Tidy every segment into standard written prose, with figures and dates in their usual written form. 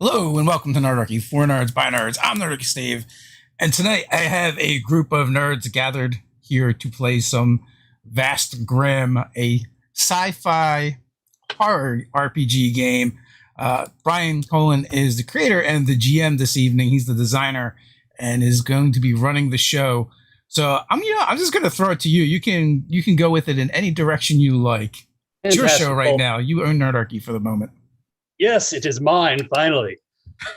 Hello and welcome to Nerdarchy for Nerds by Nerds. I'm Nerdarchist Dave, and tonight I have a group of nerds gathered here to play some Vast Grimm, a sci-fi horror RPG game. Brian Colin is the creator and the GM this evening. He's the designer and is going to be running the show. So I'm just going to throw it to you. You can go with it in any direction you like. It's your show right now. You own Nerdarchy for the moment. Yes, it is mine, finally.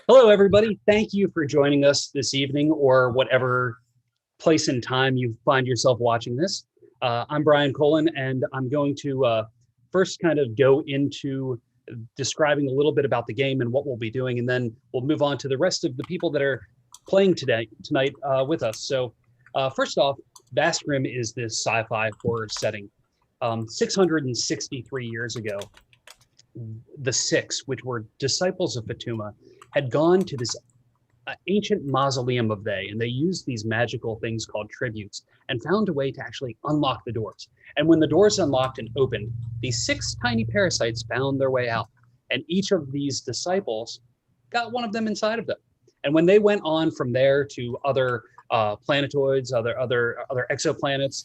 Hello, everybody. Thank you for joining us this evening or whatever place and time you find yourself watching this. I'm Brian Colin, and I'm going to first kind of go into describing a little bit about the game and what we'll be doing, and then we'll move on to the rest of the people that are playing tonight with us. So first off, Vast Grimm is this sci-fi horror setting. 663 years ago, the Six, which were disciples of Fatuma, had gone to this ancient mausoleum of They, and they used these magical things called tributes and found a way to actually unlock the doors. And when the doors unlocked and opened, these six tiny parasites found their way out, and each of these disciples got one of them inside of them. And when they went on from there to other planetoids, other exoplanets,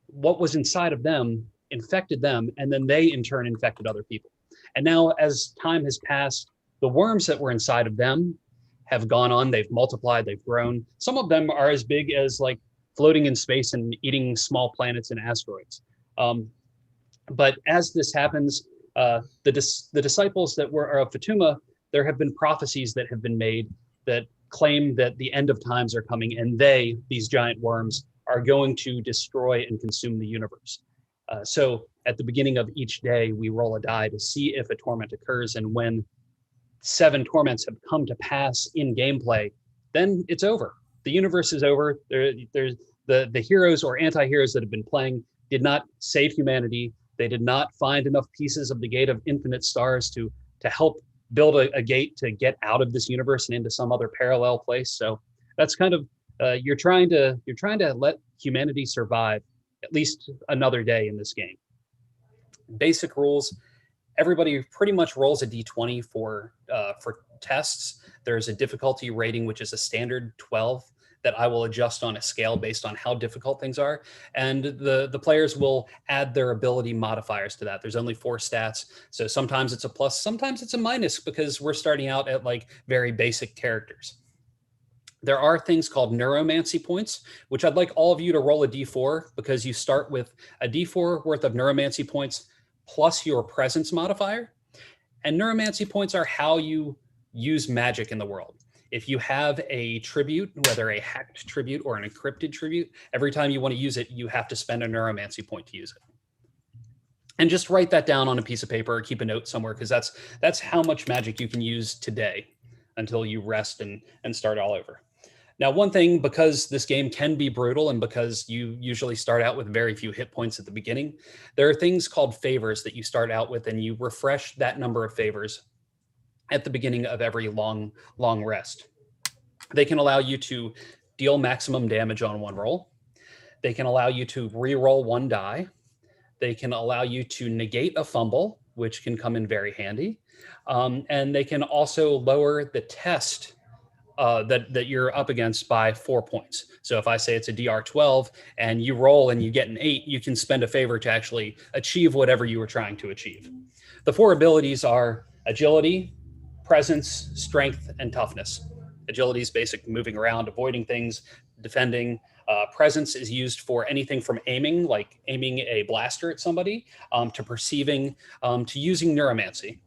what was inside of them infected them, and then they in turn infected other people. And now as time has passed, the worms that were inside of them have gone on, they've multiplied, they've grown. Some of them are as big as like floating in space and eating small planets and asteroids. But as this happens, the disciples that were of Fatuma, there have been prophecies that have been made that claim that the end of times are coming, and they, these giant worms, are going to destroy and consume the universe. So at the beginning of each day, we roll a die to see if a torment occurs. And when 7 torments have come to pass in gameplay, then it's over. The universe is over. There's the heroes or anti-heroes that have been playing did not save humanity. They did not find enough pieces of the Gate of Infinite Stars to help build a gate to get out of this universe and into some other parallel place. So that's kind of you're trying to let humanity survive at least another day in this game. Basic rules: everybody pretty much rolls a d20 for tests. There's a difficulty rating, which is a standard 12 that I will adjust on a scale based on how difficult things are. And the players will add their ability modifiers to that. There's only 4 stats. So sometimes it's a plus, sometimes it's a minus, because we're starting out at like very basic characters. There are things called neuromancy points, which I'd like all of you to roll a d4, because you start with a d4 worth of neuromancy points plus your presence modifier. And neuromancy points are how you use magic in the world. If you have a tribute, whether a hacked tribute or an encrypted tribute, every time you want to use it, you have to spend a neuromancy point to use it. And just write that down on a piece of paper or keep a note somewhere, because that's how much magic you can use today until you rest and start all over. Now, one thing, because this game can be brutal and because you usually start out with very few hit points at the beginning, there are things called favors that you start out with, and you refresh that number of favors at the beginning of every long rest. They can allow you to deal maximum damage on one roll. They can allow you to re-roll 1 die. They can allow you to negate a fumble, which can come in very handy. And they can also lower the test that you're up against by 4 points. So if I say it's a DR 12 and you roll and you get an 8, you can spend a favor to actually achieve whatever you were trying to achieve. The 4 abilities are agility, presence, strength, and toughness. Agility is basic moving around, avoiding things, defending. Presence is used for anything from aiming, like aiming a blaster at somebody, to perceiving, to using neuromancy.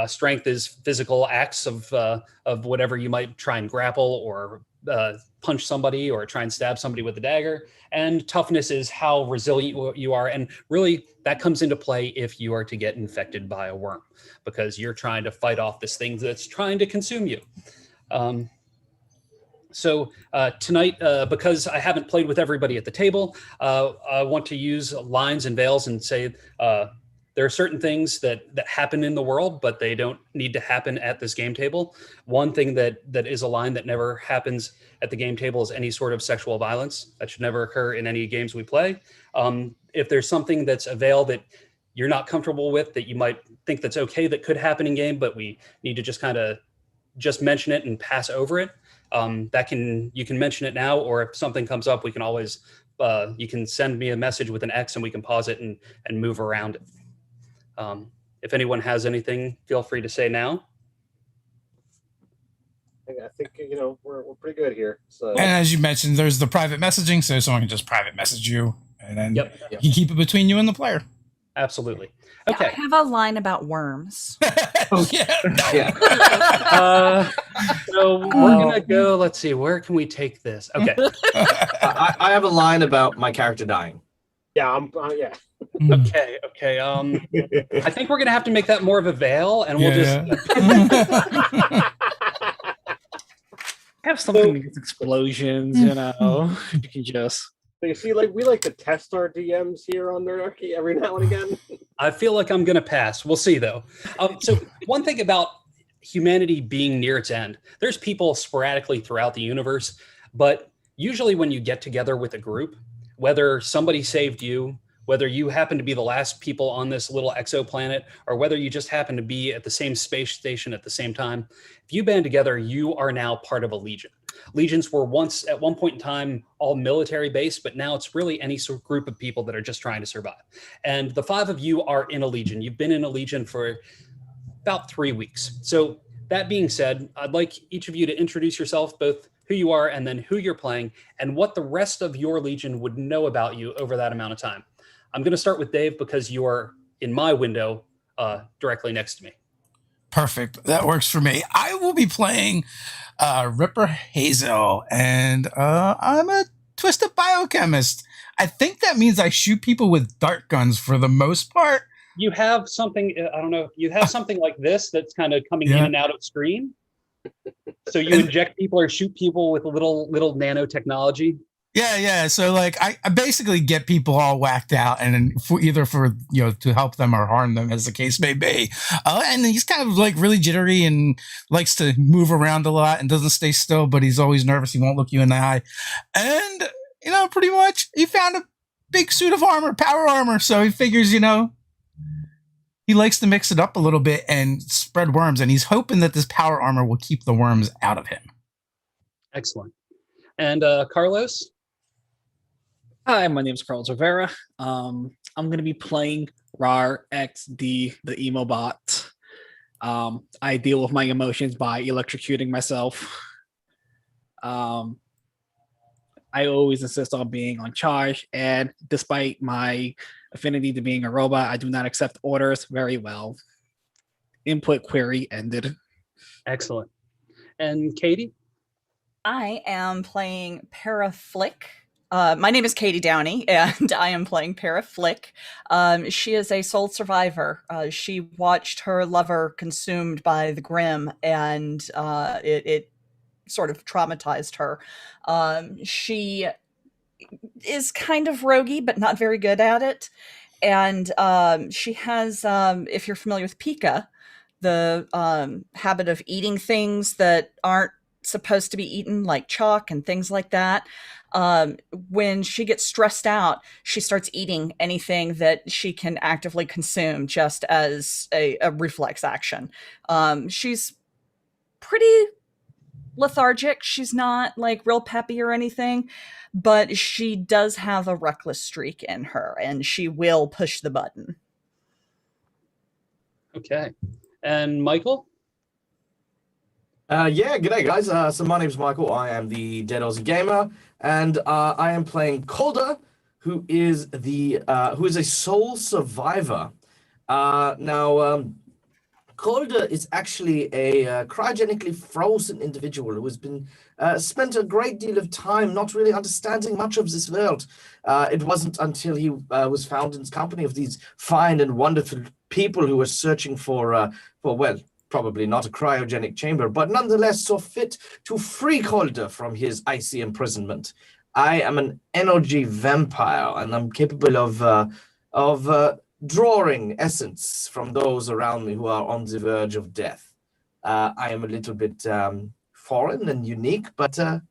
Strength is physical acts of whatever you might try and grapple or punch somebody or try and stab somebody with a dagger. And toughness is how resilient you are. And really, that comes into play if you are to get infected by a worm, because you're trying to fight off this thing that's trying to consume you. So tonight, because I haven't played with everybody at the table, I want to use lines and veils and say, there are certain things that happen in the world, but they don't need to happen at this game table. One thing that is a line that never happens at the game table is any sort of sexual violence. That should never occur in any games we play. If there's something that's a veil that you're not comfortable with, that you might think that's okay, that could happen in game, but we need to just kind of just mention it and pass over it, you can mention it now, or if something comes up, we can always you can send me a message with an X and we can pause it and move around it. If anyone has anything, feel free to say now. I think we're pretty good here. So, and as you mentioned, there's the private messaging, so someone can just private message you, and then you keep it between you and the player. Absolutely. Okay. I have a line about worms. Yeah. So we're gonna go. Let's see. Where can we take this? Okay. I have a line about my character dying. Yeah. Okay. I think we're gonna have to make that more of a veil, and we'll have something against explosions. You can just. So you see, we like to test our DMs here on Nerdarchy every now and again. I feel like I'm going to pass. We'll see, though. So one thing about humanity being near its end, there's people sporadically throughout the universe, but usually when you get together with a group, whether somebody saved you, whether you happen to be the last people on this little exoplanet, or whether you just happen to be at the same space station at the same time, if you band together, you are now part of a legion. Legions were once, at one point in time, all military based, but now it's really any sort of group of people that are just trying to survive. And the 5 of you are in a legion. You've been in a legion for about 3 weeks. So that being said, I'd like each of you to introduce yourself, both who you are and then who you're playing, and what the rest of your legion would know about you over that amount of time. I'm going to start with Dave because you are in my window directly next to me. Perfect. That works for me. I will be playing Ripper Hazel, and I'm a twisted biochemist. I think that means I shoot people with dart guns for the most part. You have something, I don't know, you have something like this that's kind of coming in and out of screen. So you inject people or shoot people with a little nanotechnology. Yeah. So I basically get people all whacked out, and either for to help them or harm them, as the case may be. And he's kind of really jittery and likes to move around a lot and doesn't stay still, but he's always nervous. He won't look you in the eye. And pretty much he found a big suit of armor, power armor. So he figures he likes to mix it up a little bit and spread worms, and he's hoping that this power armor will keep the worms out of him. Excellent. And Carlos? Hi, my name is Carlos Rivera. I'm going to be playing RAR XD, the emo bot. I deal with my emotions by electrocuting myself. I always insist on being on charge, and despite my affinity to being a robot, I do not accept orders very well. Input query ended. Excellent. And Katie? I am playing Paraflick. My name is Katie Downey, and I am playing Paraflick. She is a sole survivor. She watched her lover consumed by the Grimm, and it sort of traumatized her. She is kind of roguey, but not very good at it. And she has, if you're familiar with Pika, the habit of eating things that aren't supposed to be eaten, like chalk and things like that. When she gets stressed out, she starts eating anything that she can actively consume just as a reflex action. She's pretty lethargic. She's not real peppy or anything, but she does have a reckless streak in her, and she will push the button. Okay. And Michael? G'day guys. So my name's Michael. I am the Dead Assuie Gamer, and I am playing Calder, who is a sole survivor. Calder is actually a cryogenically frozen individual who has been spent a great deal of time not really understanding much of this world. It wasn't until he was found in the company of these fine and wonderful people who were searching for probably not a cryogenic chamber, but nonetheless saw fit to free Calder from his icy imprisonment. I am an energy vampire, and I'm capable of drawing essence from those around me who are on the verge of death. I am a little bit foreign and unique, but I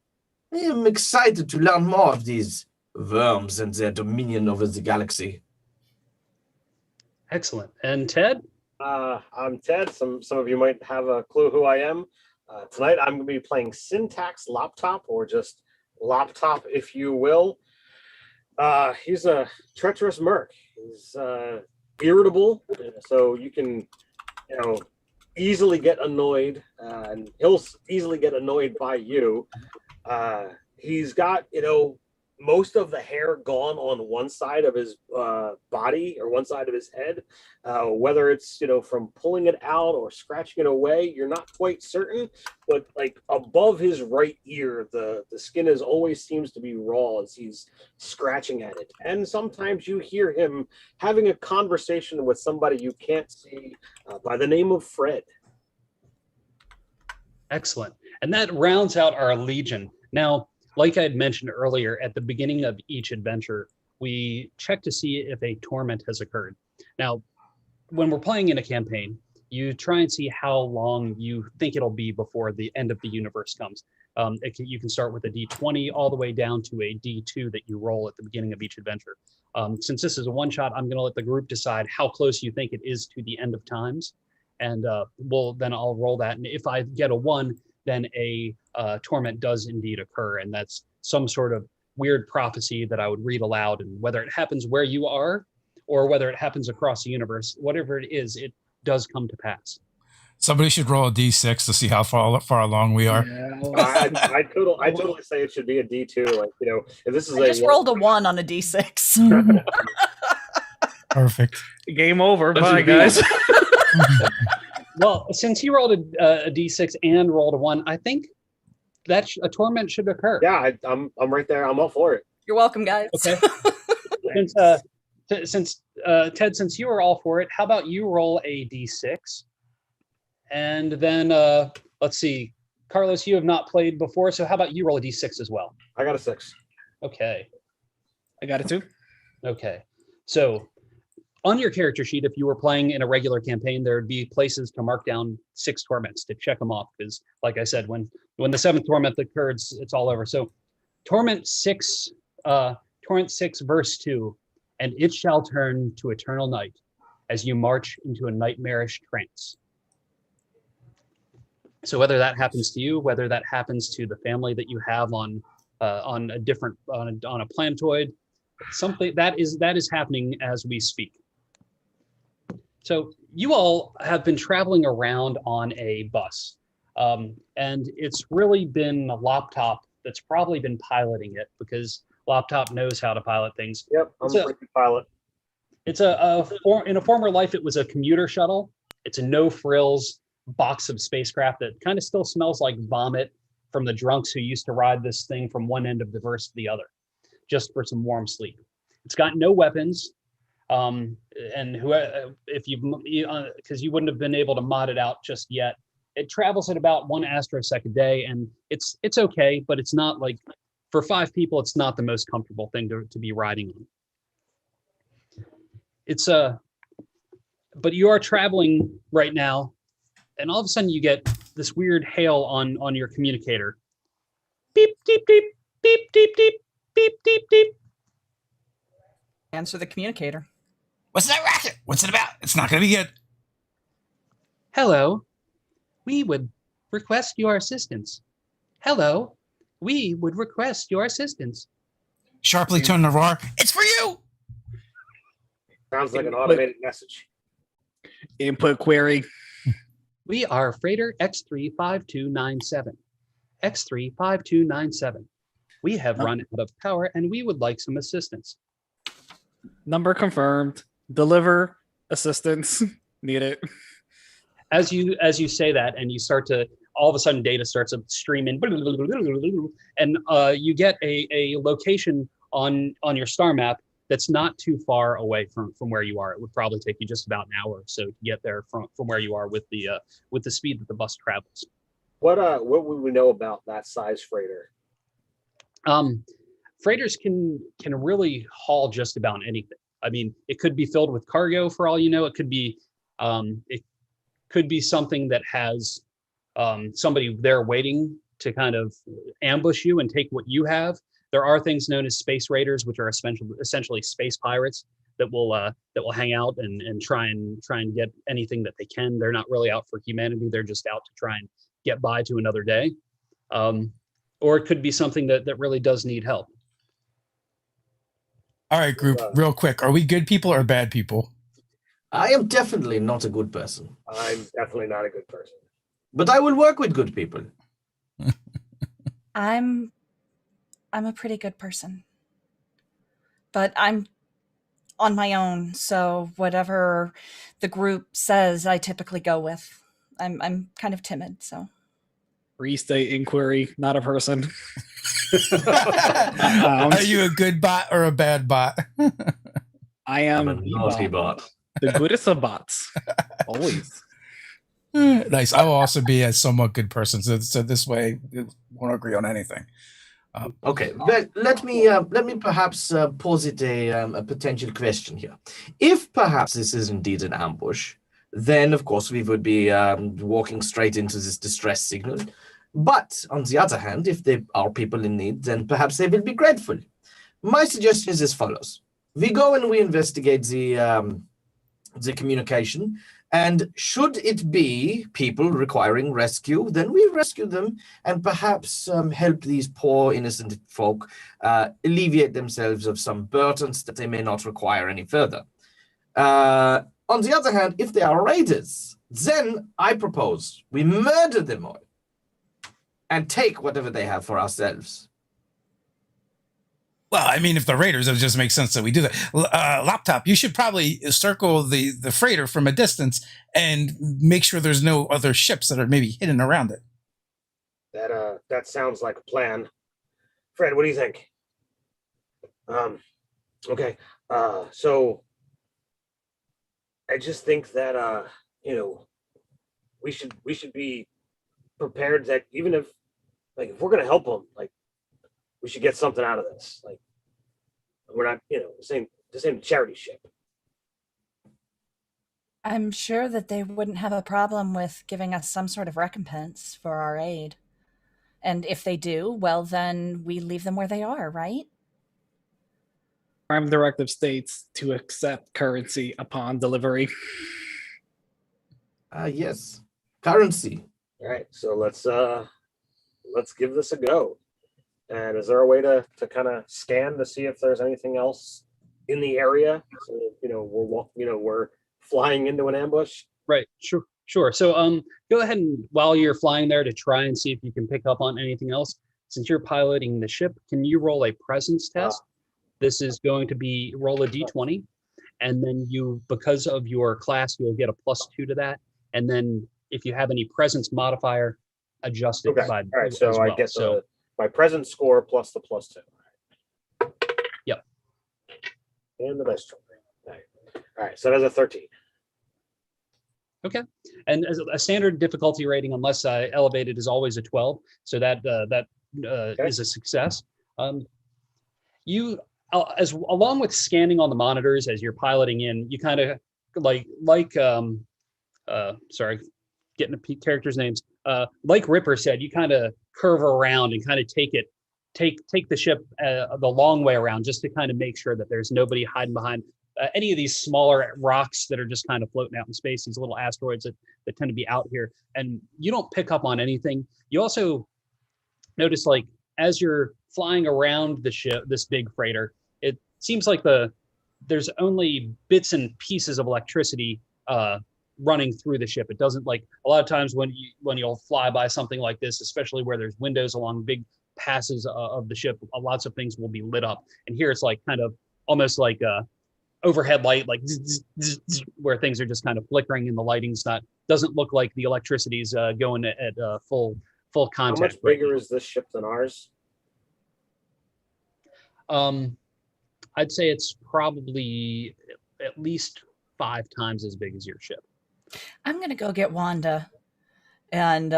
am excited to learn more of these worms and their dominion over the galaxy. Excellent. And Ted? I'm Ted. Some of you might have a clue who I am. Tonight I'm going to be playing Syntax Laptop, or just Laptop, if you will. He's a treacherous merc. He's irritable, so you can, easily get annoyed, and he'll easily get annoyed by you. He's got, most of the hair gone on one side of his body or one side of his head. Whether it's, from pulling it out or scratching it away, you're not quite certain. But like above his right ear, the skin always seems to be raw as he's scratching at it. And sometimes you hear him having a conversation with somebody you can't see by the name of Fred. Excellent. And that rounds out our legion. Now, like I had mentioned earlier, at the beginning of each adventure, we check to see if a torment has occurred. Now, when we're playing in a campaign, you try and see how long you think it'll be before the end of the universe comes. You can start with a D20 all the way down to a D2 that you roll at the beginning of each adventure. Since this is a one-shot, I'm going to let the group decide how close you think it is to the end of times. And then I'll roll that. And if I get a 1, then a torment does indeed occur. And that's some sort of weird prophecy that I would read aloud. And whether it happens where you are or whether it happens across the universe, whatever it is, it does come to pass. Somebody should roll a d6 to see how far along we are. Yeah. I totally say it should be a D2. Like, if this is I just rolled a 1 on a d6. Perfect. Game over. Let's Bye, just be- guys. Well, since you rolled a D6 and rolled a 1, I think that a torment should occur. Yeah, I'm right there. I'm all for it. You're welcome, guys. Okay. Since Ted, since you are all for it, how about you roll a D6? And then let's see, Carlos, you have not played before, so how about you roll a D6 as well? I got a 6. Okay. I got it too. Okay. So on your character sheet, if you were playing in a regular campaign, there would be places to mark down 6 torments to check them off. Because, like I said, when the 7th torment occurs, it's all over. So, torment 6, verse 2, and it shall turn to eternal night as you march into a nightmarish trance. So, whether that happens to you, whether that happens to the family that you have on a planetoid, something that is happening as we speak. So you all have been traveling around on a bus, and it's really been a Laptop that's probably been piloting it, because Laptop knows how to pilot things. Yep, I'm a freaking pilot. It's in a former life, it was a commuter shuttle. It's a no-frills box of spacecraft that kind of still smells like vomit from the drunks who used to ride this thing from one end of the verse to the other, just for some warm sleep. It's got no weapons. And if because you wouldn't have been able to mod it out just yet, it travels at about 1 astrosec a day, and it's okay, but it's not like, for 5 people, it's not the most comfortable thing to be riding on. It's but you are traveling right now, and all of a sudden you get this weird hail on your communicator. Beep, deep, deep, beep, deep, deep, beep, deep, deep. Answer the communicator. What's that racket? What's it about? It's not going to be good. Hello, we would request your assistance. Hello, we would request your assistance. Sharply turn the roar. It's for you. Sounds like an automated message. Input query. We are freighter X35297. X35297. We have run out of power and we would like some assistance. Number confirmed. Deliver assistance. Need it. As you say that, and you start to, all of a sudden data starts to stream in, and you get a location on your star map that's not too far away from where you are. It would probably take you just about an hour or so to get there from where you are with the speed that the bus travels. What would we know about that size freighter? Freighters can really haul just about anything. I mean, it could be filled with cargo for all you know. It could be something that has somebody there waiting to kind of ambush you and take what you have. There are things known as space raiders, which are essentially space pirates that will hang out and try and get anything that they can. They're not really out for humanity. They're just out to try and get by to another day. Or it could be something that really does need help. All right, group, real quick. Are we good people or bad people? I am definitely not a good person. I'm definitely not a good person. But I will work with good people. I'm a pretty good person. But I'm on my own, so whatever the group says, I typically go with. I'm kind of timid, so. Restate inquiry, not a person. Are you a good bot or a bad bot? I am I'm a naughty bot. the goodest of bots. Always. Nice. I will also be a somewhat good person, so this way we won't agree on anything. Okay, let me perhaps posit a potential question here. If perhaps this is indeed an ambush, then of course we would be walking straight into this distress signal. But on the other hand, if they are people in need, then perhaps they will be grateful. My suggestion is as follows: we go and we investigate the communication. And should it be people requiring rescue, then we rescue them and perhaps help these poor innocent folk alleviate themselves of some burdens that they may not require any further. On the other hand, if they are raiders, then I propose we murder them all and take whatever they have for ourselves. Well, I mean, if the raiders, it just makes sense that we do that. Laptop, you should probably circle the freighter from a distance and make sure there's no other ships that are maybe hidden around it. That sounds like a plan. Fred, what do you think? Okay. So I just think that we should be prepared that even if we're gonna help them, we should get something out of this. We're not, the same charity ship. I'm sure that they wouldn't have a problem with giving us some sort of recompense for our aid. And if they do, well, then we leave them where they are, right? Prime directive states to accept currency upon delivery. Yes, currency. All right, so let's give this a go. And is there a way to kind of scan to see if there's anything else in the area? So we're flying into an ambush. Right. Sure. So go ahead and while you're flying there to try and see if you can pick up on anything else. Since you're piloting the ship, can you roll a presence test? This is going to be roll a d20, and then because of your class, you'll get a +2 to that. And then if you have any presence modifier, adjust it by. All right. So I get my present score plus the +2. Yep. And the best roll. All right. So that's a 13. Okay. And as a standard difficulty rating, unless elevated, is always a 12. So that is a success. Along with scanning on the monitors as you're piloting in, you kind of getting the characters' names. Like Ripper said, you kind of curve around and kind of take the ship the long way around, just to kind of make sure that there's nobody hiding behind any of these smaller rocks that are just kind of floating out in space, these little asteroids that tend to be out here. And you don't pick up on anything. You also notice, as you're flying around the ship, this big freighter, it seems like there's only bits and pieces of electricity running through the ship. It doesn't, a lot of times when you'll fly by something like this, especially where there's windows along big passes of the ship, lots of things will be lit up. And here it's kind of almost like a overhead light, where things are just kind of flickering and the lighting's doesn't look like the electricity's going at full contact. How much bigger is this ship than ours? I'd say it's probably at least 5 times as big as your ship. I'm going to go get Wanda. And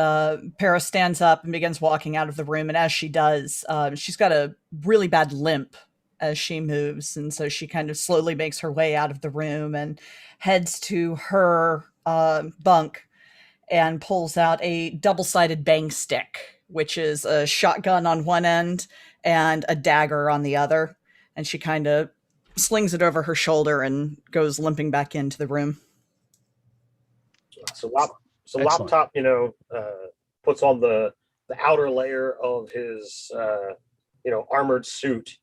Para stands up and begins walking out of the room. And as she does, she's got a really bad limp as she moves. And so she kind of slowly makes her way out of the room and heads to her bunk and pulls out a double-sided bang stick, which is a shotgun on one end and a dagger on the other. And she kind of slings it over her shoulder and goes limping back into the room. So Laptop, puts on the outer layer of his armored suit,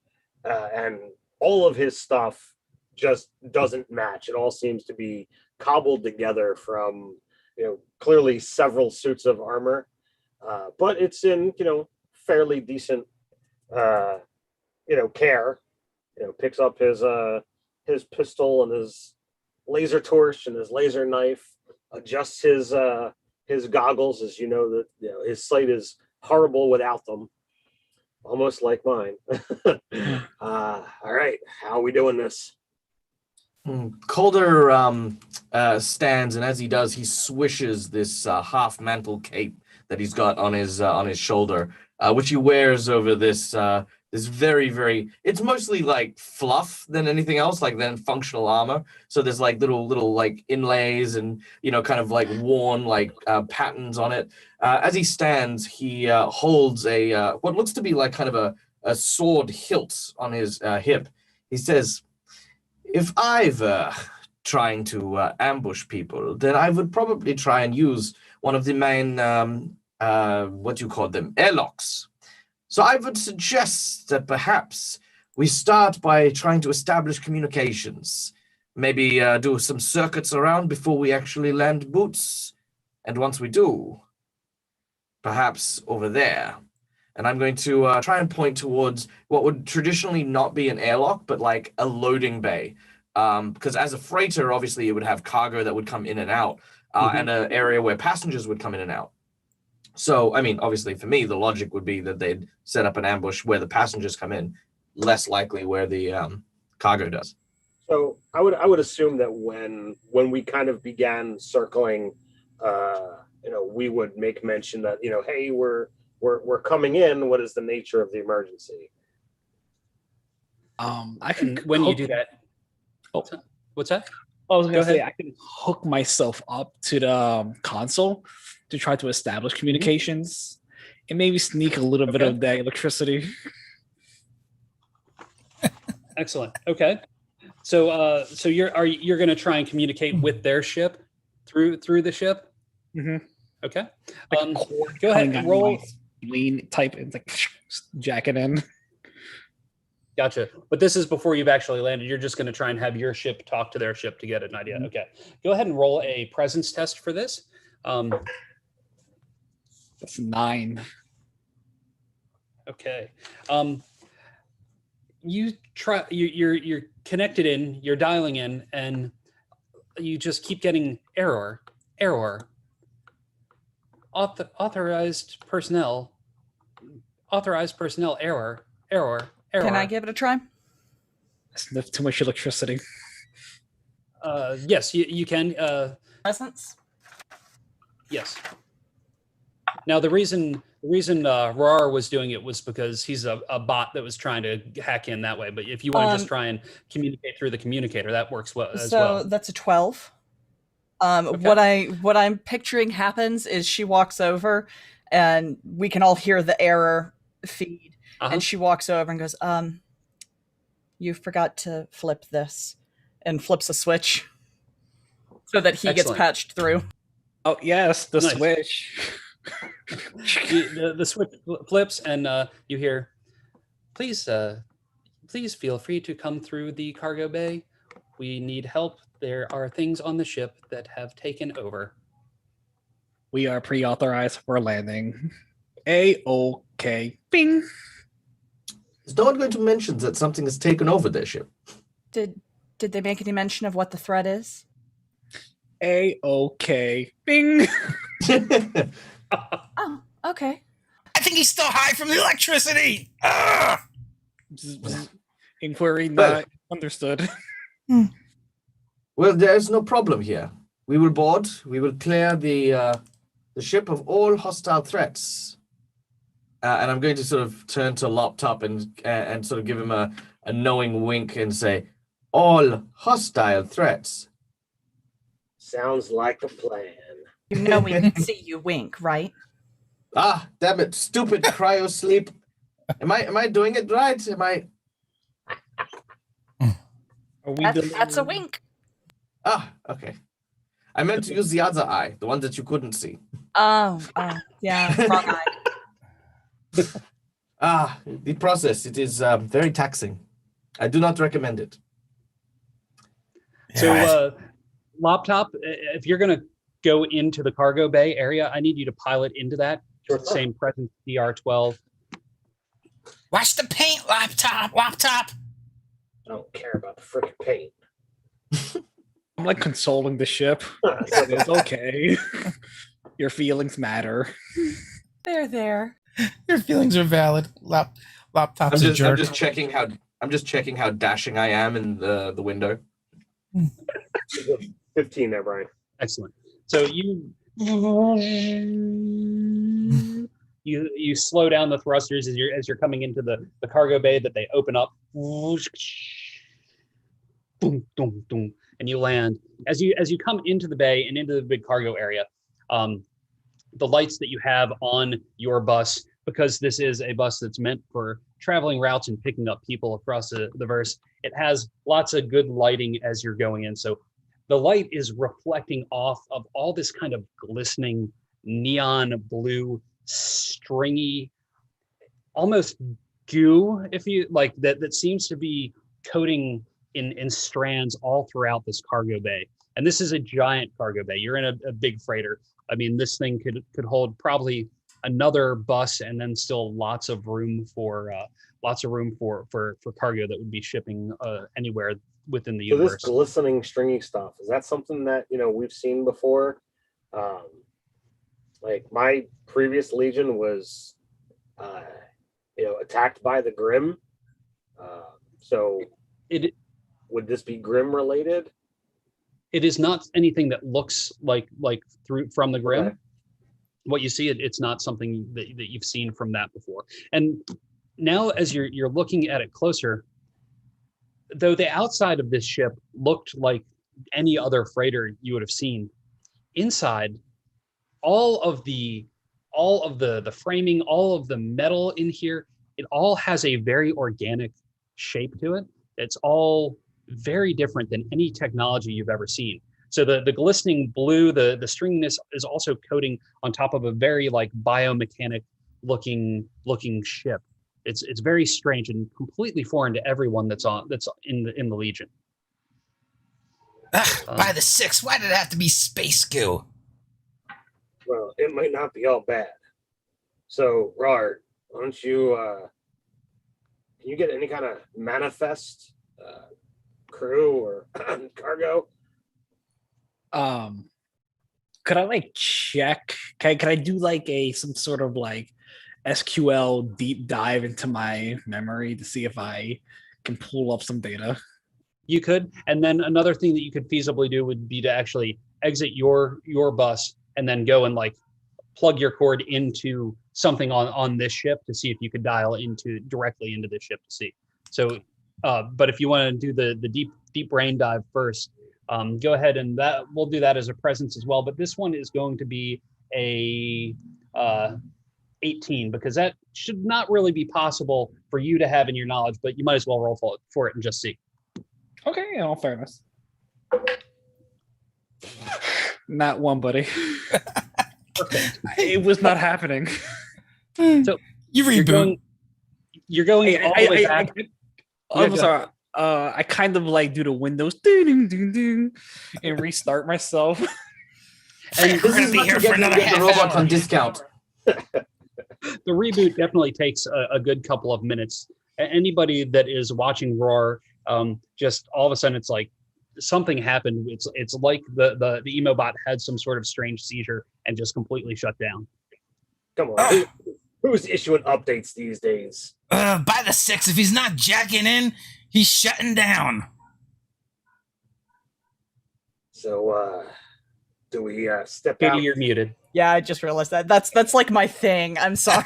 and all of his stuff just doesn't match. It all seems to be cobbled together from clearly several suits of armor, but it's in fairly decent care. Picks up his pistol and his laser torch and his laser knife, adjusts his goggles, as that his sight is horrible without them, almost like mine. All right, how are we doing this? Calder stands, and as he does, he swishes this half mantle cape that he's got on his shoulder, which he wears over this very, very, it's mostly like fluff than anything else, like than functional armor. So there's like little like inlays and kind of like worn like patterns on it. As he stands, he holds a what looks to be like kind of a sword hilt on his hip. He says, "If I've trying to ambush people, then I would probably try and use one of the main what do you call them, airlocks. So I would suggest that perhaps we start by trying to establish communications. Maybe do some circuits around before we actually land boots. And once we do, perhaps over there." And I'm going to try and point towards what would traditionally not be an airlock, but like a loading bay. Because as a freighter, obviously, it would have cargo that would come in and out, and an area where passengers would come in and out. So, I mean, obviously, for me, the logic would be that they'd set up an ambush where the passengers come in, less likely where the cargo does. So I would assume that when we kind of began circling, we would make mention that hey, we're coming in. What is the nature of the emergency? I can When you do that. Oh, what's that? I was going to say ahead. I can hook myself up to the console to try to establish communications and maybe sneak a little bit of that electricity. Excellent. Okay. So you're going to try and communicate with their ship through the ship? Mm-hmm. Okay. Go ahead and roll. Lean type and like jack it in. Gotcha. But this is before you've actually landed. You're just going to try and have your ship talk to their ship to get an idea. Okay. Go ahead and roll a presence test for this. That's 9. Okay. You try. You're connected in. You're dialing in, and you just keep getting error. Authorized personnel. Error. Can I give it a try? That's too much electricity. Yes, you can. Presence? Yes. Now the reason Rar was doing it was because he's a bot that was trying to hack in that way. But if you want to just try and communicate through the communicator, that works well as well. So that's a 12. Okay. What I'm picturing happens is she walks over, and we can all hear the error feed. And she walks over and goes, "You forgot to flip this," and flips a switch so that he gets patched through. Oh yes, the Nice. switch. the switch flips, and you hear, please feel free to come through the cargo bay. We need help. There are things on the ship that have taken over. We are pre-authorized for landing. A-OK. Bing. Is no one going to mention that something has taken over their ship? Did they make any mention of what the threat is? A-OK. Bing. Oh, okay. I think he's still high from the electricity. Inquiry not understood. Well, there's no problem here. We will board. We will clear the ship of all hostile threats. And I'm going to sort of turn to Laptop and sort of give him a knowing wink and say, all hostile threats. Sounds like a plan. You know we can see you wink, right? Ah, damn it! Stupid cryo sleep. Am I doing it right? Am I? Are we That's a wink. Ah, okay. I meant to use the other eye, the one that you couldn't see. Oh, yeah, wrong eye. The process, it is very taxing. I do not recommend it. So, Laptop, if you're going to go into the cargo bay area, I need you to pilot into that. Sure. Same presence DR12. Watch the paint, laptop. I don't care about the freaking paint. I'm like consoling the ship. It's okay. Your feelings matter. They're there. Your feelings are valid. Laptop's a jerk. I'm just checking how dashing I am in the window. 15 there, Brian. Excellent. So you slow down the thrusters as you're coming into the cargo bay that they open up. Boom, boom, boom, and you land. As you come into the bay and into the big cargo area, the lights that you have on your bus, because this is a bus that's meant for traveling routes and picking up people across the verse, it has lots of good lighting as you're going in. So the light is reflecting off of all this kind of glistening neon blue, stringy, almost goo, if you like, that seems to be coating in strands all throughout this cargo bay. And this is a giant cargo bay. You're in a big freighter. I mean, this thing could hold probably another bus, and then still lots of room for cargo that would be shipping anywhere within the universe. So this glistening, stringy stuff, is that something that we've seen before? Like my previous Legion was, attacked by the Grimm. So would this be Grimm related? It is not anything that looks like from the Grimm. Okay. What you see, it's not something that you've seen from that before. And now, as you're looking at it closer, though the outside of this ship looked like any other freighter you would have seen, inside, all of the framing, all of the metal in here, it all has a very organic shape to it. It's all very different than any technology you've ever seen. So the glistening blue, the stringiness is also coating on top of a very like biomechanic looking ship. It's very strange and completely foreign to everyone that's in the Legion. By the 6, why did it have to be space goo? Well, it might not be all bad. So, Rard, why don't you can you get any kind of manifest crew or cargo? Could I like check? Can I do like some sort of like SQL deep dive into my memory to see if I can pull up some data? You could, and then another thing that you could feasibly do would be to actually exit your bus and then go and like plug your cord into something on this ship to see if you could dial directly into this ship to see. So, but if you want to do the deep brain dive first, go ahead, and that we'll do that as a presence as well. But this one is going to be a 18, because that should not really be possible for you to have in your knowledge, but you might as well roll for it and just see. Okay, in all fairness. Not one, buddy. Perfect. It was not happening. So You reboot. You're going all the way back. I'm sorry. I kind of like do the Windows ding, ding, ding, and restart myself. And We're gonna be here for another the half robot hour. on discount. The reboot definitely takes a good couple of minutes. Anybody that is watching Roar, just all of a sudden it's like something happened. It's like the emo bot had some sort of strange seizure and just completely shut down. Come on, who's issuing updates these days? By the 6, if he's not jacking in, he's shutting down. So, do we step Katie, out? you're muted. Yeah, I just realized that. That's like my thing. I'm sorry.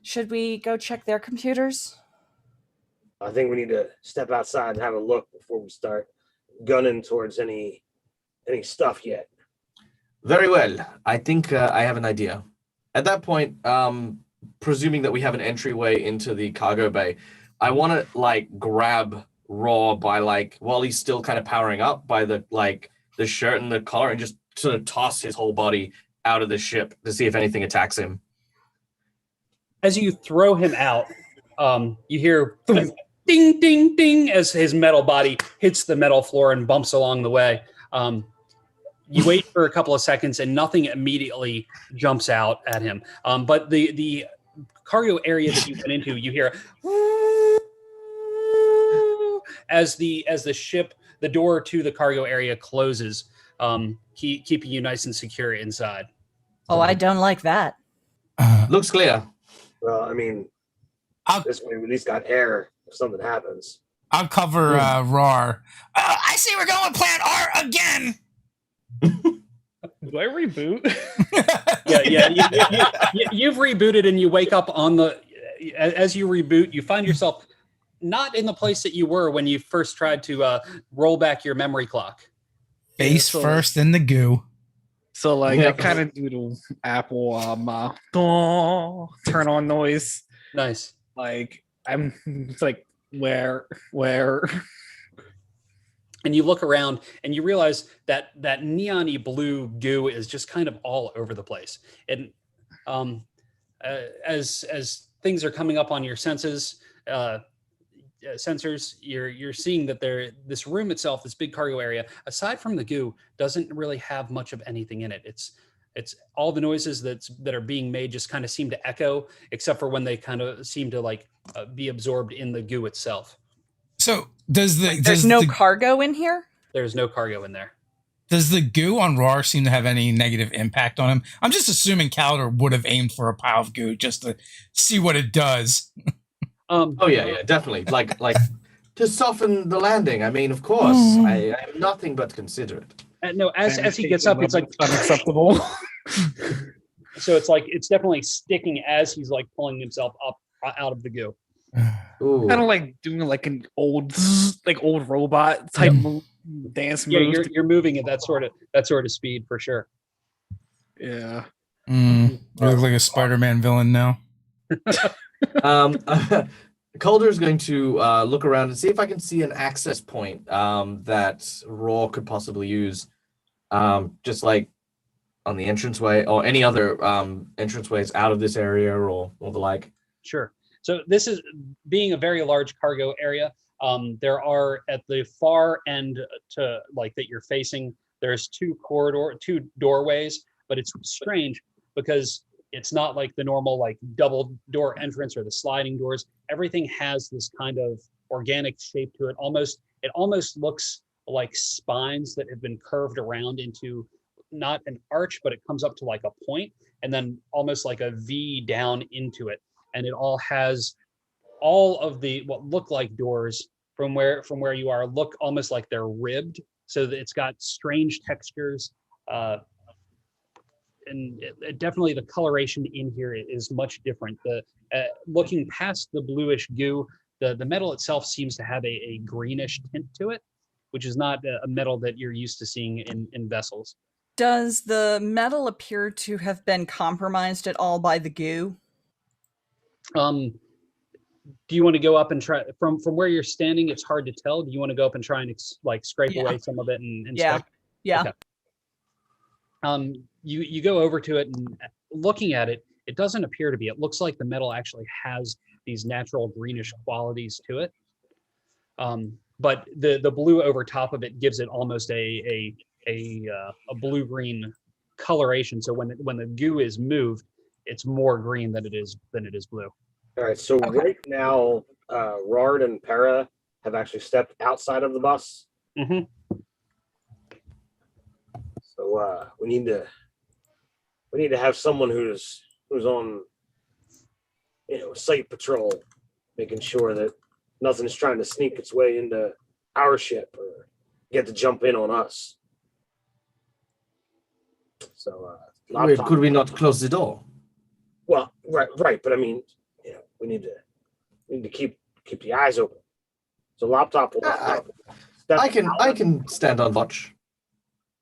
Should we go check their computers? I think we need to step outside and have a look before we start gunning towards any stuff yet. Very well. I think I have an idea. At that point, presuming that we have an entryway into the cargo bay, I want to like grab Raw by like while he's still kind of powering up by the like the shirt and the collar and just sort of toss his whole body out of the ship to see if anything attacks him. As you throw him out, you hear a ding, ding, ding as his metal body hits the metal floor and bumps along the way. You wait for a couple of seconds and nothing immediately jumps out at him. But the cargo area that you went into, you hear as the ship, the door to the cargo area closes, keeping you nice and secure inside. Oh, I don't like that. Looks clear. Well, I mean, this way we at least got air if something happens. I'll cover Rar. I see we're going with Plan R again. Do I reboot? You've rebooted and you wake up on the. As you reboot, you find yourself not in the place that you were when you first tried to roll back your memory clock. Face first in the goo. So like I kind of do the Apple turn on noise. Nice. Like it's like where and you look around and you realize that neon-y blue goo is just kind of all over the place. And as things are coming up on your sensors, you're seeing that this room itself, this big cargo area, aside from the goo, doesn't really have much of anything in it. It's all the noises that are being made just kind of seem to echo, except for when they kind of seem to like be absorbed in the goo itself. So there's no cargo in here? There's no cargo in there. Does the goo on Rar seem to have any negative impact on him? I'm just assuming Calidor would have aimed for a pile of goo just to see what it does. Oh yeah, definitely. Like to soften the landing. I mean, of course, I am nothing but considerate. No, as he gets up, it's like unacceptable. So it's definitely sticking as he's like pulling himself up out of the goo. Kind of like doing like an old robot type dance move. Yeah, you're moving at that sort of speed for sure. Yeah. You look like a Spider-Man villain now. Calder's going to look around and see if I can see an access point that Raw could possibly use, just like on the entranceway or any other entranceways out of this area or the like. Sure. So this is being a very large cargo area. There are at the far end to like that you're facing. There's two doorways, but it's strange because it's not like the normal like double door entrance or the sliding doors. Everything has this kind of organic shape to it. It almost looks like spines that have been curved around into not an arch, but it comes up to like a point and then almost like a V down into it. And it all has all of the what look like doors from where you are look almost like they're ribbed, so that it's got strange textures. And definitely the coloration in here is much different. Looking past the bluish goo, the metal itself seems to have a greenish tint to it, which is not a metal that you're used to seeing in vessels. Does the metal appear to have been compromised at all by the goo? Do you want to go up and try from where you're standing? It's hard to tell. Do you want to go up and try and like scrape away some of it and inspect? Yeah. Okay. You go over to it and looking at it, it doesn't appear to be. It looks like the metal actually has these natural greenish qualities to it. But the blue over top of it gives it almost a blue-green coloration. So when the goo is moved, it's more green than it is blue. All right, so right now, Rard and Para have actually stepped outside of the bus. Mm-hmm. So we need to have someone who's on, site patrol, making sure that nothing's trying to sneak its way into our ship or get to jump in on us. So, Wait, could we not close the door? Well, right, but I mean, we need to keep the eyes open. So laptop will I can stand on watch.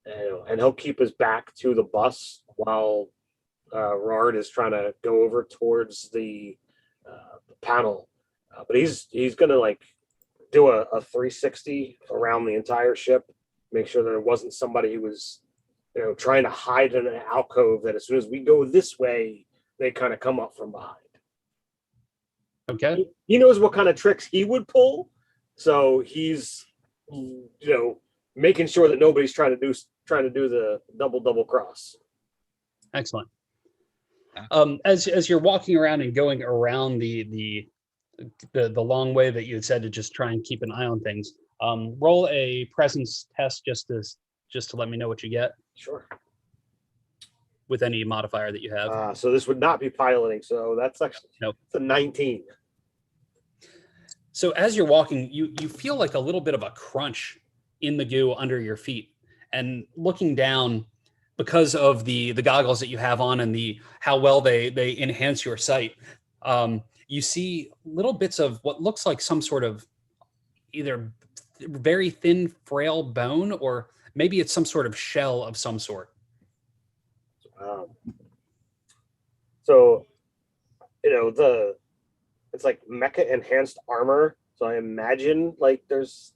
And he'll keep his back to the bus while Rard is trying to go over towards the panel. But he's gonna like do a 360 around the entire ship, make sure there wasn't somebody who was, trying to hide in an alcove, that as soon as we go this way, they kind of come up from behind. Okay. He knows what kind of tricks he would pull, so he's, making sure that nobody's trying to do the double cross. Excellent. As you're walking around and going around the long way that you had said to just try and keep an eye on things, roll a presence test just to let me know what you get Sure. with any modifier that you have. So this would not be piloting, so that's actually it's a 19. So as you're walking, you feel like a little bit of a crunch in the goo under your feet, and looking down, because of the goggles that you have on and how well they enhance your sight, you see little bits of what looks like some sort of either very thin, frail bone, or maybe it's some sort of shell of some sort. So, it's like mecha enhanced armor. So I imagine like there's,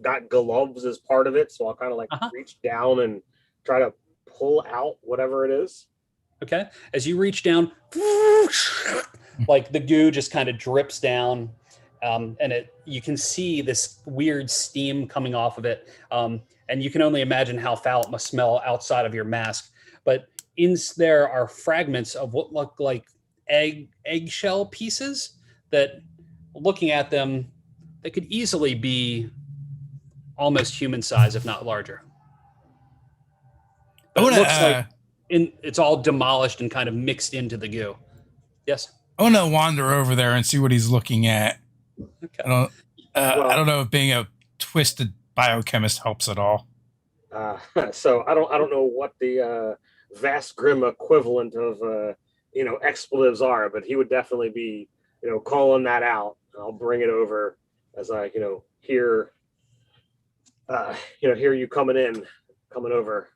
got gloves as part of it. So I'll kind of like reach down and try to pull out whatever it is. Okay. As you reach down, like the goo just kind of drips down, and you can see this weird steam coming off of it. And you can only imagine how foul it must smell outside of your mask. But there are fragments of what look like eggshell pieces that, looking at them, they could easily be almost human size, if not larger. But it looks like it's all demolished and kind of mixed into the goo. Yes? I want to wander over there and see what he's looking at. Okay. I don't know if being a twisted biochemist helps at all. So I don't know what the Vast Grimm equivalent of expletives are, but he would definitely be calling that out. I'll bring it over as I hear you coming over.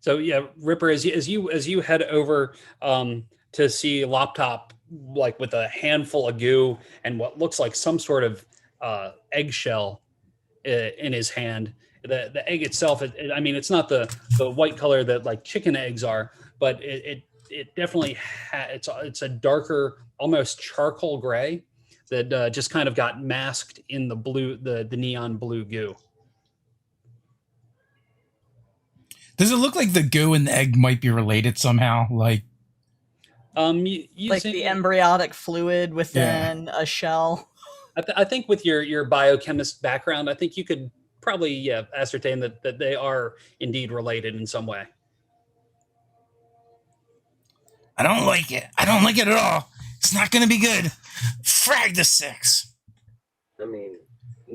So yeah, Ripper, as you head over to see Laptop, like with a handful of goo and what looks like some sort of eggshell in his hand. The egg itself, it's not the white color that like chicken eggs are, but it definitely it's a darker, almost charcoal gray that just kind of got masked in the blue, the neon blue goo. Does it look like the goo and the egg might be related somehow? Like, like the embryonic fluid within a shell. I think with your biochemist background, I think you could probably ascertain that they are indeed related in some way. I don't like it. I don't like it at all. It's not going to be good. Frag the 6.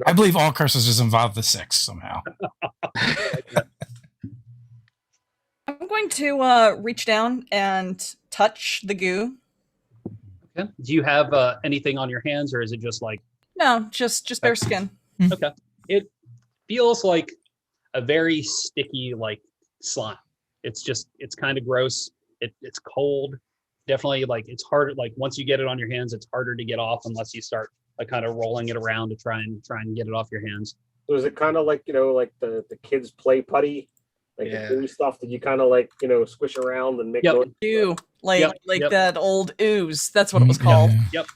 I believe all curses just involve the 6 somehow. I'm going to reach down and touch the goo. Okay. Do you have anything on your hands, or is it just like... No, just bare skin. Okay. It feels like a very sticky, like, slime. It's kind of gross. It's cold. Definitely, like, it's harder. Like, once you get it on your hands, it's harder to get off unless you start like kind of rolling it around to try and get it off your hands. So is it kind of like like the kids play putty, like the gooey stuff that you kind of like squish around and make noise? That old ooze. That's what it was called. Yep.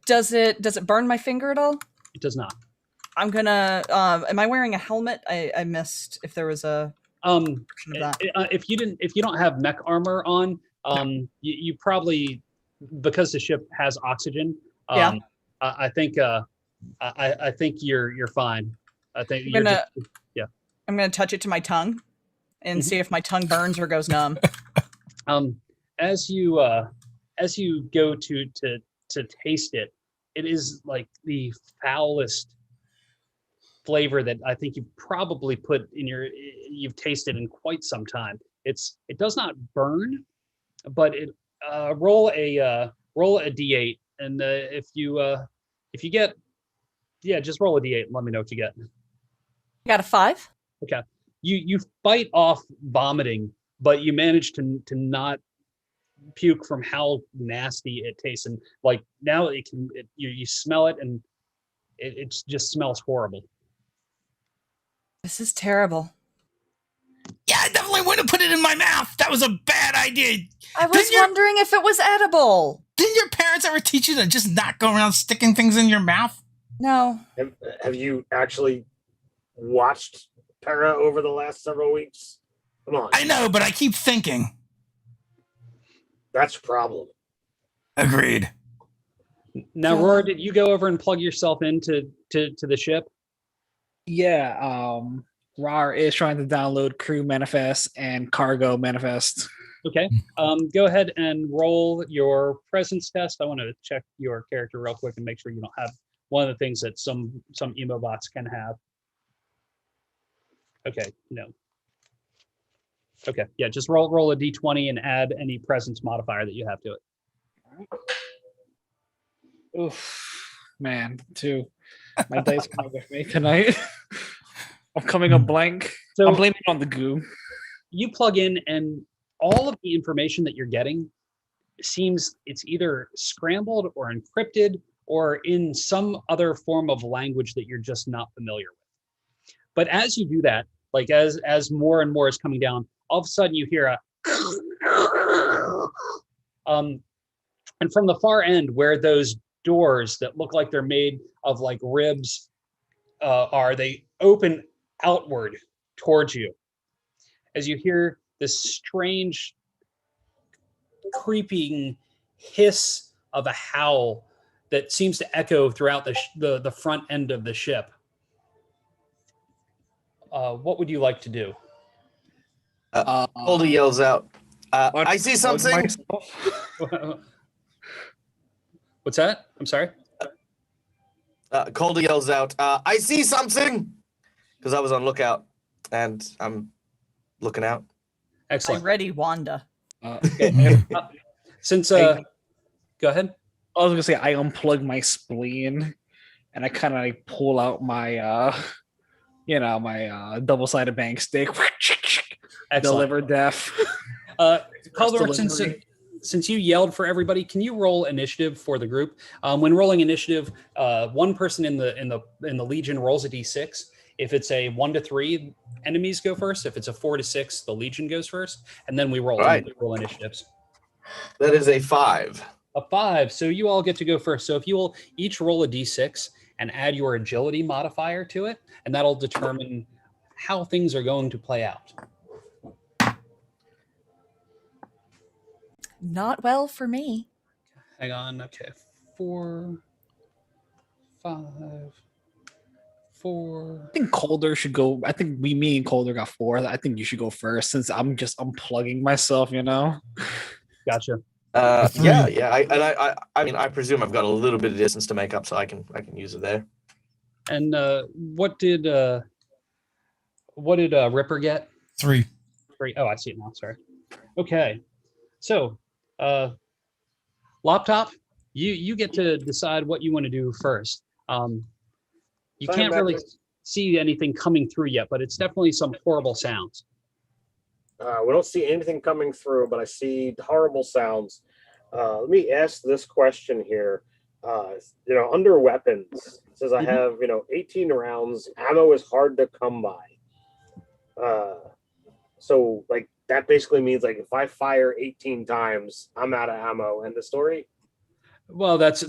Does it burn my finger at all? It does not. I'm gonna. Am I wearing a helmet? I missed if there was a. If you don't have mech armor on, you probably, because the ship has oxygen. I think you're fine. I think I'm gonna touch it to my tongue and see if my tongue burns or goes numb. As you go to taste it, it is like the foulest flavor that I think you've probably you've tasted in quite some time. It does not burn, but it roll a D8, and if you get, just roll a D8 and let me know what you get. I got a 5. Okay. You fight off vomiting, but you manage to not puke from how nasty it tastes. And like now you smell it and it just smells horrible. This is terrible. Yeah, I definitely wouldn't put it in my mouth. That was a bad idea. I was wondering if it was edible. Didn't your parents ever teach you to just not go around sticking things in your mouth? No. Have you actually watched Para over the last several weeks? Come on. I know, but I keep thinking. That's a problem. Agreed. Now, Roar, did you go over and plug yourself into the ship? Yeah, RAR is trying to download crew manifest and cargo manifest. Okay. Go ahead and roll your presence test. I want to check your character real quick and make sure you don't have one of the things that some emo bots can have. Okay, no. Okay, yeah, just roll a d20 and add any presence modifier that you have to it. Oof, man, 2. My dice coming with me tonight. I'm coming up blank. So I'm blaming it on the goo. you plug in, and all of the information that you're getting seems it's either scrambled or encrypted or in some other form of language that you're just not familiar with. But as you do that, like as more and more is coming down, all of a sudden you hear a and from the far end where those doors that look like they're made of like ribs they open outward towards you as you hear this strange creeping hiss of a howl that seems to echo throughout the front end of the ship. What would you like to do? Calder yells out, I see something. What's that? I'm sorry? Calder yells out, I see something! Because I was on lookout, and I'm looking out. Excellent. I'm ready, Wanda. Okay. Since go ahead. I was gonna say I unplug my spleen, and I kind of like pull out my, my double-sided bank stick. Deliver death. Calder, since you yelled for everybody, can you roll initiative for the group? When rolling initiative, one person in the Legion rolls a d6. If it's a 1 to 3, enemies go first. If it's a 4 to 6, the Legion goes first, and then we roll. Right. Roll initiatives. That is a 5. A 5. So you all get to go first. So if you will each roll a d6 and add your agility modifier to it, and that'll determine how things are going to play out. Not well for me. Hang on. Okay. 4, 5, 4. I think Calder should go. I think me and Calder got 4. I think you should go first since I'm just unplugging myself, Gotcha. Yeah. I mean, I presume I've got a little bit of distance to make up, so I can use it there. And what did Ripper get? 3. 3. Oh, I see it now. Sorry. Okay. So, Laptop, you get to decide what you want to do first. You can't really see anything coming through yet, but it's definitely some horrible sounds. We don't see anything coming through, but I see horrible sounds. Let me ask this question here. Under weapons, it says I have 18 rounds. Ammo is hard to come by. So like that basically means like if I fire 18 times, I'm out of ammo. End of story. Well, that's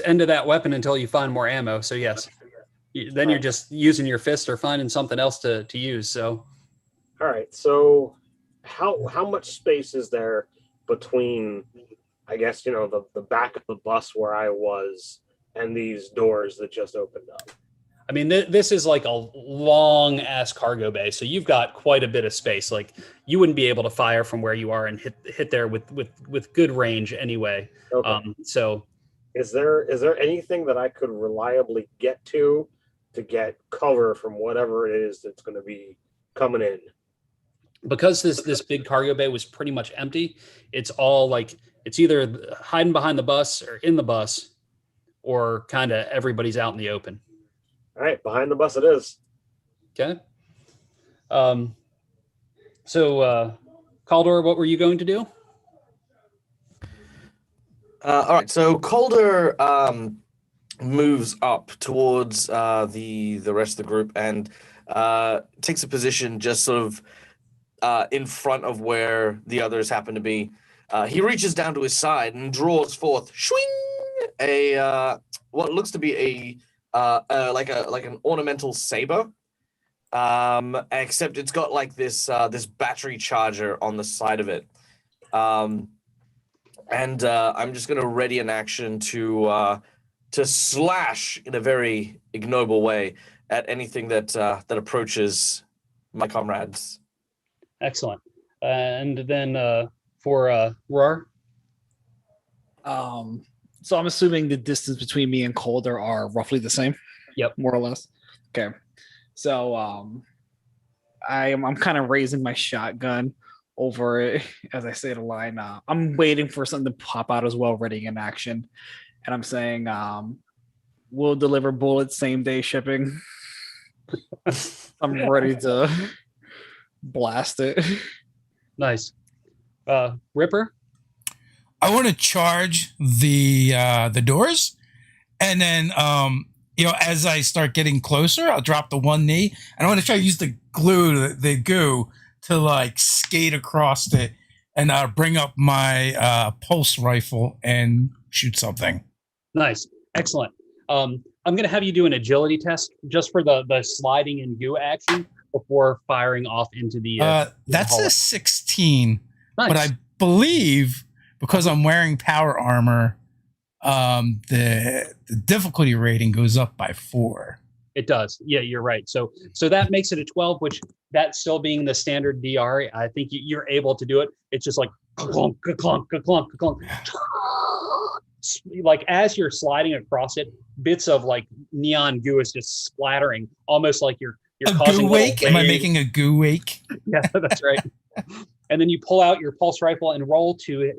end of that weapon until you find more ammo. So yes, then you're just using your fist or finding something else to use. So. All right. So how much space is there between, I guess, the back of the bus where I was and these doors that just opened up? I mean, this is like a long ass cargo bay, so you've got quite a bit of space. Like you wouldn't be able to fire from where you are and hit there with good range anyway. Okay. So, is there anything that I could reliably get to get cover from whatever it is that's going to be coming in? Because this big cargo bay was pretty much empty, it's all like it's either hiding behind the bus or in the bus, or kind of everybody's out in the open. All right, behind the bus it is. Okay. So, Caldor, what were you going to do? All right, so Calder moves up towards the rest of the group and takes a position just sort of in front of where the others happen to be. He reaches down to his side and draws forth a what looks to be like an ornamental saber. Except it's got like this battery charger on the side of it. And I'm just gonna ready an action to slash in a very ignoble way at anything that approaches my comrades. Excellent. And then for Roar. So I'm assuming the distance between me and Calder are roughly the same. Yep. More or less. Okay. So I'm kind of raising my shotgun over it as I say the line. I'm waiting for something to pop out as well, ready in action. And I'm saying, we'll deliver bullets same day shipping. I'm ready to blast it. Nice. Ripper. I want to charge the doors, and then as I start getting closer, I'll drop the one knee, and I want to try to use the goo to like skate across it and bring up my pulse rifle and shoot something. Nice. Excellent. I'm going to have you do an agility test just for the sliding and goo action before firing off into the. That's a 16, Nice. but I believe because I'm wearing power armor, the difficulty rating goes up by 4. It does. Yeah, you're right. So that makes it a 12, which that still being the standard DR, I think you're able to do it. It's just like clunk, clunk, clunk, clunk. Like as you're sliding across it, bits of like neon goo is just splattering, almost like you're a causing goo wake. Am I making a goo wake? Yeah, that's right. And then you pull out your pulse rifle and roll to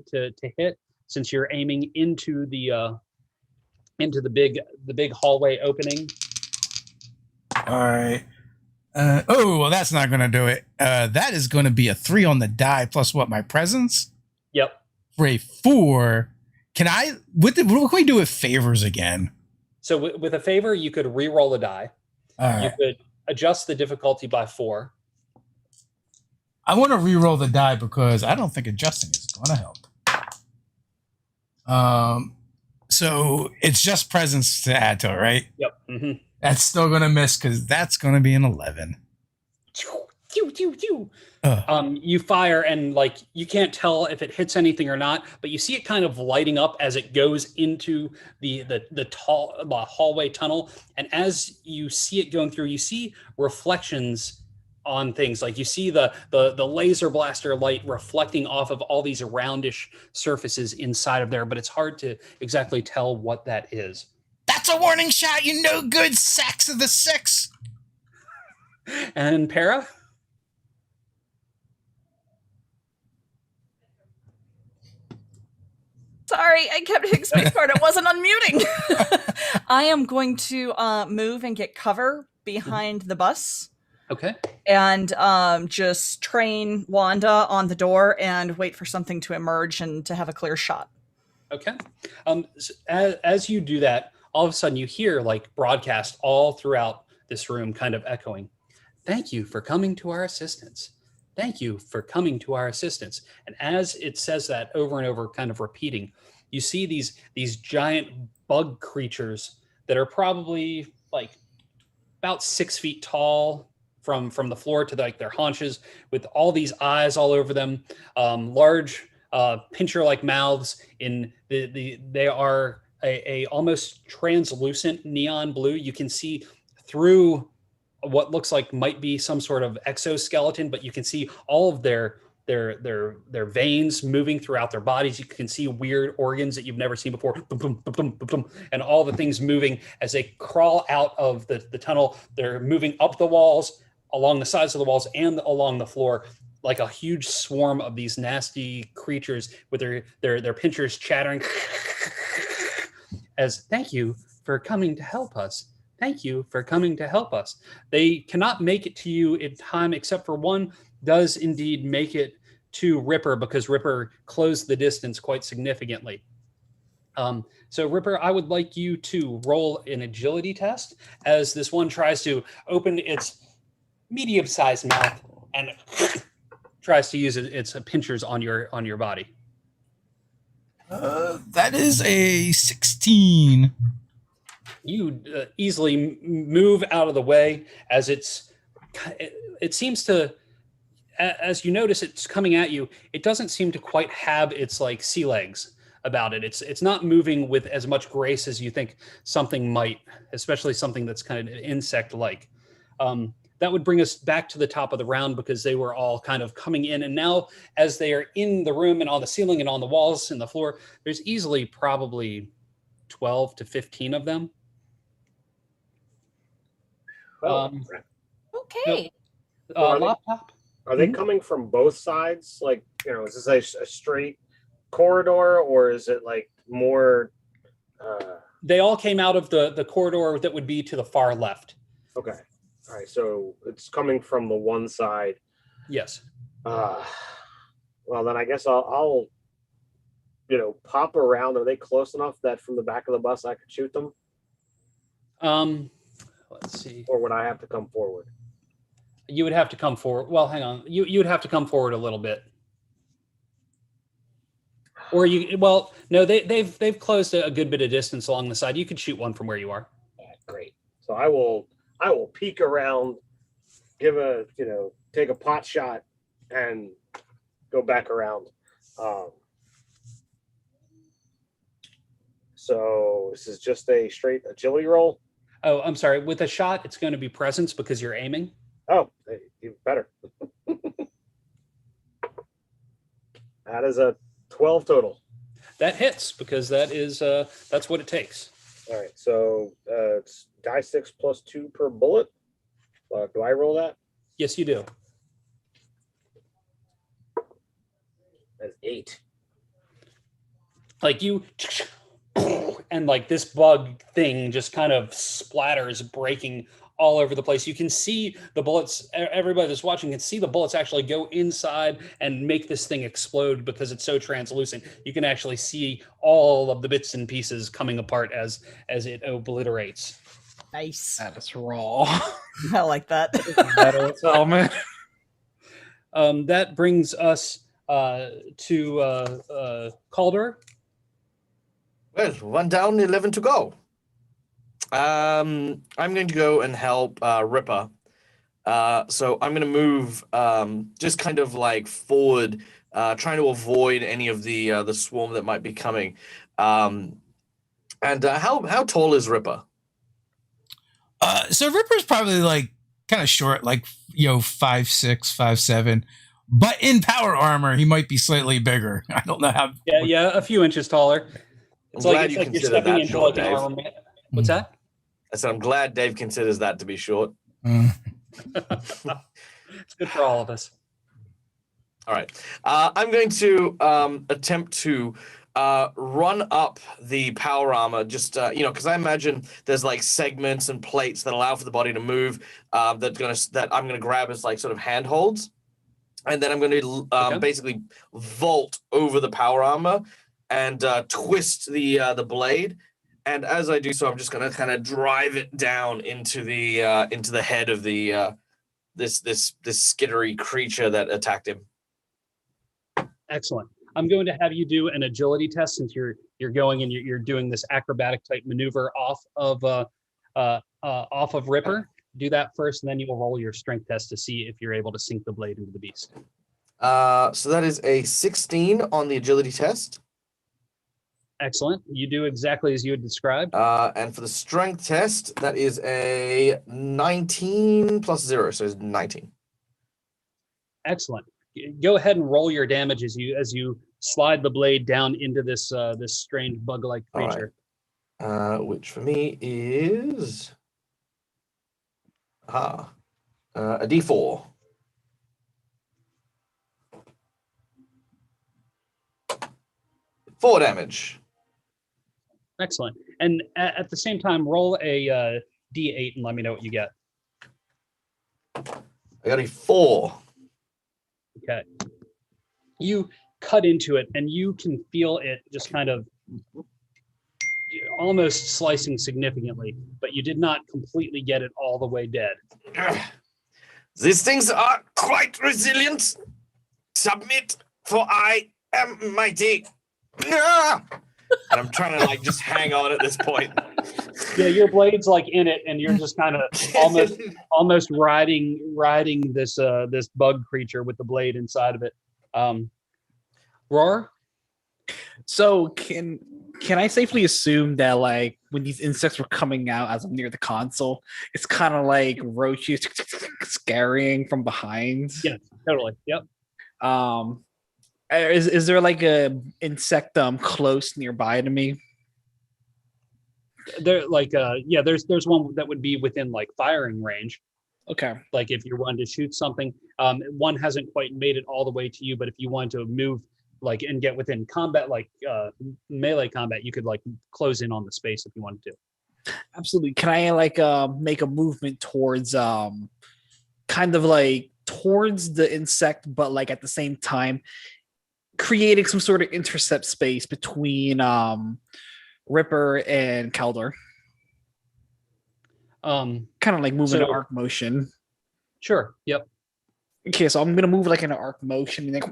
hit, since you're aiming into the big hallway opening. All right. Well, that's not going to do it. That is going to be a 3 on the die plus what, my presence? Yep. For a 4. Can I? What can we do with favors again? So with a favor, you could re-roll a die. All right. You could adjust the difficulty by 4. I want to re-roll the die because I don't think adjusting is going to help. So it's just presence to add to it, right? Yep. Mm-hmm. That's still going to miss because that's going to be an 11. You fire and like you can't tell if it hits anything or not, but you see it kind of lighting up as it goes into the hallway tunnel. And as you see it going through, you see reflections on things. Like you see the laser blaster light reflecting off of all these roundish surfaces inside of there, but it's hard to exactly tell what that is. That's a warning shot, you no good sacks of the 6. And Para? Sorry, I kept hitting spacebar. It wasn't unmuting. I am going to move and get cover behind the bus. Okay. And just train Wanda on the door and wait for something to emerge and to have a clear shot. Okay. So as you do that, all of a sudden you hear like broadcast all throughout this room kind of echoing. Thank you for coming to our assistance. Thank you for coming to our assistance. And as it says that over and over, kind of repeating, you see these giant bug creatures that are probably like about 6 feet tall from the floor to like their haunches, with all these eyes all over them, large pincher-like mouths. They are a almost translucent neon blue. You can see through what looks like might be some sort of exoskeleton, but you can see all of their veins moving throughout their bodies. You can see weird organs that you've never seen before, and all the things moving as they crawl out of the tunnel. They're moving up the walls, along the sides of the walls, and along the floor, like a huge swarm of these nasty creatures with their pinchers chattering as thank you for coming to help us. Thank you for coming to help us. They cannot make it to you in time, except for one does indeed make it to Ripper, because Ripper closed the distance quite significantly. So Ripper, I would like you to roll an agility test as this one tries to open its medium-sized mouth and tries to use its pinchers on your body. That is a 16. You easily move out of the way as it seems to, as you notice it's coming at you, it doesn't seem to quite have its like sea legs about it. It's not moving with as much grace as you think something might, especially something that's kind of insect-like. That would bring us back to the top of the round because they were all kind of coming in. And now as they are in the room and on the ceiling and on the walls and the floor, there's easily probably 12 to 15 of them. Okay. Laptop. Are they coming from both sides? Like, is this a straight corridor, or is it like more? They all came out of the corridor that would be to the far left. Okay. All right. So it's coming from the one side. Yes. Well, then I guess I'll pop around. Are they close enough that from the back of the bus I could shoot them? Let's see. Or would I have to come forward? You would have to come forward. Well, hang on. You would have to come forward a little bit. Or no, they've closed a good bit of distance along the side. You could shoot one from where you are. Great. So I will peek around, take a pot shot, and go back around. So this is just a straight agility roll. Oh, I'm sorry. With a shot, it's going to be presence because you're aiming. Oh, even better. That is a 12 total. That hits because that's what it takes. All right, so it's die 6 plus 2 per bullet. Do I roll that? Yes, you do. That's 8. Like you, and like this bug thing just kind of splatters, breaking all over the place. You can see the bullets. Everybody that's watching can see the bullets actually go inside and make this thing explode because it's so translucent. You can actually see all of the bits and pieces coming apart as it obliterates. Nice. That is raw. I like that. That brings us to Calder. Well, 1 down, 11 to go. I'm going to go and help Ripper. So I'm going to move just kind of like forward, trying to avoid any of the swarm that might be coming. And how tall is Ripper? So Ripper's probably like kind of short, like 5'6", 5'7", but in power armor he might be slightly bigger. I don't know how. Yeah, a few inches taller. It's like you're stepping into like an armor. What's that? I said I'm glad Dave considers that to be short. It's good for all of us. All right, I'm going to attempt to run up the power armor, just because I imagine there's like segments and plates that allow for the body to move. That I'm gonna grab as like sort of handholds, and then I'm going to basically vault over the power armor and twist the blade. And as I do so, I'm just going to kind of drive it down into the head of the this skittery creature that attacked him. Excellent. I'm going to have you do an agility test since you're going and you're doing this acrobatic type maneuver off of Ripper. Do that first, and then you will roll your strength test to see if you're able to sink the blade into the beast. So that is a 16 on the agility test. Excellent. You do exactly as you had described. And for the strength test, that is a 19 plus 0, so it's 19. Excellent. Go ahead and roll your damage as you slide the blade down into this strange bug-like creature. Right. Which for me is a D4. 4 damage. Excellent. And at the same time, roll a D8 and let me know what you get. I got a 4. Okay. You cut into it and you can feel it just kind of almost slicing significantly, but you did not completely get it all the way dead. These things are quite resilient. Submit, for I am mighty. Ah! And I'm trying to like just hang on at this point. Yeah, your blade's like in it, and you're just kind of almost riding this this bug creature with the blade inside of it. Roar? So can I safely assume that like when these insects were coming out as I'm near the console, it's kind of like roaches scaring from behind? Yeah, totally. Yep. Is there like a insectum close nearby to me? There, like, yeah, there's one that would be within like firing range. Okay. Like if you're wanting to shoot something, one hasn't quite made it all the way to you, but if you want to move like and get within combat, like melee combat, you could like close in on the space if you wanted to. Absolutely. Can I like make a movement towards kind of like towards the insect, but like at the same time creating some sort of intercept space between Ripper and Calder? Kind of like moving an arc motion. Sure. Yep. Okay, so I'm gonna move like in an arc motion and then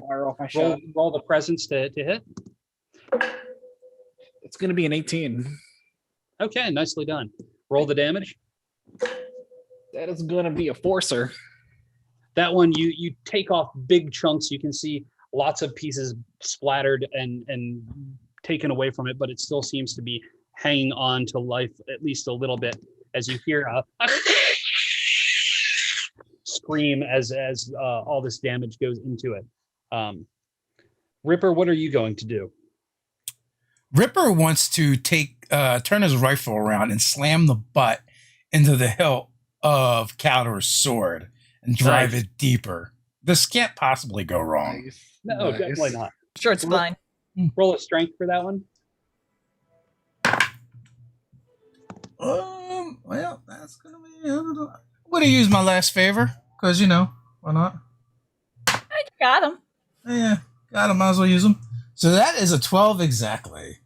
fire off my shot. Roll the presence to hit. It's gonna be an 18. Okay, nicely done. Roll the damage. That is gonna be a forcer. That one you take off big chunks. You can see lots of pieces splattered and taken away from it, but it still seems to be hanging on to life at least a little bit as you hear a scream as all this damage goes into it. Ripper, what are you going to do? Ripper wants to turn his rifle around and slam the butt into the hilt of Calder's sword and drive it deeper. This can't possibly go wrong. No, definitely not. Sure, it's fine. Roll a strength for that one. Well, that's gonna be. I'm gonna use my last favor because why not? I got him. Yeah, got him. Might as well use them. So that is a 12 exactly.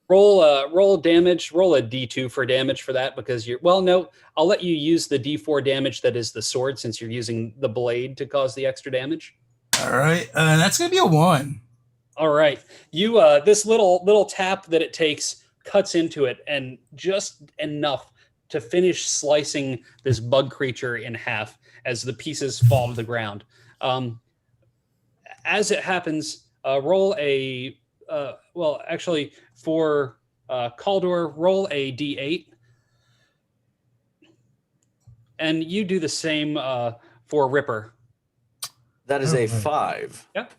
Roll damage. Roll a D2 for damage for that because you're. Well, no, I'll let you use the D4 damage that is the sword since you're using the blade to cause the extra damage. All right, that's gonna be a 1. All right, you this little tap that it takes cuts into it and just enough to finish slicing this bug creature in half as the pieces fall to the ground. As it happens, roll a actually for Caldor, roll a D8, and you do the same for Ripper. That is a 5. Yep.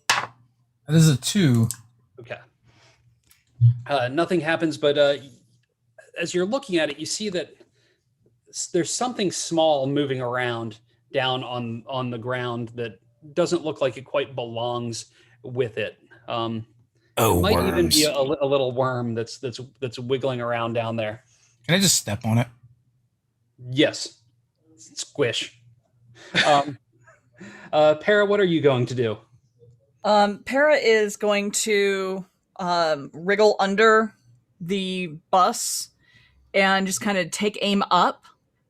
That is a 2. Okay. Nothing happens, but as you're looking at it, you see that there's something small moving around down on the ground that doesn't look like it quite belongs with it. It might even be a little worm that's wiggling around down there. Can I just step on it? Yes. Squish. Para, what are you going to do? Para is going to wriggle under the bus and just kind of take aim up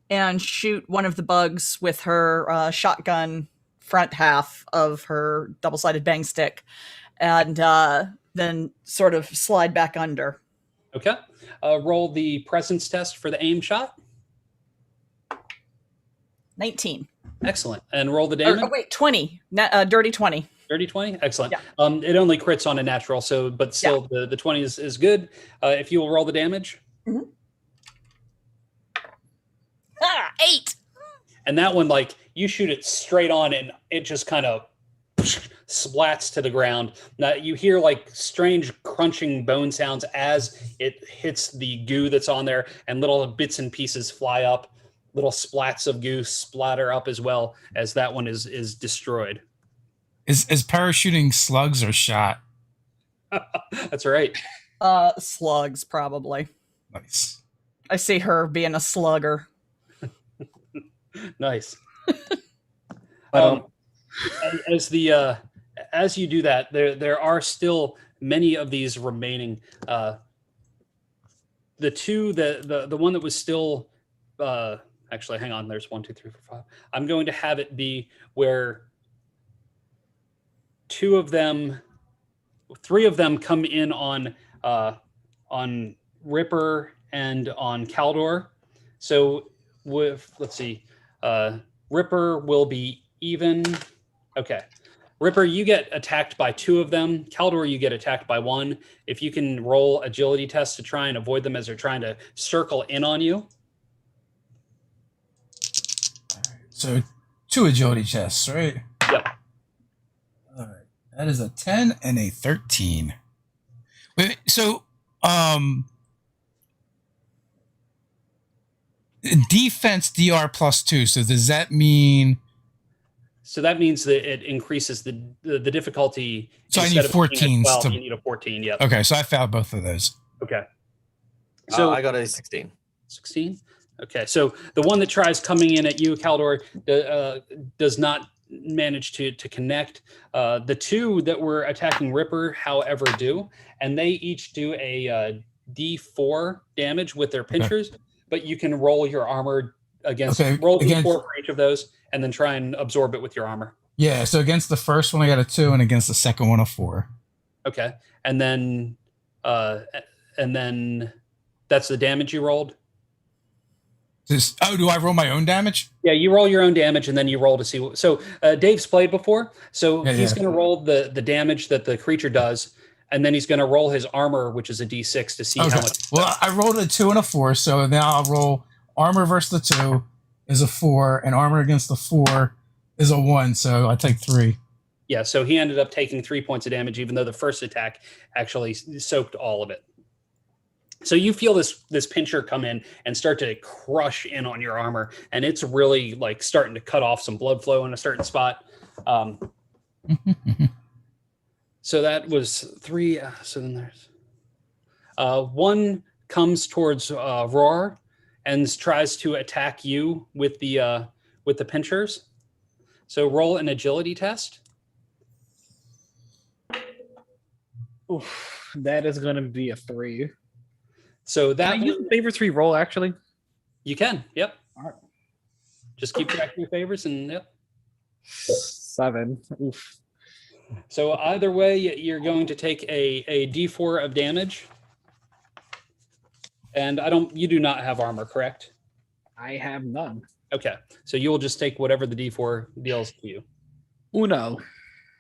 and shoot one of the bugs with her shotgun front half of her double-sided bang stick, and then sort of slide back under. Okay. Roll the presence test for the aim shot. 19. Excellent. And roll the damage. Oh, wait, 20. Dirty 20. Dirty 20? Excellent. Yeah. It only crits on a natural, but still the 20 is good. If you will roll the damage. Mm-hmm. 8. And that one, like, you shoot it straight on and it just kind of splats to the ground. Now you hear like strange crunching bone sounds as it hits the goo that's on there, and little bits and pieces fly up. Little splats of goo splatter up as well as that one is destroyed. Is parachuting slugs or shot? That's right. Slugs, probably. Nice. I see her being a slugger. Nice. As you do that, there are still many of these remaining. The one that was still actually, hang on. There's 1, 2, 3, 4, 5. I'm going to have it be where 3 of them come in on Ripper and on Caldor. So let's see, Ripper will be even. Okay, Ripper, you get attacked by 2 of them. Caldor, you get attacked by 1. If you can roll agility tests to try and avoid them as they're trying to circle in on you. So 2 agility tests, right? Yep. All right. That is a 10 and a 13. Wait, so defense DR +2. So does that mean? So that means that it increases the difficulty. So I need 14. 12, you need a 14. Yep. Okay, so I failed both of those. Okay. So I got a 16. 16. Okay, so the one that tries coming in at you, Caldor, does not manage to connect. The 2 that were attacking Ripper, however, do, and they each do a D4 damage with their pinchers. But you can roll your armor against roll D4 for each of those, and then try and absorb it with your armor. Yeah. So against the first one, I got a 2, and against the second one, a 4. Okay, and then that's the damage you rolled. Do I roll my own damage? Yeah, you roll your own damage, and then you roll to see. So Dave's played before, so he's going to roll the damage that the creature does, and then he's going to roll his armor, which is a D6, to see how much. Well, I rolled a 2 and a 4, so now I'll roll armor versus the 2 is a 4, and armor against the 4 is a 1, so I take 3. Yeah, so he ended up taking 3 points of damage, even though the first attack actually soaked all of it. So you feel this pincher come in and start to crush in on your armor, and it's really like starting to cut off some blood flow in a certain spot. So that was 3. So then there's 1 comes towards Roar and tries to attack you with the pinchers. So roll an agility test. Oof, that is going to be a 3. So that Can I use the favor 3 roll, actually? You can. Yep. All right. Just keep track of your favors and yep. 7. Oof. So either way, you're going to take a D4 of damage. And you do not have armor, correct? I have none. Okay. So you will just take whatever the D4 deals to you. Uno.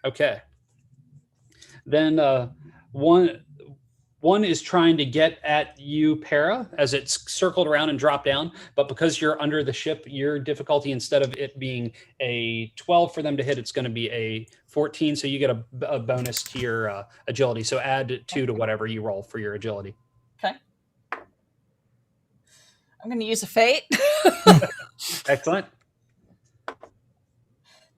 Okay. Then one is trying to get at you, Para, as it's circled around and dropped down. But because you're under the ship, your difficulty, instead of it being a 12 for them to hit, it's going to be a 14. So you get a bonus to your agility. So add 2 to whatever you roll for your agility. Okay. I'm going to use a fate. Excellent.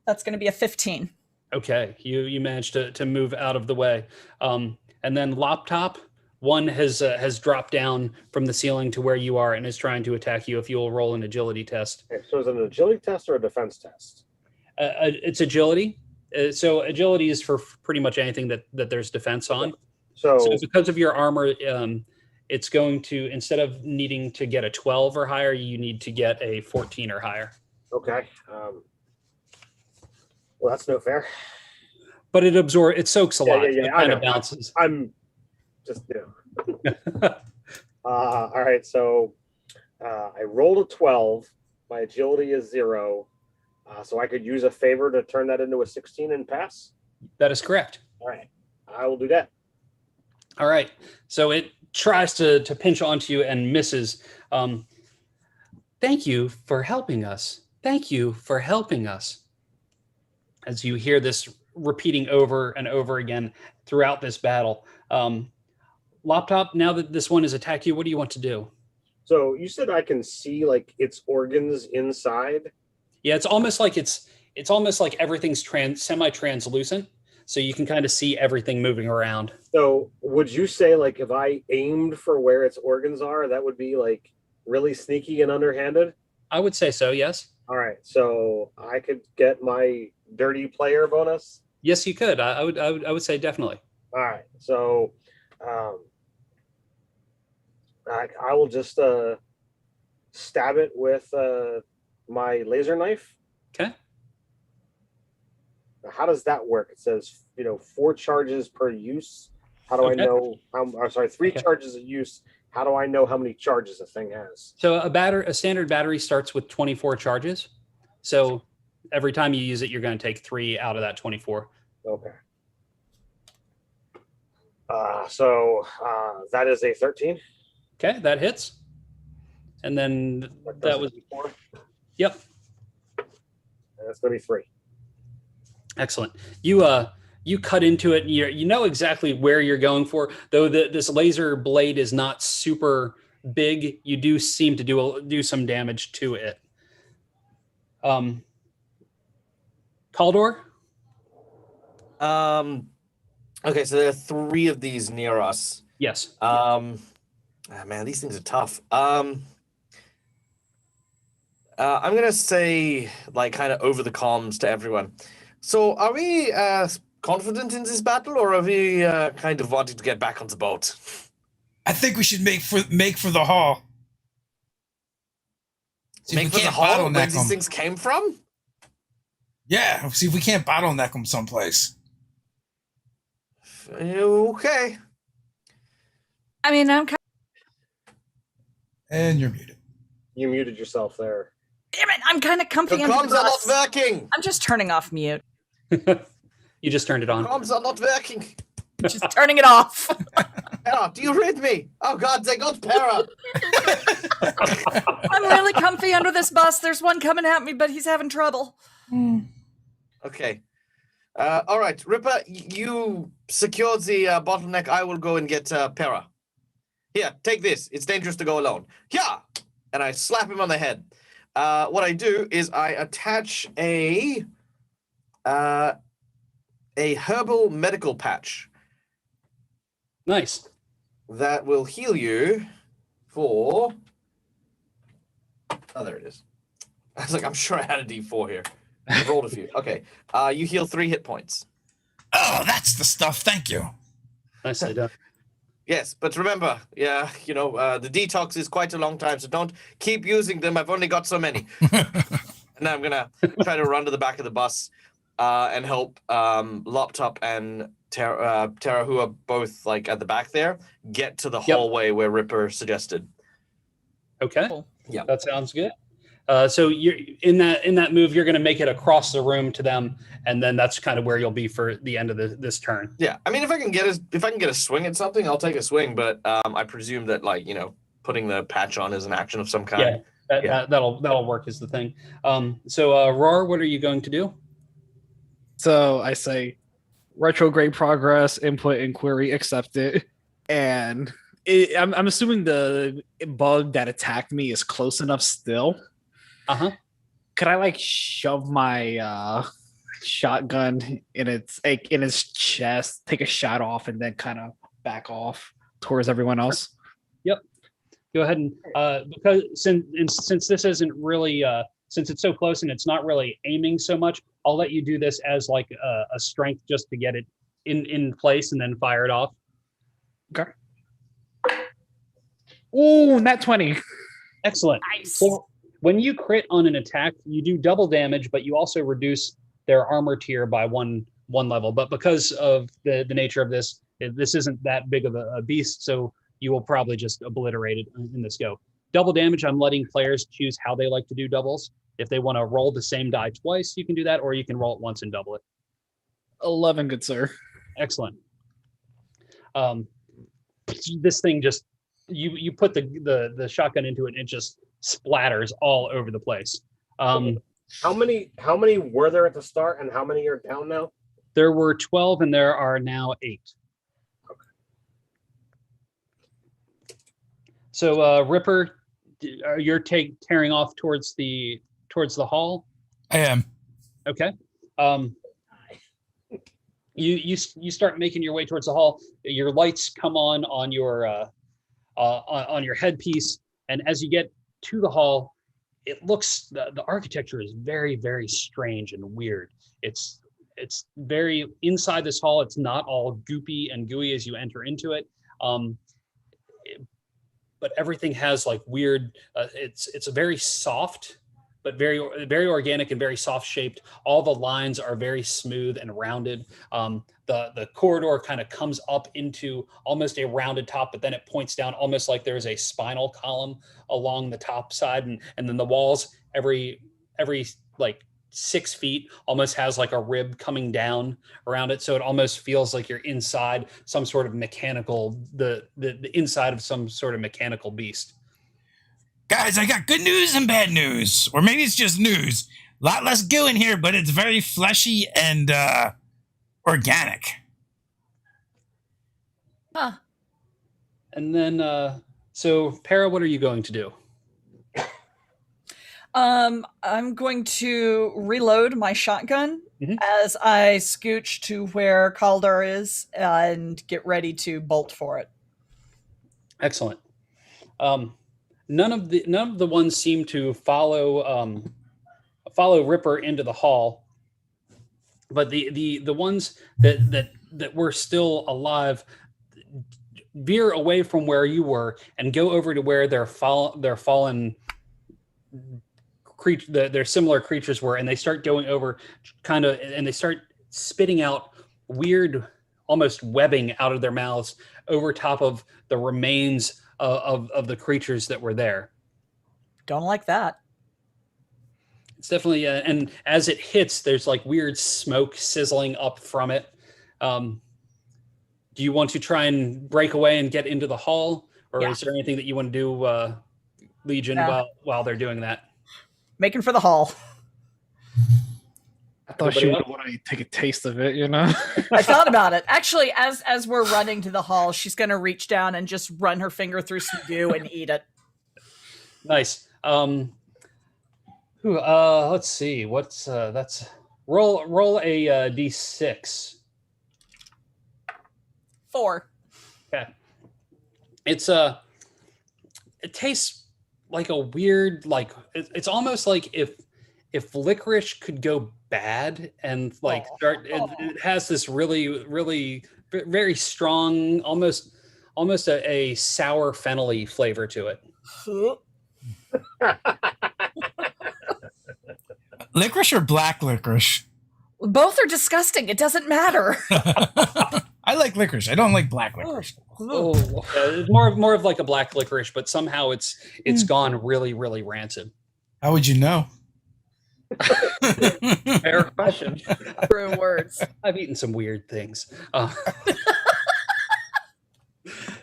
That's going to be a 15. Okay. You managed to move out of the way. And then Laptop, 1 has dropped down from the ceiling to where you are and is trying to attack you. If you will roll an agility test. Okay, so is it an agility test or a defense test? It's agility. So agility is for pretty much anything that there's defense on. So because of your armor, it's going to, instead of needing to get a 12 or higher, you need to get a 14 or higher. okay. Well, that's no fair. But it soaks a lot. Yeah, It kind of bounces. I'm just all right. So I rolled a 12. My agility is 0. So I could use a favor to turn that into a 16 and pass. That is correct. All right. I will do that. All right. So it tries to pinch onto you and misses. Thank you for helping us. Thank you for helping us. As you hear this repeating over and over again throughout this battle. Laptop, now that this one has attacked you, what do you want to do? So you said I can see like its organs inside. Yeah, it's almost like everything's semi-translucent, so you can kind of see everything moving around. So would you say like if I aimed for where its organs are, that would be like really sneaky and underhanded? I would say so, yes. All right. So I could get my dirty player bonus. Yes, you could. I would say definitely. All right. So I will just stab it with my laser knife. Okay. How does that work? It says 4 charges per use. How do I know how? 3 charges a use. How do I know how many charges a thing has? So a standard battery starts with 24 charges. So every time you use it, you're going to take 3 out of that 24. Okay. So that is a 13. Okay, that hits. And then that was 4. Yep. And that's going to be 3. Excellent. You cut into it, and you know exactly where you're going for. Though this laser blade is not super big, you do seem to do some damage to it. Kaldor? Okay, so there are 3 of these near us. Yes. Man, these things are tough. I'm gonna say, like, kind of over the comms to everyone. So, are we confident in this battle, or are we kind of wanting to get back on the boat? I think we should make for the hall. See make if for we the can't hall where bottleneck these them. things came from? Yeah, see if we can't bottleneck them someplace. Okay. I mean, I'm kind And you're muted. You muted yourself there. damn it, I'm kind of The comfy under comms the are not bus. working. I'm just turning off mute. You just turned it on. Comms are not working. Just turning it off. Para, do you read me? Oh God, they got Para. I'm really comfy under this bus. There's one coming at me, but he's having trouble. Okay. All right, Ripper, you secure the bottleneck. I will go and get Para. Here, take this. It's dangerous to go alone. Yeah, and I slap him on the head. What I do is I attach a herbal medical patch Nice. that will heal you for. Oh, there it is. I was like, I'm sure I had a D4 here. I rolled a few. Okay. You heal 3 hit points. Oh, that's the stuff. Thank you. Nicely done. Yes, but remember, the detox is quite a long time, so don't keep using them. I've only got so many. And I'm gonna try to run to the back of the bus and help Loptop and Tara, who are both like at the back there, get to the hallway where Ripper suggested. Okay. Yeah. That sounds good. So you're in that move, you're going to make it across the room to them, and then that's kind of where you'll be for the end of this turn. Yeah, I mean, if I can get a swing at something, I'll take a swing. But I presume that putting the patch on is an action of some kind. Yeah, that'll work is the thing. So Roar, what are you going to do? So I say retrograde progress, input inquiry accepted. And I'm assuming the bug that attacked me is close enough still. Uh-huh. Could I shove my shotgun in its chest, take a shot off, and then kind of back off towards everyone else? Yep. Go ahead and because since this isn't really since it's so close and it's not really aiming so much, I'll let you do this as like a strength just to get it in place and then fire it off. Okay. Ooh, nat 20. Excellent. Nice. So when you crit on an attack, you do double damage, but you also reduce their armor tier by one level. But because of the nature of this isn't that big of a beast, so you will probably just obliterate it in this go. Double damage, I'm letting players choose how they like to do doubles. If they want to roll the same die twice, you can do that, or you can roll it once and double it. 11, good sir. Excellent. This thing just you put the shotgun into it and it just splatters all over the place. How many were there at the start, and how many are down now? There were 12 and there are now 8. Okay. So Ripper, you're tearing off towards the hall. I am. Okay. You start making your way towards the hall. Your lights come on your headpiece, and as you get to the hall, it looks the architecture is very, very strange and weird. It's very inside this hall. It's not all goopy and gooey as you enter into it. but everything has like weird. It's a very soft, but very organic and very soft shaped. All the lines are very smooth and rounded. The corridor kind of comes up into almost a rounded top, but then it points down almost like there's a spinal column along the top side, and then the walls every like 6 feet almost has like a rib coming down around it, so it almost feels like you're inside some sort of mechanical the inside of some sort of mechanical beast. Guys, I got good news and bad news. Or maybe it's just news. A lot less goo in here, but it's very fleshy and organic. Huh. And then so Para, what are you going to do? I'm going to reload my shotgun Mhm. as I scooch to where Kaldar is and get ready to bolt for it. Excellent. None of the ones seem to follow Ripper into the hall, but the ones that were still alive veer away from where you were and go over to where their fallen their similar creatures were, and they start going over and they start spitting out weird, almost webbing out of their mouths over top of the remains of the creatures that were there. Don't like that. It's definitely, and as it hits, there's like weird smoke sizzling up from it. Do you want to try and break away and get into the hall, or is there anything that you want to do, Legion, while they're doing that? Making for the hall. I thought she would want to take a taste of it, you know? I thought about it. Actually, as we're running to the hall, she's going to reach down and just run her finger through some goo and eat it. Nice. Let's see. What's that's roll a d6. 4. Okay. It tastes like a weird, like it's almost like if licorice could go bad and like start. It has this really very strong, almost a sour fennel-y flavor to it. Licorice or black licorice? Both are disgusting. It doesn't matter. I like licorice. I don't like black licorice. It's more of like a black licorice, but somehow it's gone really rancid. How would you know? Fair question. True words. I've eaten some weird things.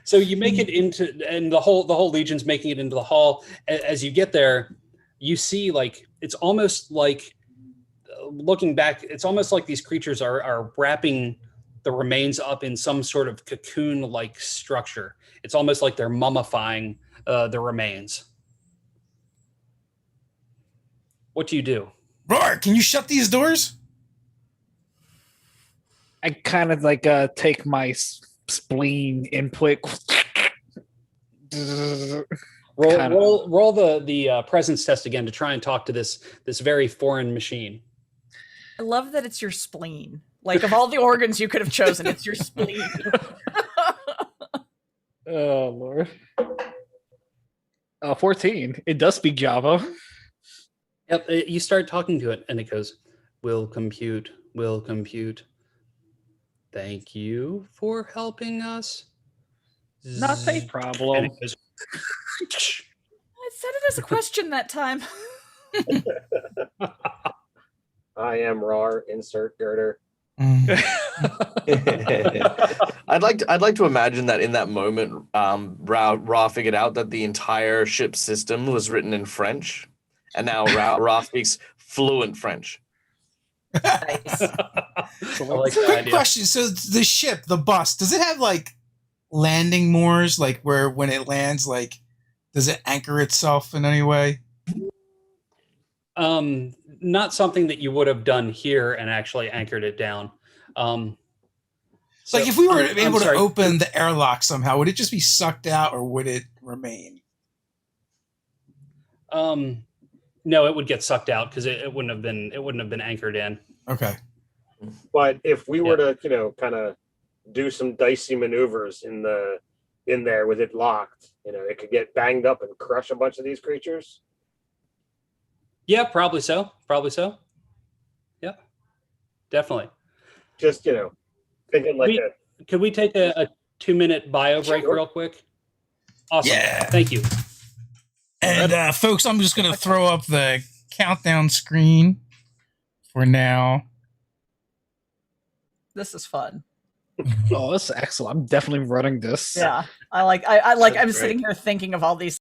So you make it into, and the whole Legion's making it into the hall. As you get there, you see like it's almost like looking back. It's almost like these creatures are wrapping the remains up in some sort of cocoon-like structure. It's almost like they're mummifying the remains. What do you do? Roar, can you shut these doors? I kind of like take my spleen input. Roll the presence test again to try and talk to this very foreign machine. I love that it's your spleen. Like, of all the organs you could have chosen, it's your spleen. Oh, Lord. 14. It does speak Java. Yep, you start talking to it, and it goes, will compute. Thank you for helping us. Not a problem. And it goes, I said it as a question that time. I am Rar, insert girder. I'd like to imagine that in that moment, Ra figured out that the entire ship's system was written in French, and now Ra speaks fluent French. Nice. like Quick question. So the ship, the bus, does it have like landing moors, like where when it lands, like does it anchor itself in any way? Not something that you would have done here and actually anchored it down. Like if we were able to open the airlock somehow, would it just be sucked out or would it remain? No, it would get sucked out because it wouldn't have been anchored in. Okay. But if we were to, kind of do some dicey maneuvers in the in there with it locked, it could get banged up and crush a bunch of these creatures. Yeah, probably so. Probably so. Yeah, definitely. Just, thinking like Could we take a 2-minute bio break Sure. real quick? Awesome. Yeah. Thank you. And folks, I'm just going to throw up the countdown screen for now. This is fun. Oh, this is excellent. I'm definitely running this. Yeah, I like. I'm great. sitting here thinking of all these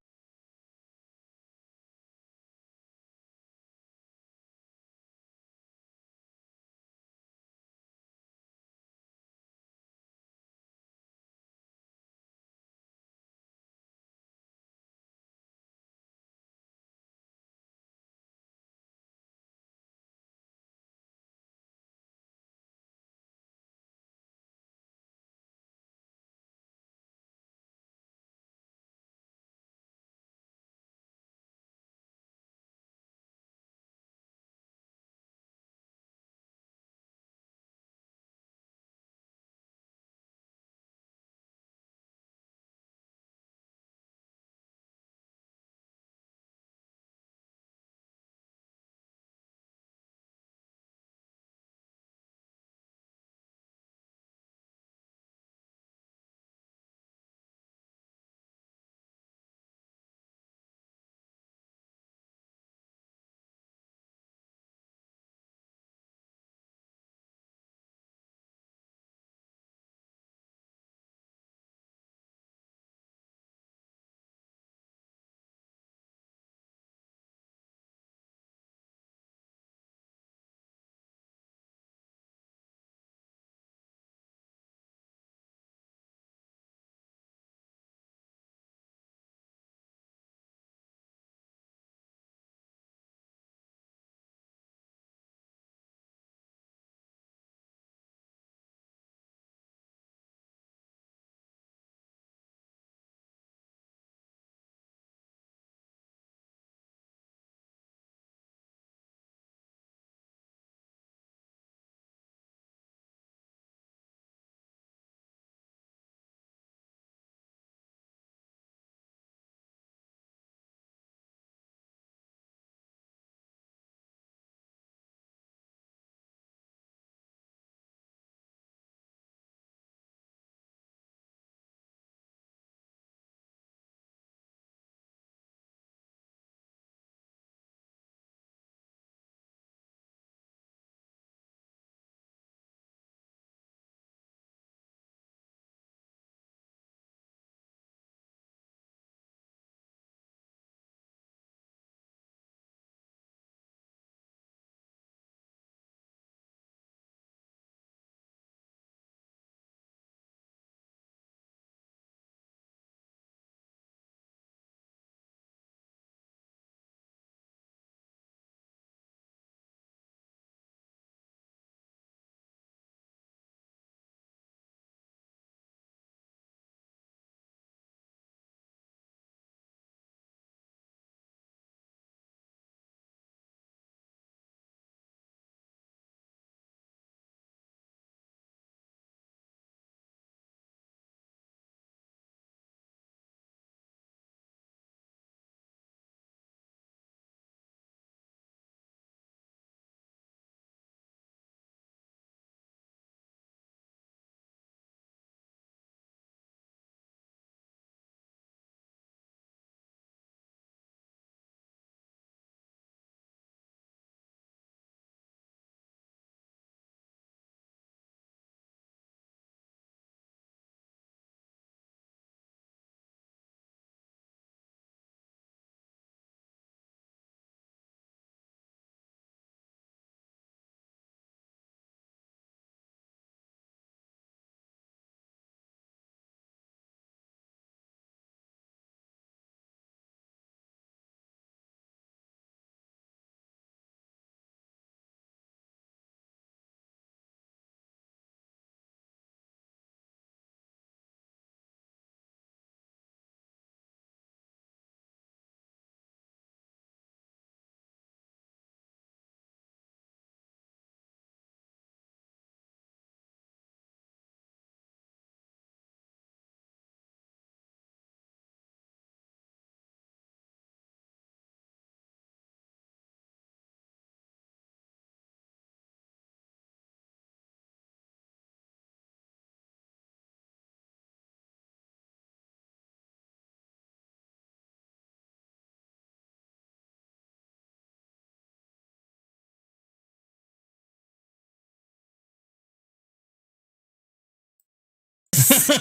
Yes.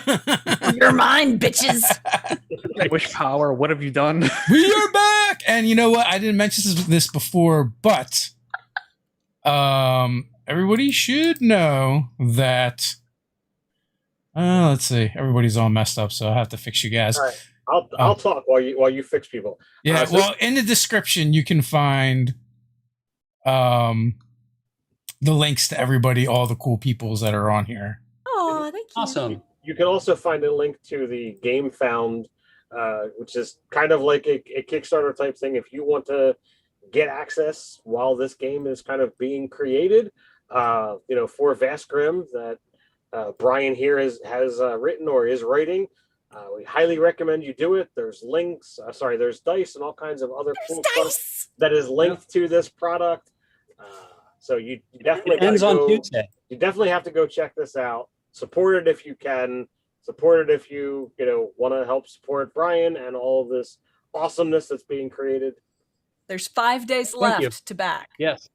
You're mine, bitches. Wish power. What have you done? We are back, and you know what? I didn't mention this before, but everybody should know that. Let's see. Everybody's all messed up, so I have to fix you guys. All right. I'll talk while you fix people. Yeah. Well, in the description, you can find the links to everybody, all the cool peoples that are on here. Oh, thank you. Awesome. You can also find a link to the GameFound, which is kind of like a Kickstarter type thing. If you want to get access while this game is kind of being created, for Vast Grimm that Brian here has written or is writing, we highly recommend you do it. There's links, there's dice and all kinds of other cool stuff that is linked to this product. So you definitely It ends on Tuesday. You definitely have to go check this out. Support it if you can. Support it if you want to help support Brian and all of this awesomeness that's being created. There's 5 days Thank you. left to back. Yes.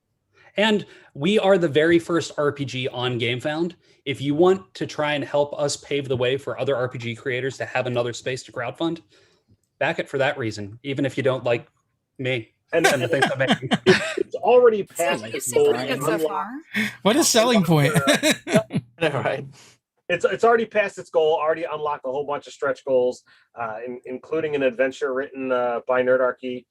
And we are the very first RPG on GameFound. If you want to try and help us pave the way for other RPG creators to have another space to crowdfund, back it for that reason, even if you don't like me and the things I'm making. It's already past You the seem goal. pretty good so far. What a selling point! All right. It's already passed its goal, already unlocked a whole bunch of stretch goals, including an adventure written by Nerdarchy.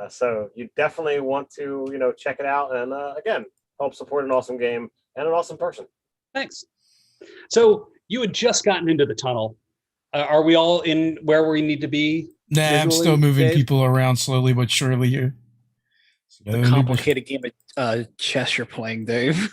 So you definitely want to, check it out and, again, help support an awesome game and an awesome person. Thanks. So you had just gotten into the tunnel. Are we all in where we need to be? Nah, I'm visually, still moving Dave? people around slowly but surely here. The complicated game of chess you're playing, Dave.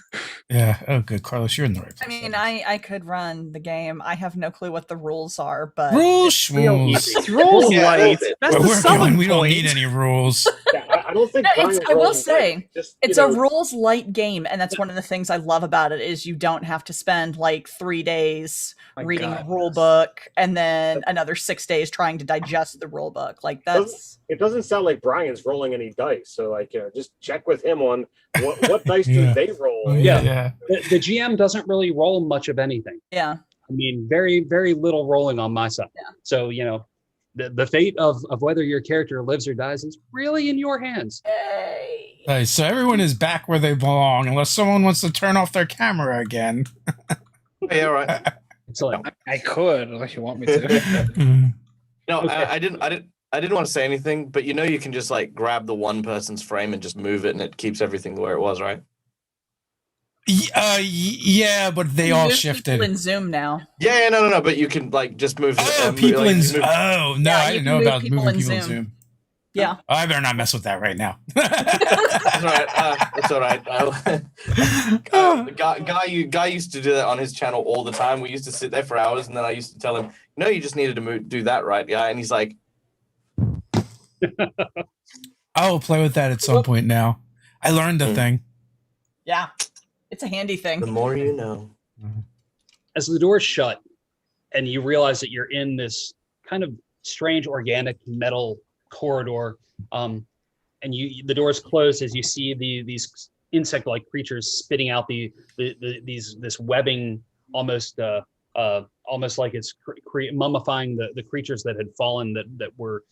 Yeah. Oh, good, Carlos, you're in the right place. I mean, I could run the game. I have no clue what the rules are, but Rules, It's real schmools. easy. It's rules Yeah, light. that's That's Where the we're selling going, we don't point. need any rules. Yeah, I don't think No, Brian's I will rolling say, dice. Just, it's a rules light game, and that's one of the things I love about it is you don't have to spend like 3 days My reading God, the rule yes. book and then another 6 days trying to digest the rule book. Like that's It doesn't sound like Brian's rolling any dice. So just check with him on what dice Yeah. do they roll. Yeah. The GM doesn't really roll much of anything. yeah. I mean, very, very little rolling on my side. Yeah. So, the fate of whether your character lives or dies is really in your hands. Yay. Right, so everyone is back where they belong, unless someone wants to turn off their camera again. Yeah, right. Excellent. I could, unless you want me to. No, Okay. I didn't want to say anything, but you can just like grab the one person's frame and just move it, and it keeps everything where it was, right? Yeah, but they all Move shifted. people in Zoom now. Yeah, no, but you can like just move. Oh, move, people like, in move- Zoom. Oh, no, Yeah, I you didn't can know move about people moving in people in Zoom. Zoom. Yeah. I better not mess with that right now. That's all right. It's all right. The guy used to do that on his channel all the time. We used to sit there for hours, and then I used to tell him, "No, you just needed to do that, right, guy?" And he's like, I will play with that at some point now. I learned a thing. Yeah. It's a handy thing. "The more you know." As the doors shut and you realize that you're in this kind of strange organic metal corridor, and the doors close as you see these insect-like creatures spitting out this webbing, almost like it's mummifying the creatures that had fallen that were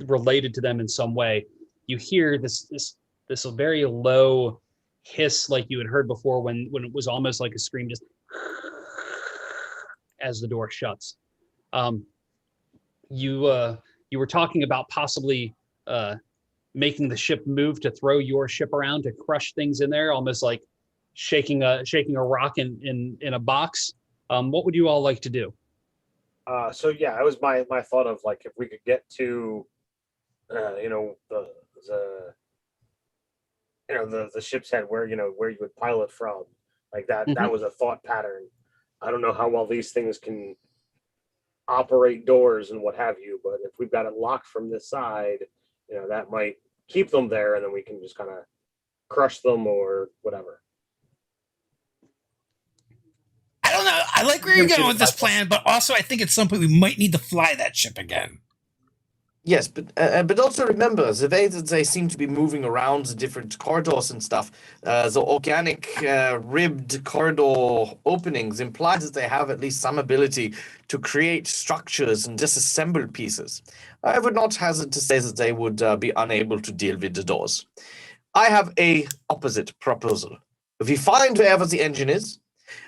related to them in some way. You hear this very low hiss like you had heard before when it was almost like a scream, just as the door shuts. You were talking about possibly making the ship move to throw your ship around to crush things in there, almost like shaking a rock in a box. What would you all like to do? It was my thought of like if we could get to the ship's head where you would pilot from, like that. Mhm. That was a thought pattern. I don't know how well these things can operate doors and what have you, but if we've got it locked from this side, that might keep them there, and then we can just kind of crush them or whatever. I don't know. I like where you're going with this plan, but also I think at some point we might need to fly that ship again. Yes, but also remember the way that they seem to be moving around the different corridors and stuff. The organic ribbed corridor openings imply that they have at least some ability to create structures and disassemble pieces. I would not hesitate to say that they would be unable to deal with the doors. I have a opposite proposal. We find wherever the engine is,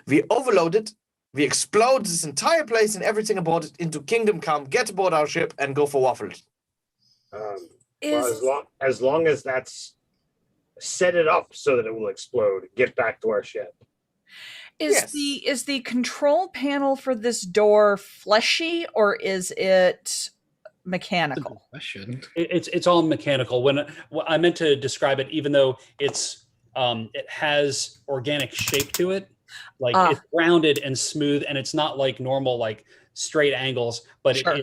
we overload it, we explode this entire place and everything aboard it into Kingdom Come, get aboard our ship, and go for waffles. Well, Is as long as that's set it up so that it will explode, get back to our ship. is the control panel for this door fleshy or is it That's a good mechanical? question. It's all mechanical. When I meant to describe it, even though it has organic shape to it, like it's rounded and smooth, and it's not like normal like straight angles, but Sure.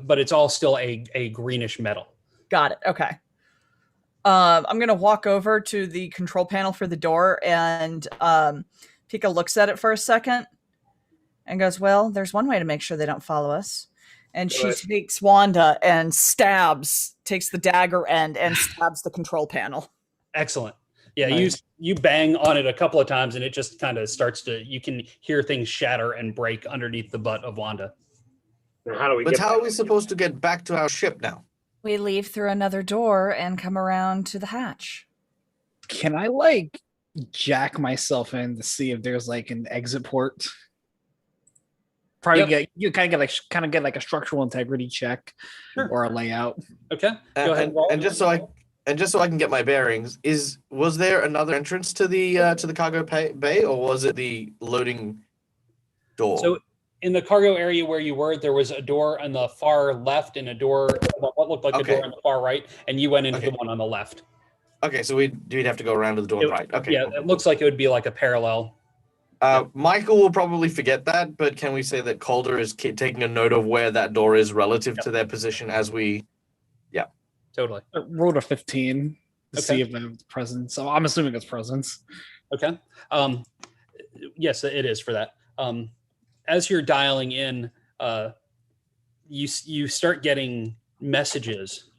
but it's all still a greenish metal. Got it. Okay. I'm gonna walk over to the control panel for the door, and Pika looks at it for a second and goes, "Well, there's one way to make sure they don't follow us." And she Right. takes Wanda and takes the dagger end and stabs the control panel. Excellent. Yeah, Nice. you bang on it a couple of times, and it just kind of starts to. You can hear things shatter and break underneath the butt of Wanda. And how do we But get how back? are we supposed to get back to our ship now? We leave through another door and come around to the hatch. Can I like jack myself in to see if there's like an exit port? Probably Yep. get like a structural integrity check Sure. or a layout. Okay, go ahead. And, roll. and just so I can get my bearings, was there another entrance to the cargo bay, or was it the loading door? So in the cargo area where you were, there was a door on the far left and a door, what looked like a Okay. door on the far right, and you went into Okay. the one on the left. Okay, so we'd have to go around to the door, right? Okay. Yeah, cool. it looks like it would be like a parallel. Michael will probably forget that, but can we say that Calder is taking a note of where that door is relative to their position as we? Totally. I rolled a 15 to Okay. see if I have presence. So I'm assuming it's presence. Okay. Yes, it is for that. As you're dialing in, you start getting messages,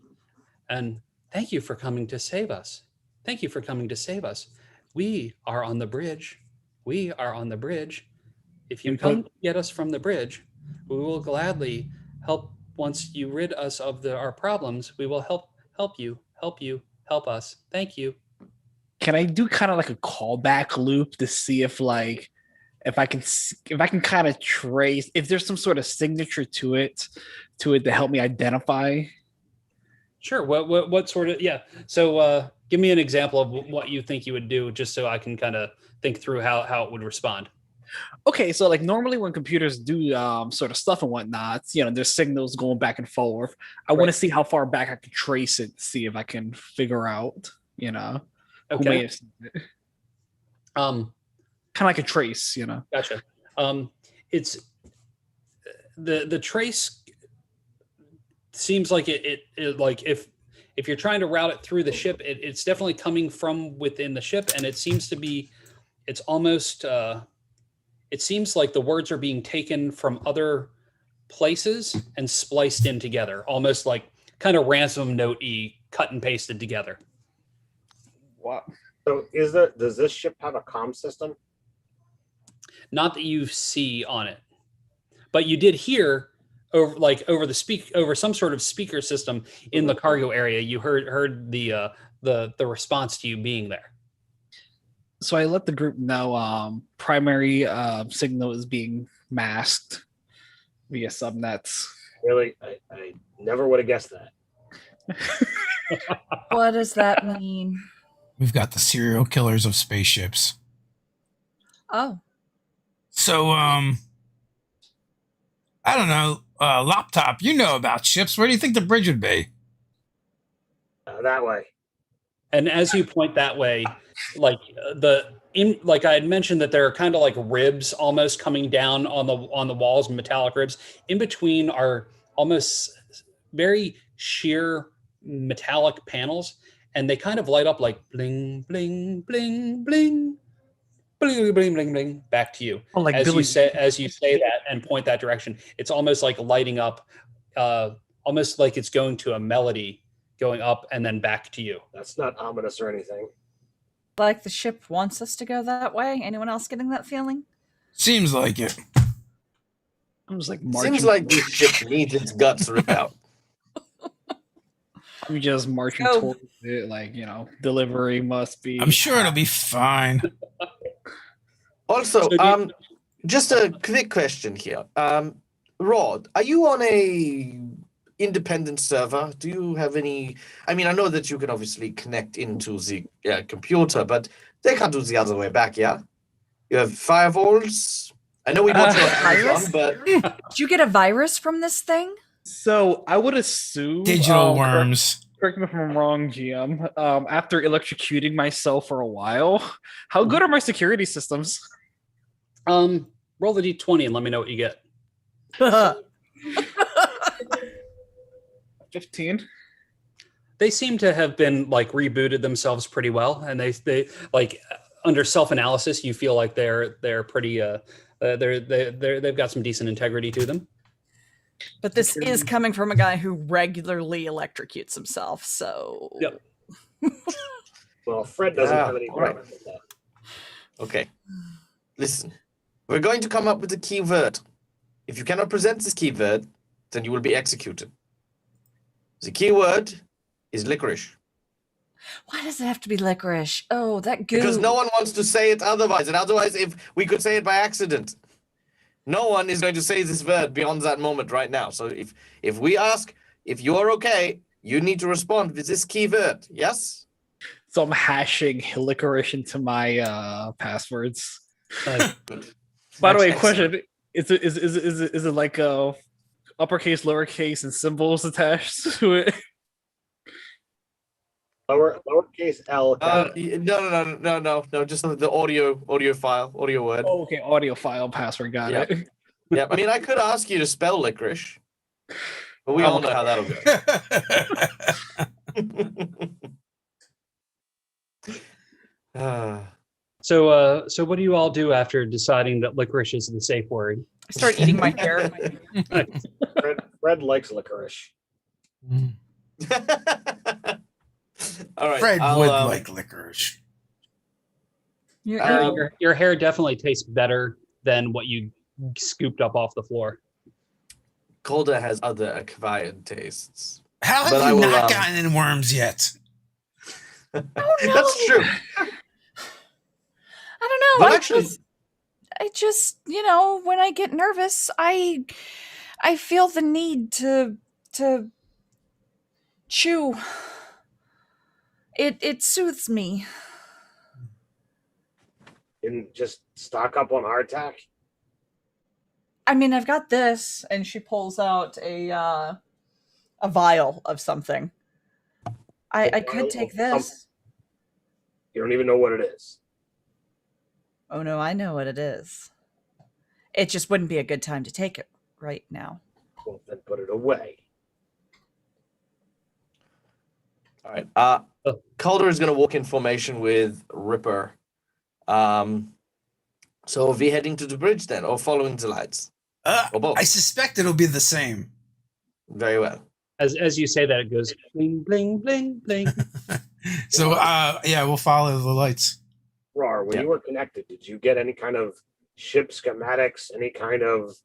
and thank you for coming to save us. Thank you for coming to save us. We are on the bridge. We are on the bridge. If you come to get us from the bridge, we will gladly help. Once you rid us of our problems, we will help you, help us. Thank you. Can I do kind of like a callback loop to see if I can kind of trace if there's some sort of signature to it to help me identify? Sure. What sort of, yeah. So give me an example of what you think you would do, just so I can kind of think through how it would respond. Okay, so like normally when computers do sort of stuff and whatnot, there's signals going back and forth. I want to see how far back I can trace it, see if I can figure out, who may Okay. have seen it. Um, Kind of like a trace, Gotcha. It's the trace seems like it like if you're trying to route it through the ship, it's definitely coming from within the ship, and it seems to be, it's almost it seems like the words are being taken from other places and spliced in together, almost like kind of ransom note-y, cut and pasted together. Wow. So does this ship have a comm system? Not that you see on it, but you did hear over some sort of speaker system in the cargo area. You heard the response to you being there. So I let the group know primary signal is being masked via subnets. Really, I never would have guessed that. What does that mean? We've got the serial killers of spaceships. Oh, So, I don't know. Laptop, you know about ships. Where do you think the bridge would be? That way. And as you point that way, like I had mentioned that there are kind of like ribs almost coming down on the walls, metallic ribs. In between are almost very sheer metallic panels, and they kind of light up like bling, bling, bling, bling, bling, bling, bling, bling, back to you. Oh, like As Billy. you say that and point that direction, it's almost like lighting up almost like it's going to a melody, going up and then back to you. That's not ominous or anything. Like the ship wants us to go that way. Anyone else getting that feeling? Seems like it. I'm just like marching. Seems like this ship needs its guts ripped out. I'm just marching So- towards it, like, delivery must be. I'm sure it'll be fine. Also, So do you- just a quick question here. Rod, are you on a independent server? Do you have any? I mean, I know that you can obviously connect into the computer, but they can't do the other way back, yeah? You have firewalls. I know we bought you on Virus? Amazon, but Did you get a virus from this thing? So I would assume Digital worms. Correct me if I'm wrong, GM. After electrocuting myself for a while, how good are my security systems? Roll the d20 and let me know what you get. 15. They seem to have been like rebooted themselves pretty well, and they like under self-analysis, you feel like they're pretty they've got some decent integrity to them. But this is coming from a guy who regularly electrocutes himself, so Yep. Well, Fred doesn't Ah, have any all right. problem with that. okay. Listen, we're going to come up with a keyword. If you cannot present this keyword, then you will be executed. The keyword is licorice. why does it have to be licorice? Oh, that goo. Because no one wants to say it otherwise. And otherwise, if we could say it by accident, no one is going to say this word beyond that moment right now. So if we ask if you are okay, you need to respond with this keyword. Yes? So I'm hashing licorice into my passwords. Good. By the way, Excellent. question: is it like uppercase, lowercase, and symbols attached to it? Lowercase L. No. Just the audio file, audio word. Oh, okay, audio file password. Got Yeah. it. Yeah, I mean, I could ask you to spell licorice, but we all know how that'll go. So what do you all do after deciding that licorice is the safe word? I start eating my hair. Fred likes licorice. All right. Fred I'll, would like licorice. You're- Your hair definitely tastes better than what you scooped up off the floor. Calder has other acquired tastes. How But have I you will, not gotten in worms yet? That's true. I don't know. But actually, I just, when I get nervous, I feel the need to chew. It soothes me. And just stock up on hardtack. I mean, I've got this, and she pulls out a vial of something. I could take this. You don't even know what it is. Oh no, I know what it is. It just wouldn't be a good time to take it right now. Well, then put it away. all right. Calder is going to walk in formation with Ripper. So are we heading to the bridge then, or following the lights, or both? I suspect it'll be the same. Very well. As you say that, it goes bling bling bling bling. So yeah, we'll follow the lights. Rar, when Yeah. you were connected, did you get any kind of ship schematics, any kind of,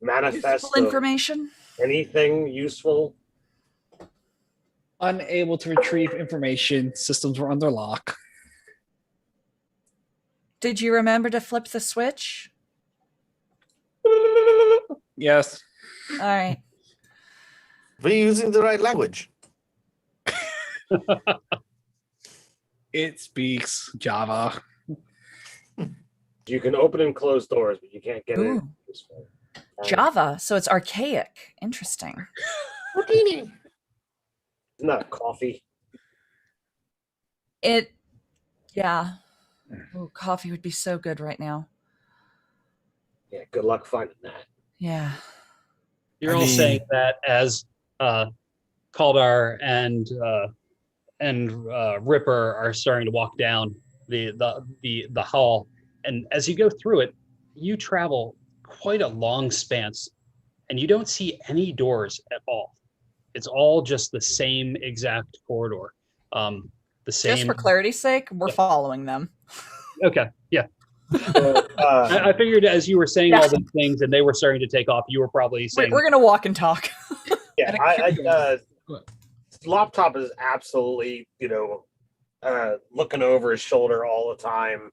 manifest Useful information. anything useful? Unable to retrieve information. Systems were under lock. Did you remember to flip the switch? Yes. All right. We're using the right language. It speaks Java. You can open and close doors, but you can't get in. Ooh. Java, so it's archaic. Interesting. Isn't that coffee? Yeah. Oh, coffee would be so good right now. Yeah, good luck finding that. Yeah. You're I all mean- saying that as Kaldar and Ripper are starting to walk down the hall, and as you go through it, you travel quite a long span and you don't see any doors at all. It's all just the same exact corridor. The same. Just for clarity's sake, we're following them. Okay, yeah. So, I figured as you were saying all these things and they were starting to take off, you were probably saying, We're gonna walk and talk. yeah, Laptop is absolutely, looking over his shoulder all the time,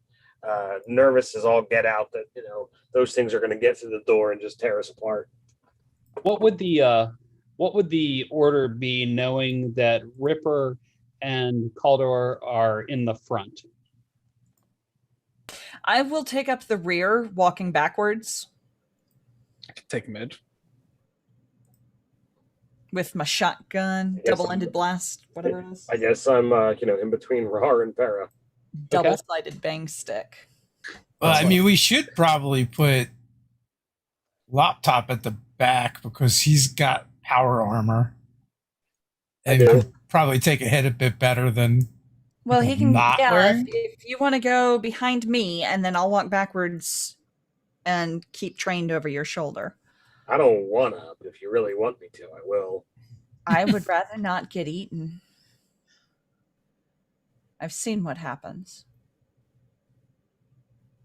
nervous as all get out that, those things are going to get through the door and just tear us apart. What would the order be, knowing that Ripper and Caldor are in the front? I will take up the rear, walking backwards I can take mid. with my shotgun, double-ended blast, whatever it is. I guess I'm, in between Rar and Para. Double-sided bang stick. Well, I mean, we should probably put Laptop at the back because he's got power armor. And he could probably take a hit a bit better than Well, he can. not Yeah, wearing. if you want to go behind me, and then I'll walk backwards and keep trained over your shoulder. I don't want to, but if you really want me to, I will. I would rather not get eaten. I've seen what happens.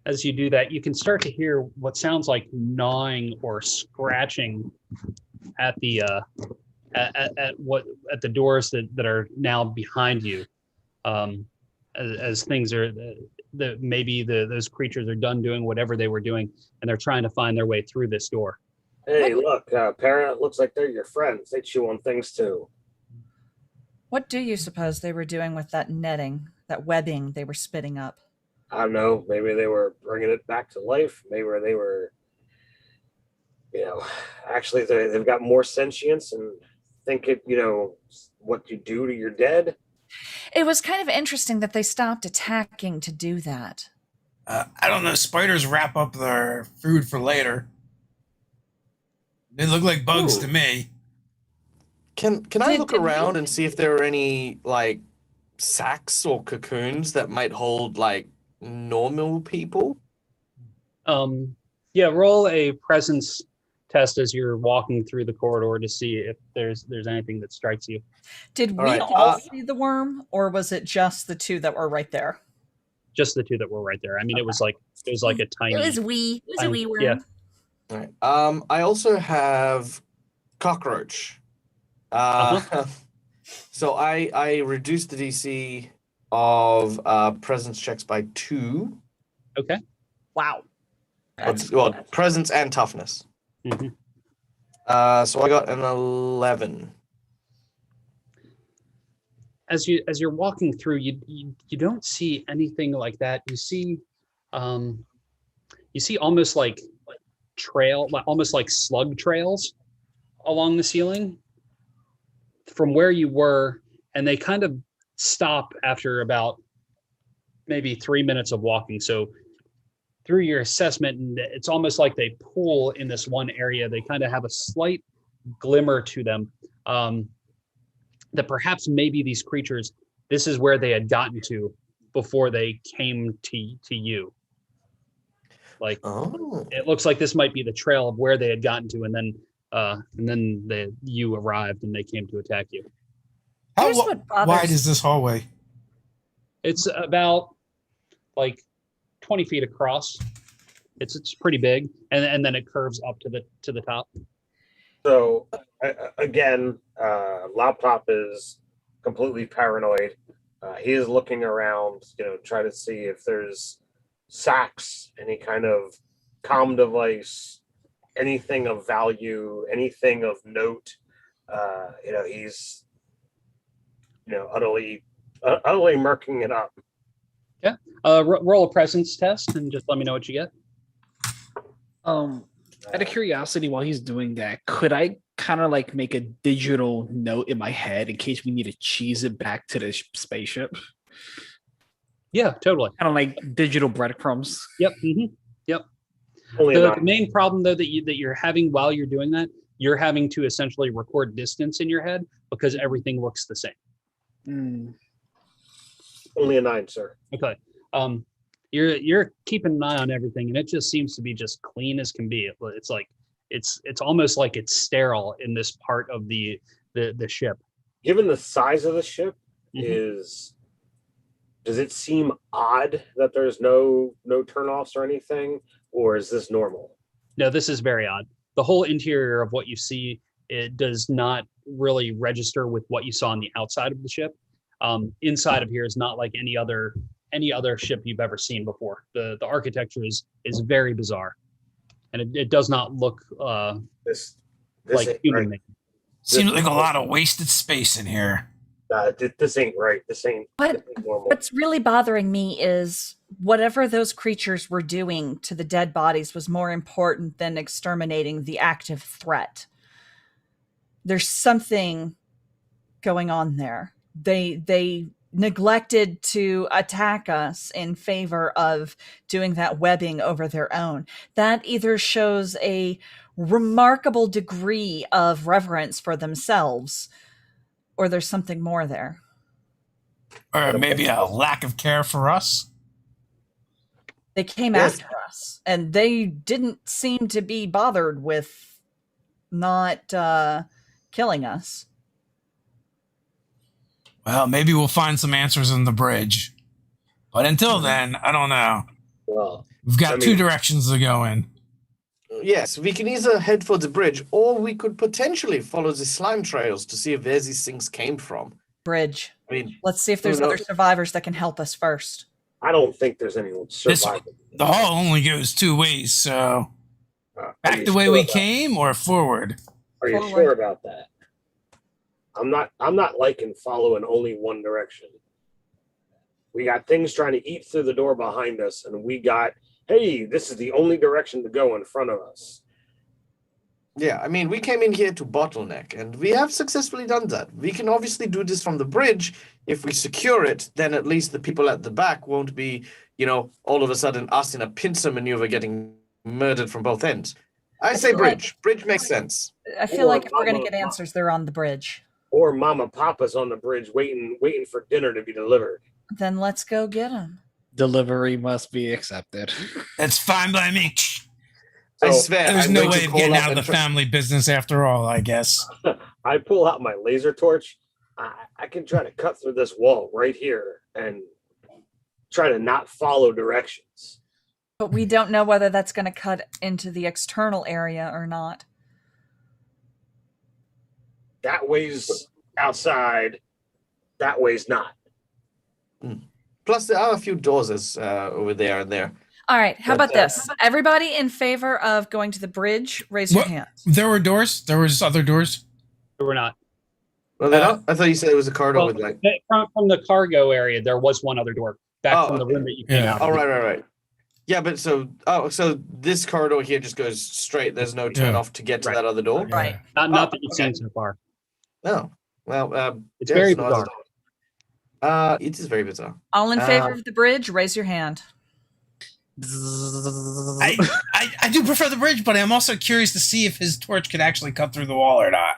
As you do that, you can start to hear what sounds like gnawing or scratching at the at the doors that are now behind you. As things are, maybe those creatures are done doing whatever they were doing, and they're trying to find their way through this door. Hey, look, Para, it looks like they're your friends. They chew on things too. What do you suppose they were doing with that netting, that webbing they were spitting up? I don't know. Maybe they were bringing it back to life. Maybe they were, actually they've got more sentience and think it, what you do to your dead. It was kind of interesting that they stopped attacking to do that. I don't know. Spiders wrap up their food for later. They look like bugs to me. Can I look around and see if there are any like sacks or cocoons that might hold like normal people? Yeah, roll a presence test as you're walking through the corridor to see if there's anything that strikes you. Did we all see the worm, or was it just the two that were right there? Just the two that were right there. I mean, it was like a tiny. It was a wee worm. Yeah. All right. I also have cockroach. So I reduced the DC of presence checks by 2. Okay. Wow. Well, presence and toughness. Mm-hmm. So I got an 11. As you're walking through, you don't see anything like that. You see almost like almost like slug trails along the ceiling from where you were, and they kind of stop after about maybe 3 minutes of walking. So through your assessment, and it's almost like they pool in this one area. They kind of have a slight glimmer to them, that perhaps maybe these creatures, this is where they had gotten to before they came to you. Like, It looks like this might be the trail of where they had gotten to, and then you arrived and they came to attack you. How wide is this hallway? It's about like 20 feet across. It's pretty big, and then it curves up to the top. So again, Laptop is completely paranoid. He is looking around, try to see if there's sacks, any kind of comm device, anything of value, anything of note. He's utterly murking it up. Yeah. Roll a presence test and just let me know what you get. Out of curiosity, while he's doing that, could I kind of like make a digital note in my head in case we need to cheese it back to the spaceship? Yeah, totally. Kind of like digital breadcrumbs. Yep. Mm-hmm. Yep. The main problem though that you're having while you're doing that, you're having to essentially record distance in your head because everything looks the same. Only a 9, sir. Okay. You're keeping an eye on everything, and it just seems to be just clean as can be. It's like it's almost like it's sterile in this part of the ship. Given the size of the ship, Mhm. does it seem odd that there's no turnoffs or anything, or is this normal? No, this is very odd. The whole interior of what you see, it does not really register with what you saw on the outside of the ship. Inside of here is not like any other ship you've ever seen before. The architecture is very bizarre, and it does not look This like ain't human right. made. Seems like a lot of wasted space in here. This ain't right. This ain't normal. What's really bothering me is whatever those creatures were doing to the dead bodies was more important than exterminating the active threat. There's something going on there. They neglected to attack us in favor of doing that webbing over their own. That either shows a remarkable degree of reverence for themselves, or there's something more there. Or maybe a lack of care for us. They came Yes. after us, and they didn't seem to be bothered with not killing us. Well, maybe we'll find some answers in the bridge. But until then, I don't know. Well, We've got I two mean- directions to go in. Yes, we can either head for the bridge, or we could potentially follow the slime trails to see if where these things came from. Bridge. I mean, Let's see if there's Who other knows? survivors that can help us first. I don't think there's anyone surviving. The hall only goes two ways, so Are back you the way sure we about- came or forward. Are you Forward. sure about that? I'm not liking following only one direction. We got things trying to eat through the door behind us, and we got, hey, this is the only direction to go in front of us. yeah, I mean, we came in here to bottleneck, and we have successfully done that. We can obviously do this from the bridge. If we secure it, then at least the people at the back won't be, all of a sudden us in a pincer maneuver getting murdered from both ends. I say feel like- bridge. Bridge makes sense. I feel Or like if we're going to Mama- get answers, they're on the bridge. Or Mama Papa's on the bridge waiting for dinner to be delivered. Then let's go get them. Delivery must be accepted. That's fine by me. I So swear, There's I'm no going to way of call getting up out of and the try- family business after all, I guess. I pull out my laser torch. I can try to cut through this wall right here and try to not follow directions. But we don't know whether that's going to cut into the external area or not. That way's outside. That way's not. Plus, there are a few doors over there and there. All right, how But, about this? Everybody in favor of going to the bridge, raise your What? hand. There were doors. There was other doors. We're not. Well, they're not? I thought you said it was a corridor Well, with like. from the cargo area, there was one other door back Oh, from the okay. room that you came Yeah. out of. Oh, right. Yeah, but so this corridor here just goes straight. There's no turn Yeah. off to get to Right. that other door. Right. Not Oh, that you've okay. seen so far. No. Well, It's yes, very no, bizarre. it is very bizarre. All in favor Uh, of the bridge, raise your hand. I do prefer the bridge, but I'm also curious to see if his torch could actually cut through the wall or not.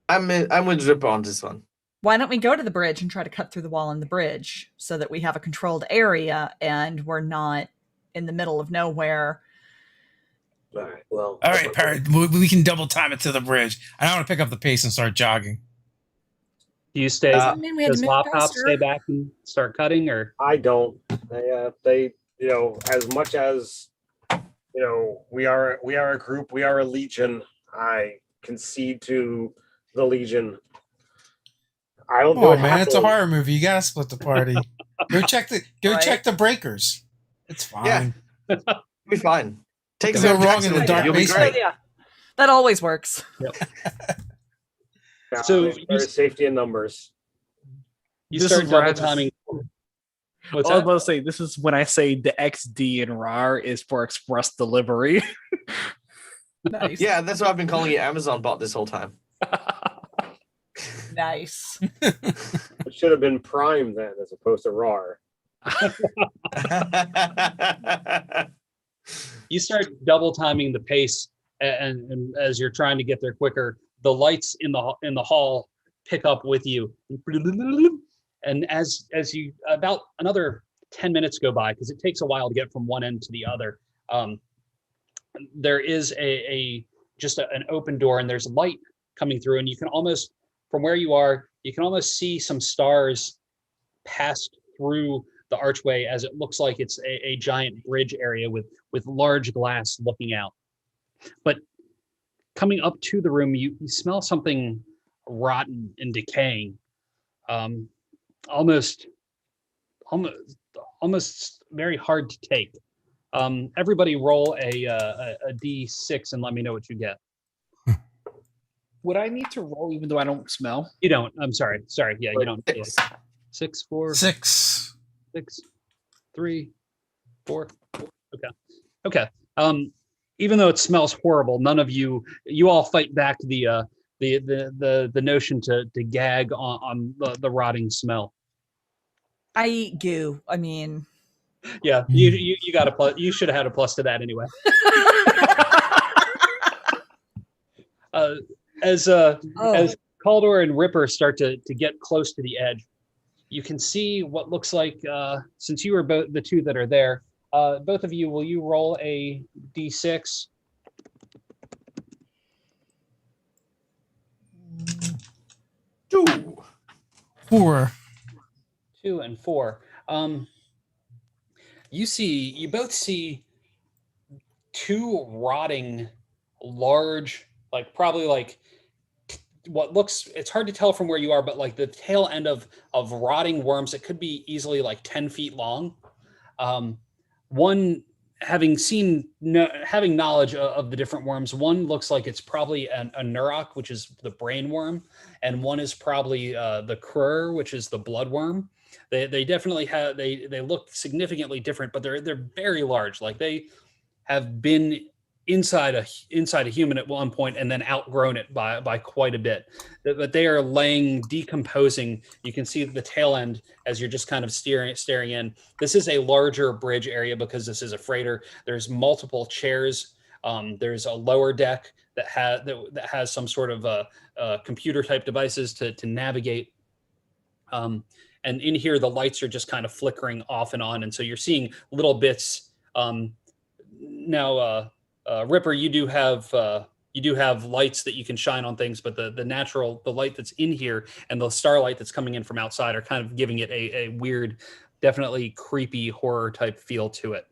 I'm with Ripper on this one. Why don't we go to the bridge and try to cut through the wall in the bridge so that we have a controlled area and we're not in the middle of nowhere? All right. Well. All right, Parrot, we can double time it to the bridge. I don't want to pick up the pace and start jogging. Do you stay? Uh, I mean, we had Does to move Lop Top faster. stay back and start cutting, or I don't. They as much as we are a group, we are a legion. I concede to the legion. I don't do Oh it man, it's a happily. horror movie. You gotta split the party. Go check Right. the breakers. It's fine. Yeah. Be fine. Take Go Sam wrong Jackson in the with you, dark you'll be basement. great. Yeah, that always works. Yeah, So there's safety in numbers. you This start is where I double timing? What's I was that? about to say, this is when I say the XD in RAR is for express delivery. Nice. Yeah, that's why I've been calling it Amazon bot this whole time. Nice. It should have been Prime then, as opposed to RAR. You start double timing the pace, and as you're trying to get there quicker, the lights in the hall pick up with you, and as you about another 10 minutes go by, because it takes a while to get from one end to the other. There is a just an open door, and there's light coming through, and you can almost, from where you are, you can almost see some stars passed through the archway, as it looks like it's a giant bridge area with large glass looking out. But coming up to the room, you smell something rotten and decaying, almost very hard to take. Everybody roll a D6 and let me know what you get. Would I need to roll even though I don't smell? You don't. I'm sorry. Yeah, you don't. Six. Yeah. 6, 4, 6. 6, 3, 4. Okay. Even though it smells horrible, none of you all fight back the notion to gag on the rotting smell. I eat goo. I mean, Yeah, you got a plus. You should have had a plus to that anyway. As Caldor and Ripper start to get close to the edge, you can see what looks like, since you are both the two that are there, both of you, will you roll a D6? Two. 4. 2 and 4. You both see two rotting, large, like probably like what looks, it's hard to tell from where you are, but like the tail end of rotting worms. It could be easily like 10 feet long. One, having knowledge of the different worms, one looks like it's probably a Nerdarch, which is the brain worm, and one is probably the Krur, which is the blood worm. They definitely have, they look significantly different, but they're very large. Like they have been inside a human at one point and then outgrown it by quite a bit. But they are decomposing. You can see the tail end as you're just kind of staring in. This is a larger bridge area because this is a freighter. There's multiple chairs. There's a lower deck that has some sort of computer type devices to navigate. And in here, the lights are just kind of flickering off and on. And so you're seeing little bits. Now, Ripper, you do have lights that you can shine on things, but the light that's in here and the starlight that's coming in from outside are kind of giving it a weird, definitely creepy horror type feel to it.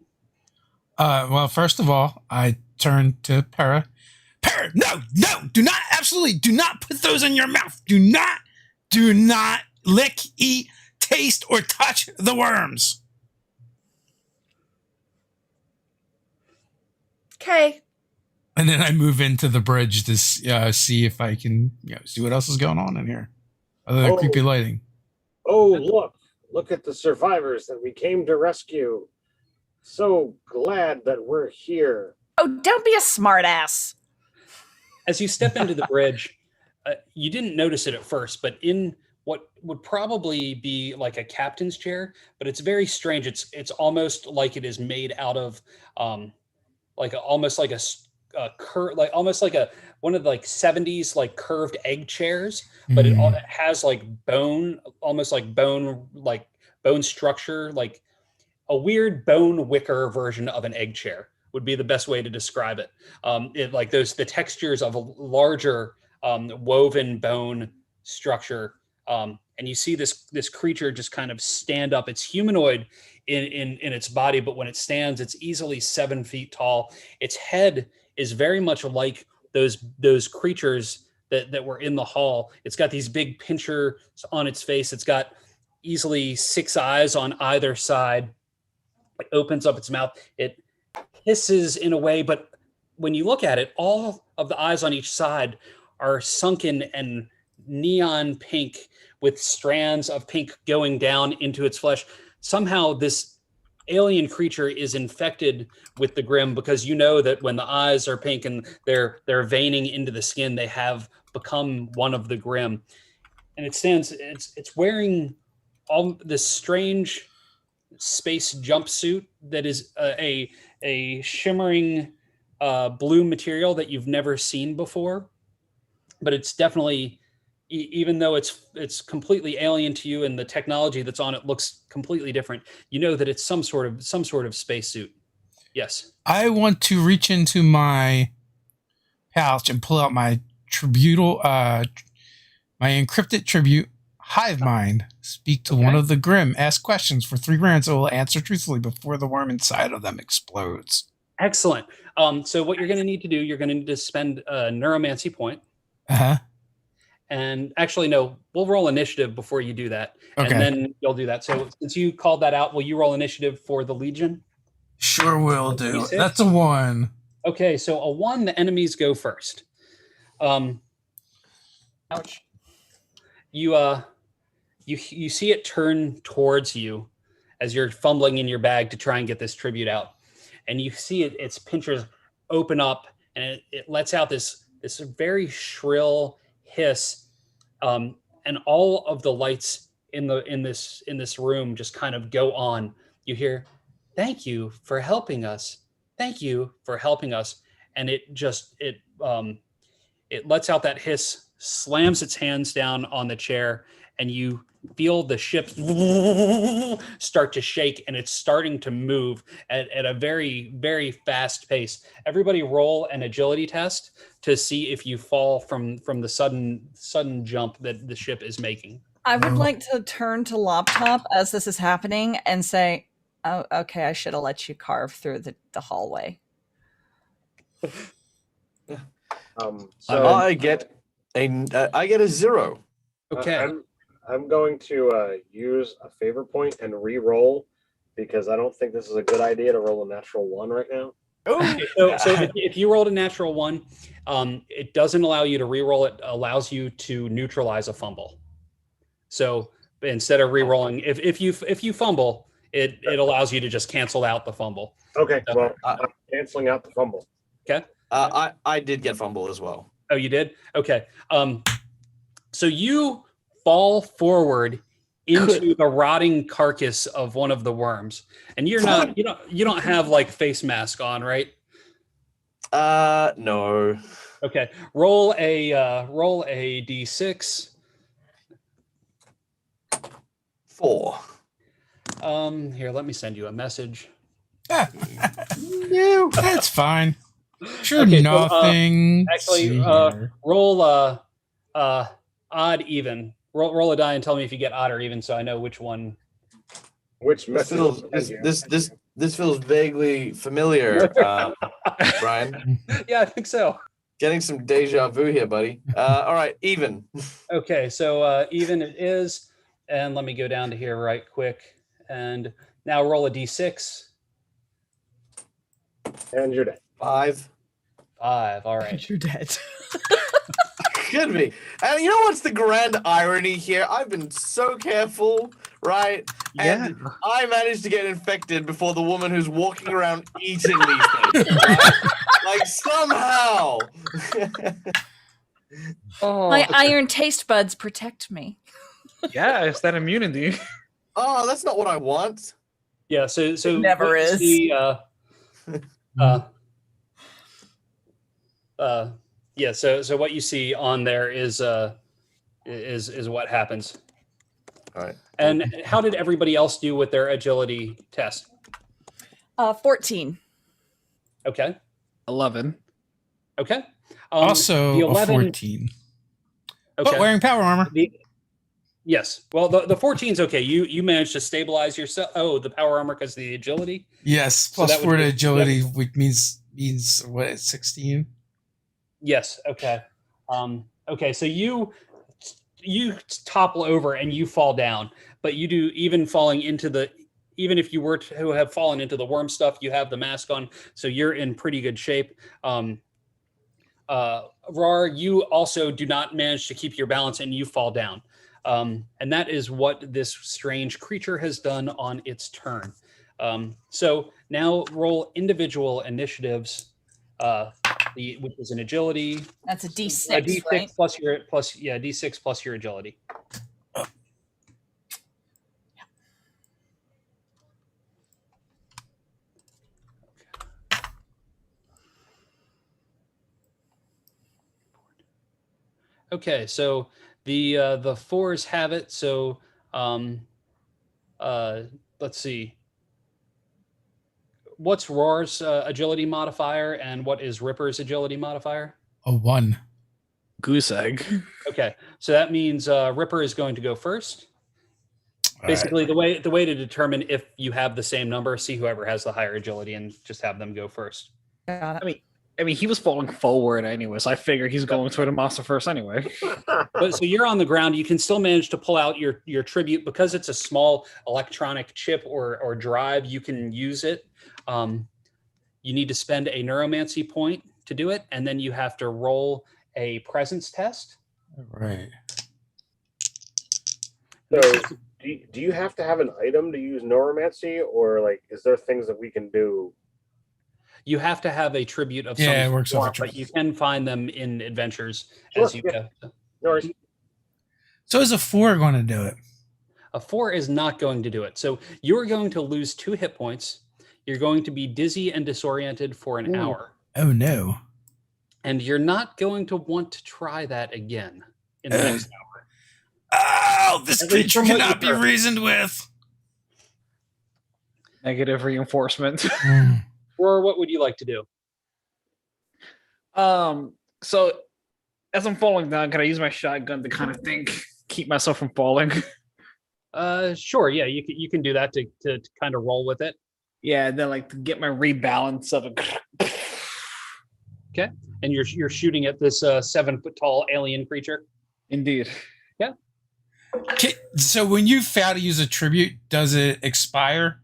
Well, first of all, I turn to Para. Para, no, absolutely do not put those in your mouth. Do not lick, eat, taste, or touch the worms. okay. And then I move into the bridge to see if I can see what else is going on in here, other than creepy lighting. Oh, look at the survivors that we came to rescue. So glad that we're here. Oh, don't be a smartass. As you step into the bridge, you didn't notice it at first, but in what would probably be like a captain's chair, but it's very strange. It's almost like it is made out of almost like one of the like 70s like curved egg chairs, but it has like bone structure, like a weird bone wicker version of an egg chair would be the best way to describe it. The textures of a larger woven bone structure. And you see this creature just kind of stand up. It's humanoid in its body, but when it stands, it's easily 7 feet tall. Its head is very much like those creatures that were in the hall. It's got these big pinchers on its face. It's got easily 6 eyes on either side. It opens up its mouth. It hisses in a way, but when you look at it, all of the eyes on each side are sunken and neon pink with strands of pink going down into its flesh. Somehow this alien creature is infected with the Grimm, because you know that when the eyes are pink and they're veining into the skin, they have become one of the Grimm. And it's wearing all this strange space jumpsuit that is a shimmering blue material that you've never seen before. But it's definitely, even though it's completely alien to you and the technology that's on it looks completely different, you know that it's some sort of spacesuit. Yes. I want to reach into my pouch and pull out my tributal, my encrypted tribute, Hive Mind. Speak to one of the Grimm. Ask questions for 3 rounds. It will answer truthfully before the worm inside of them explodes. Excellent. So what you're going to need to do, you're going to need to spend a neuromancy point. Uh-huh. And actually, no, we'll roll initiative before you do that. Okay. And then you'll do that. So since you called that out, will you roll initiative for the Legion? Sure will do. D6? That's a 1. Okay, so a 1, the enemies go first. Ouch. You see it turn towards you as you're fumbling in your bag to try and get this tribute out. And you see its pinchers open up, and it lets out this very shrill hiss, and all of the lights in this room just kind of go on. You hear, "Thank you for helping us. Thank you for helping us." And it lets out that hiss, slams its hands down on the chair, and you feel the ship start to shake, and it's starting to move at a very, very fast pace. Everybody roll an agility test to see if you fall from the sudden jump that the ship is making. I would like to turn to Laptop as this is happening and say, "Oh, okay, I should have let you carve through the hallway." So I get a 0. Okay. I'm going to use a favor point and re-roll because I don't think this is a good idea to roll a natural 1 right now. Okay, so if you rolled a natural 1, it doesn't allow you to re-roll. It allows you to neutralize a fumble. So instead of re-rolling, if you fumble, it allows you to just cancel out the fumble. Okay, well, I'm canceling out the fumble. Okay. I did get fumble as well. Oh, you did? Okay. So you fall forward into the rotting carcass of one of the worms, and you don't have like face mask on, right? No. Okay. Roll a d6. 4. Here, let me send you a message. That's fine. Sure, Okay, so, nothing. Actually, roll odd even. Roll a die and tell me if you get odd or even, so I know which one. Which This message? feels vaguely familiar, Brian. Yeah, I think so. Getting some deja vu here, buddy. All right, even. Okay, so even it is, and let me go down to here right quick, and now roll a d6. And you're dead. 5. 5. All right. You're dead. Could be. And you know what's the grand irony here? I've been so careful, right? And I managed to get infected before the woman who's walking around eating these things. Right? Like somehow. My iron taste buds protect me. Yeah, it's that immunity. Oh, that's not what I want. Yeah. So It never what you is. see, yeah. So what you see on there is what happens. All right. And how did everybody else do with their agility test? 14. Okay. 11. Okay. Also the a 11 14. Okay. But wearing power armor. Yes. Well, the 14's okay. You managed to stabilize yourself. Oh, the power armor because of the agility. Yes, So plus that would 4 to be- agility, which means what? 16. Yes. Okay. Okay. So you topple over and you fall down, but you do even if you were to have fallen into the worm stuff, you have the mask on, so you're in pretty good shape. Rar, you also do not manage to keep your balance and you fall down. And that is what this strange creature has done on its turn. So now roll individual initiatives, which is an agility. That's a D6, A D6 right? D6 plus your agility. Okay, so the fours have it. So let's see. What's Roar's agility modifier and what is Ripper's agility modifier? A 1. Goose egg. Okay, so that means Ripper is going to go first. All Basically, the way to determine if you have the same number, see whoever has the higher agility and just have them go first. Got it. I mean, he was falling forward anyway, so I figure he's going toward the monster first anyway. But so you're on the ground. You can still manage to pull out your tribute because it's a small electronic chip or drive. You can use it. You need to spend a neuromancy point to do it, and then you have to roll a presence test. right. So, do you have to have an item to use neuromancy, or like, is there things that we can do? You have to have a tribute of Yeah, some it works off a sort, but tribute. you can find them in adventures Sure, as you yeah. go. No worries. So is a 4 going to do it? A 4 is not going to do it. So you're going to lose 2 hit points. You're going to be dizzy and disoriented for an Ooh. hour. Oh, no. And you're not going to want to try that again in the next hour. Oh, this At least creature from what cannot be you've heard. reasoned with. Negative reinforcement. Or what would you like to do? So as I'm falling down, can I use my shotgun to kind of keep myself from falling? Sure, yeah, you can do that to kind of roll with it. Yeah, and then like to get my rebalance of it. Okay, and you're shooting at this 7-foot tall alien creature. Indeed. So when you fail to use a tribute, does it expire?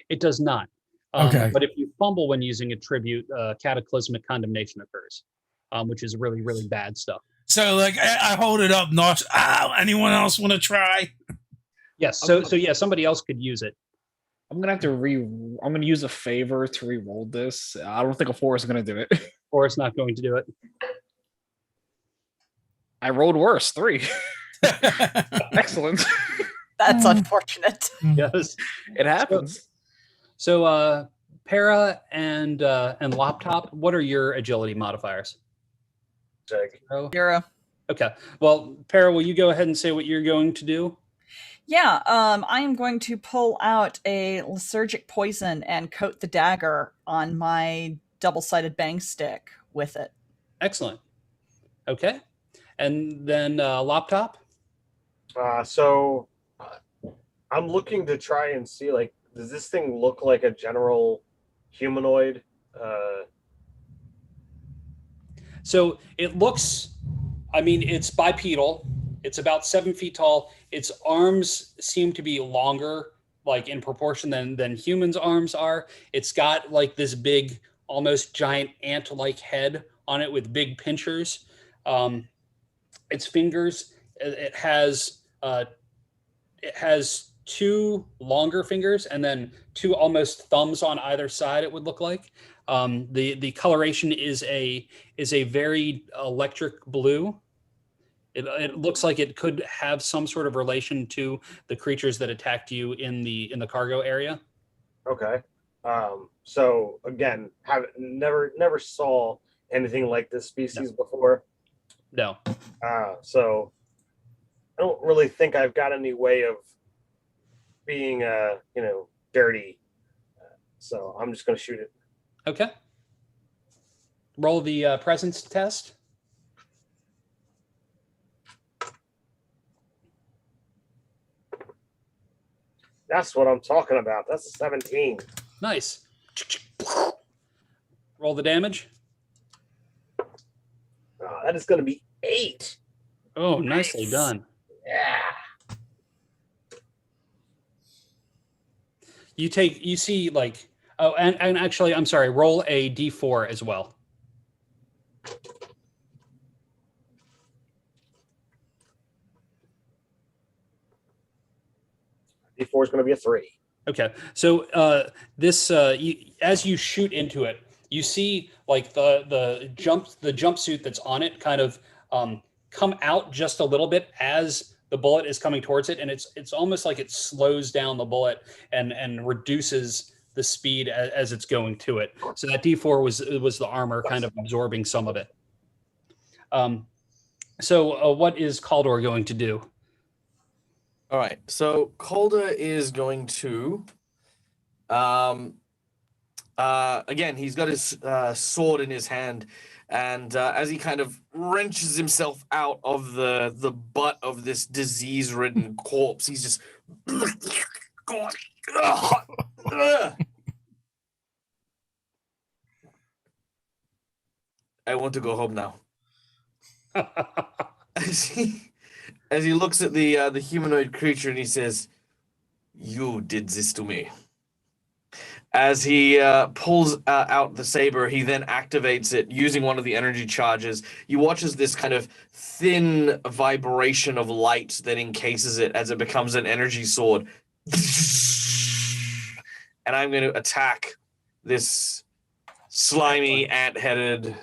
It does not. Okay. But if you fumble when using a tribute, cataclysmic condemnation occurs, which is really, really bad stuff. So like I hold it up, not anyone else want to try? Yes. So yeah, somebody else could use it. I'm gonna have to I'm gonna use a favor to re-roll this. I don't think a 4 is gonna do it. Or it's not going to do it. I rolled worse. 3. Excellent. That's unfortunate. Yes. It happens. So Para and Laptop, what are your agility modifiers? Like, Zero. Okay. Well, Para, will you go ahead and say what you're going to do? Yeah, I am going to pull out a lysergic poison and coat the dagger on my double-sided bang stick with it. Excellent. Okay. And then Laptop? So I'm looking to try and see, like, does this thing look like a general humanoid? So it looks, I mean, it's bipedal. It's about 7 feet tall. Its arms seem to be longer, like in proportion than humans' arms are. It's got like this big, almost giant ant-like head on it with big pinchers. Its fingers, it has 2 longer fingers and then 2 almost thumbs on either side. It would look like. The coloration is a very electric blue. It looks like it could have some sort of relation to the creatures that attacked you in the cargo area. Okay. So again, never saw anything like this species before. No. So I don't really think I've got any way of being dirty. So I'm just gonna shoot it. Okay. Roll the presence test. That's what I'm talking about. That's a 17. Nice. Roll the damage. That is going to be 8. Oh, nicely done. Yeah. You see like, oh, and actually, I'm sorry, roll a d4 as well. D4 is going to be a 3. Okay, so as you shoot into it, you see like the jumpsuit that's on it kind of come out just a little bit as the bullet is coming towards it, and it's almost like it slows down the bullet and reduces the speed as it's going to it. So that D4 was the armor kind of absorbing some of it. So what is Caldor going to do? All right, so Calder is going to, again, he's got his sword in his hand, And as he kind of wrenches himself out of the butt of this disease-ridden corpse, he's just... I want to go home now. As he looks at the humanoid creature and he says, "You did this to me." As he pulls out the saber, he then activates it using one of the energy charges. You watch as this kind of thin vibration of light that encases it as it becomes an energy sword. And I'm going to attack this slimy, ant-headed,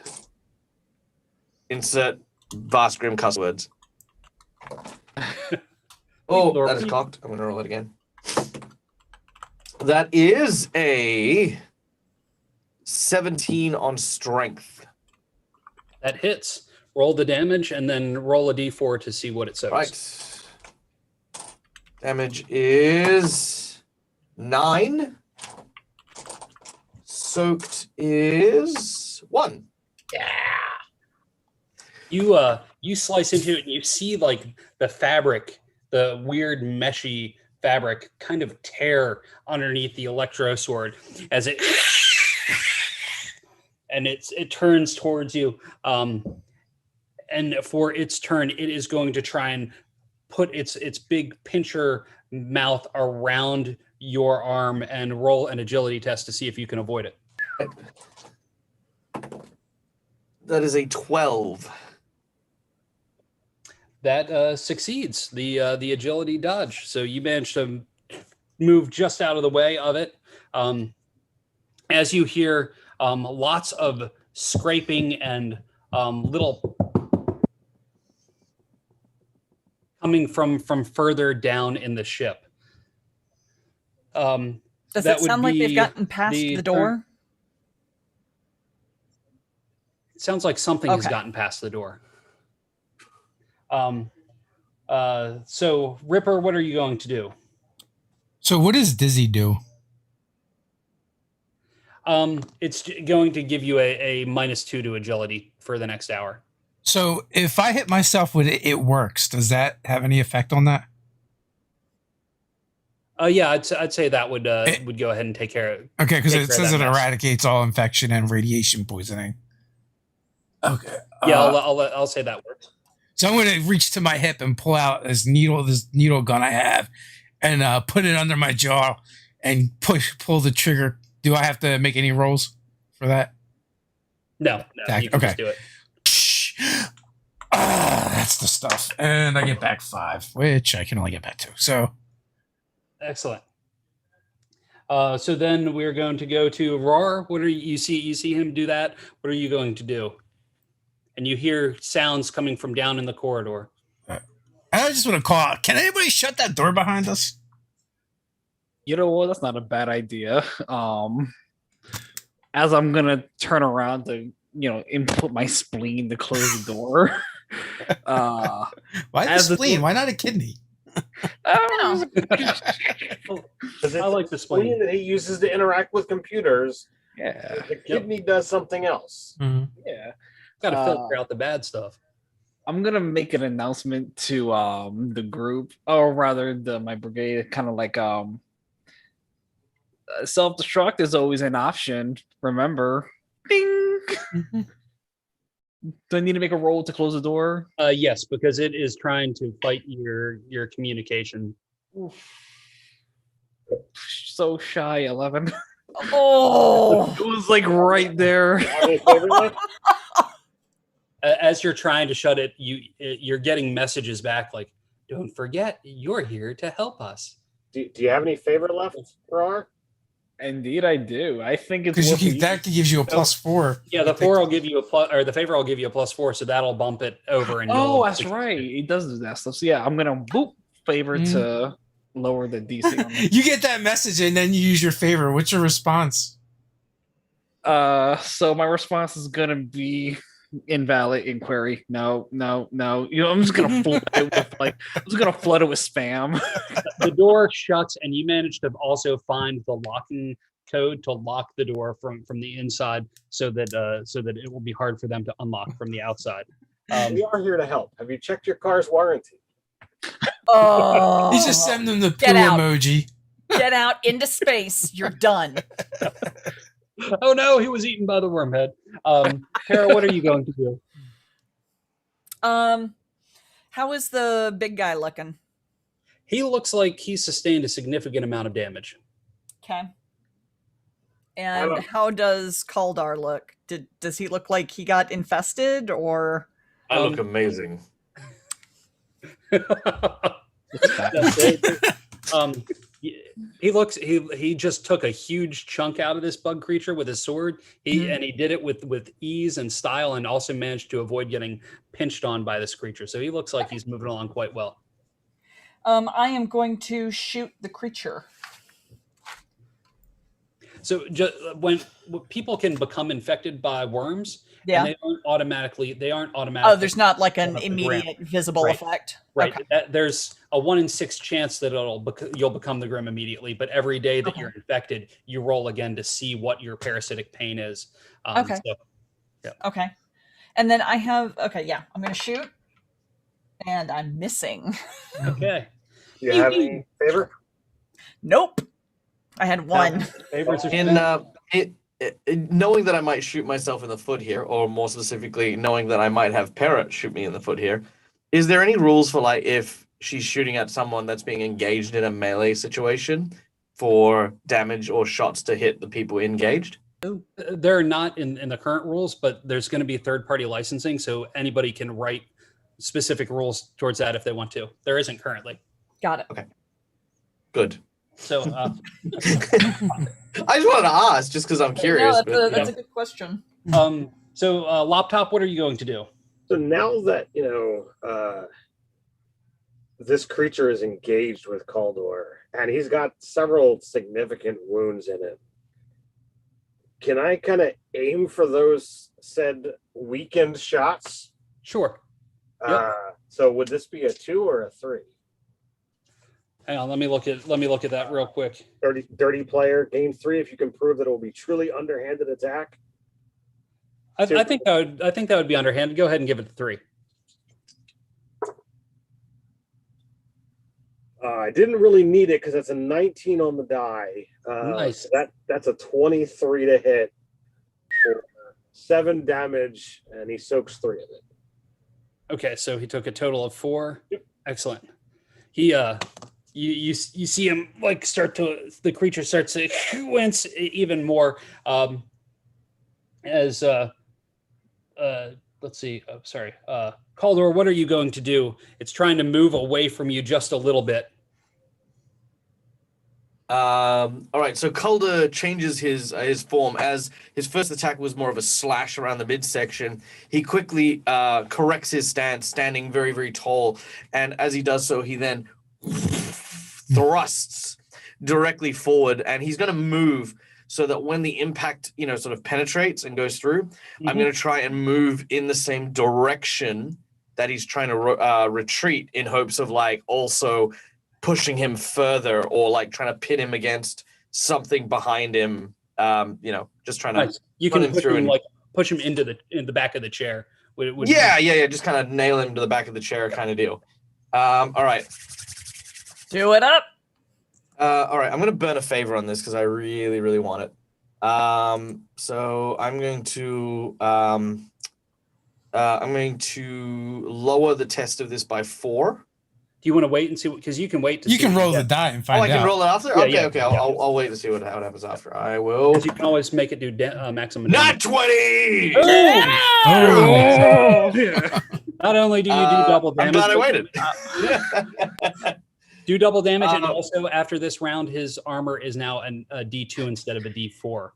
insert Vast Grimm cuss words. Oh, that is cocked. I'm going to roll it again. That is a 17 on strength. That hits. Roll the damage and then roll a d4 to see what it says. Right. Damage is 9. Soaked is 1. Yeah. You slice into it and you see like the fabric, the weird meshy fabric kind of tear underneath the electro sword as it and it turns towards you. And for its turn, it is going to try and put its big pincher mouth around your arm and roll an agility test to see if you can avoid it. That is a 12. That succeeds the agility dodge. So you managed to move just out of the way of it. As you hear lots of scraping and little coming from further down in the ship. Does it sound like they've gotten past the door? It sounds like something has gotten past the door. So Ripper, what are you going to do? So what does Dizzy do? It's going to give you a -2 to agility for the next hour. So if I hit myself with it, it works. Does that have any effect on that? Yeah, I'd say that would go ahead and take care of. Okay, because it says it mess. eradicates all infection and radiation poisoning. Okay. Yeah, I'll say that works. So I'm going to reach to my hip and pull out this needle gun I have, and put it under my jaw and pull the trigger. Do I have to make any rolls for that? No, you can just do it. That's the stuff. And I get back 5, which I can only get back 2. So excellent. So then we're going to go to Roar. What are you see him do that? What are you going to do? And you hear sounds coming from down in the corridor. I just want to call out, can anybody shut that door behind us? You know what? That's not a bad idea. As I'm gonna turn around to, input my spleen to close the door. Why the spleen? Why not a kidney? I like the spleen that he uses to interact with computers. Yeah. The kidney does something else. Mm-hmm. Yeah. Got to filter out the bad stuff. I'm gonna make an announcement to the group, or rather my brigade, kind of like self-destruct is always an option. Remember, ding. Mm-hmm. Do I need to make a roll to close the door? Yes, because it is trying to fight your communication. Oof. So shy, 11. Oh, It was like right there. As you're trying to shut it, you're getting messages back like, "Don't forget, you're here to help us." Do you have any favor left, Rar? Indeed, I do. I think it's because that gives you a +4. Yeah, the 4 will give you a plus, or the favor will give you a +4, so that'll bump it over. And that's right. It does do that stuff. So yeah, I'm gonna favor to lower the DC. On that. You get that message and then you use your favor. What's your response? So my response is gonna be invalid inquiry. No. I'm just gonna flood it with spam. The door shuts, and you manage to also find the locking code to lock the door from the inside, so that it will be hard for them to unlock from the outside. We are here to help. Have you checked your car's warranty? Oh, He's just sending them the poo Get out. emoji. get out into space. You're done. Oh no, he was eaten by the wormhead. Tara, what are you going to do? How is the big guy looking? He looks like he sustained a significant amount of damage. Okay. And how does Kaldar look? Does he look like he got infested, or? I look amazing. He just took a huge chunk out of this bug creature with his sword. And he did it with ease and style, and also managed to avoid getting pinched on by this creature. So he looks like he's moving along quite well. I am going to shoot the creature. So when people can become infected by worms, Yeah. and they aren't automatically. Oh, there's not like an the immediate visible Right. effect. Right. Okay. There's a 1 in 6 chance that you'll become the Grimm immediately, but every day that you're infected, you roll again to see what your parasitic pain is. Okay. Okay. And then I have, I'm going to shoot. And I'm missing. Okay. Do you have any favor? Nope. I had one. Favorites are Knowing that I might shoot myself in the foot here, or more specifically, knowing that I might have Parrot shoot me in the foot here, is there any rules for, like, if she's shooting at someone that's being engaged in a melee situation, for damage or shots to hit the people engaged? They're not in the current rules, but there's going to be third-party licensing, so anybody can write specific rules towards that if they want to. There isn't currently. Got it. Okay. Good. So I just wanted to ask, just because I'm curious. No, that's a good question. So Laptop, what are you going to do? So now that this creature is engaged with Kaldor, and he's got several significant wounds in it, can I kind of aim for those said weakened shots? Sure. Yep. So would this be a 2 or a 3? Hang on, let me look at that real quick. Dirty player, game 3. If you can prove that it will be truly underhanded attack. I think that would be underhanded. Go ahead and give it a 3. I didn't really need it because it's a 19 on the die. Nice. So that's a 23 to hit for 7 damage, and he soaks 3 of it. Okay, so he took a total of 4. Yep. Excellent. He you see him like the creature starts to wince even more as let's see. Oh, sorry. Kaldor, what are you going to do? It's trying to move away from you just a little bit. All right, so Kaldor changes his form. As his first attack was more of a slash around the midsection, he quickly corrects his stance, standing very, very tall. And as he does so, he then thrusts directly forward, and he's going to move so that when the impact, sort of penetrates and goes through, I'm going to try and move in the same direction that he's trying to retreat, in hopes of like also pushing him further, or like trying to pin him against something behind him. Just trying to you can push him into the back of the chair. Just kind of nail him to the back of the chair, kind of deal. All right. Do it up. All right, I'm going to burn a favor on this because I really, really want it. So I'm going to lower the test of this by 4. Do you want to wait and see? Because you can wait to. You can roll the die and find out. I can roll it after. Yeah, okay. I'll wait to see what happens after. I will. You can always make it do maximum. Not 20. Oh! Not only do you do double damage, I'm glad I waited. Do double damage, and also after this round, his armor is now a D2 instead of a D4.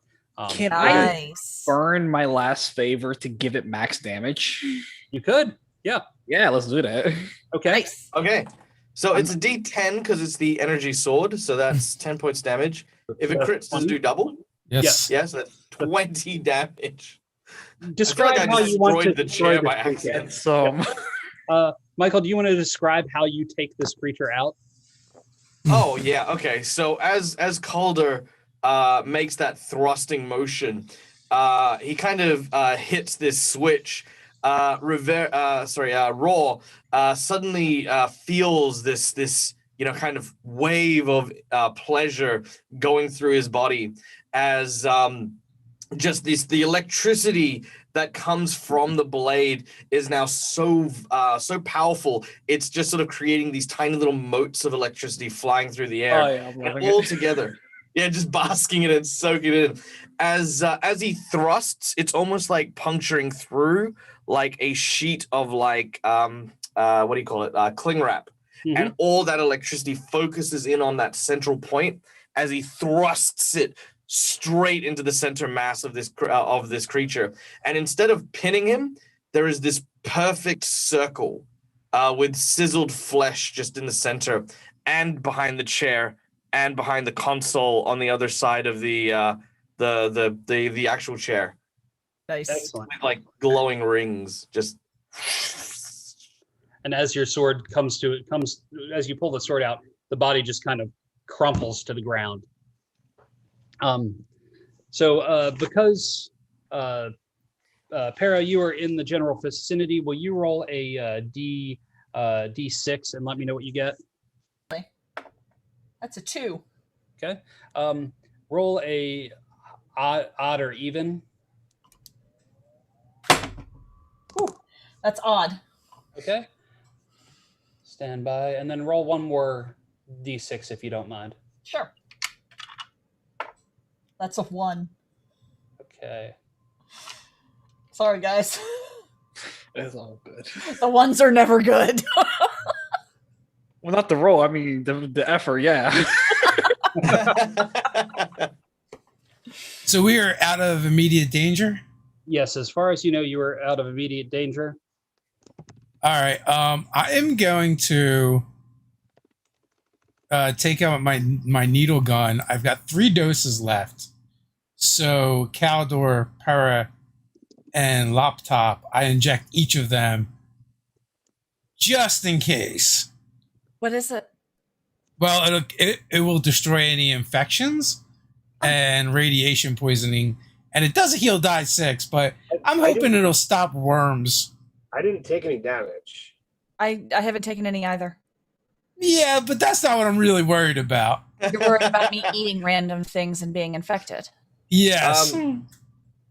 Can I Nice. burn my last favor to give it max damage? You could, yeah. Yeah, let's do that. Okay. Nice. Okay, so it's a D10 because it's the energy sword, so that's 10 points damage. If it crits, does it do double? Yes. Yes, that's 20 damage. Describe I how you want to destroyed the destroy chair by this creature. accident. So Michael, do you want to describe how you take this creature out? Oh yeah, okay. So as Calder makes that thrusting motion, he kind of hits this switch. Raw suddenly feels this kind of wave of pleasure going through his body as just the electricity that comes from the blade is now so powerful. It's just sort of creating these tiny little motes of electricity flying through the air, and all together. Yeah, just basking in it, soaking it in. As he thrusts, it's almost like puncturing through like a sheet of like what do you call it? Cling wrap. Mhm. And all that electricity focuses in on that central point as he thrusts it straight into the center mass of this creature. And instead of pinning him, there is this perfect circle with sizzled flesh just in the center, and behind the chair, and behind the console on the other side of the actual chair, Nice. Excellent. with like glowing rings. Just And as your sword as you pull the sword out, the body just kind of crumples to the ground. Because Para, you are in the general vicinity, will you roll a D6 and let me know what you get? That's a 2. Okay. Roll a odd or even. Whew. That's odd. Okay. Stand by, and then roll one more D6 if you don't mind. Sure. That's a 1. Okay. Sorry, guys. It's all good. The ones are never good. Well, not the roll. I mean, the effort. Yeah. So we are out of immediate danger. Yes, as far as you know, you are out of immediate danger. All right. I am going to take out my needle gun. I've got 3 doses left. So Caldor, Para, and Laptop, I inject each of them just in case. What is it? Well, it will destroy any infections and radiation poisoning, and it does heal die 6, but I'm hoping it'll stop worms. I didn't take any damage. I haven't taken any either. Yeah, but that's not what I'm really worried about. You're worried about me eating random things and being infected. Yes.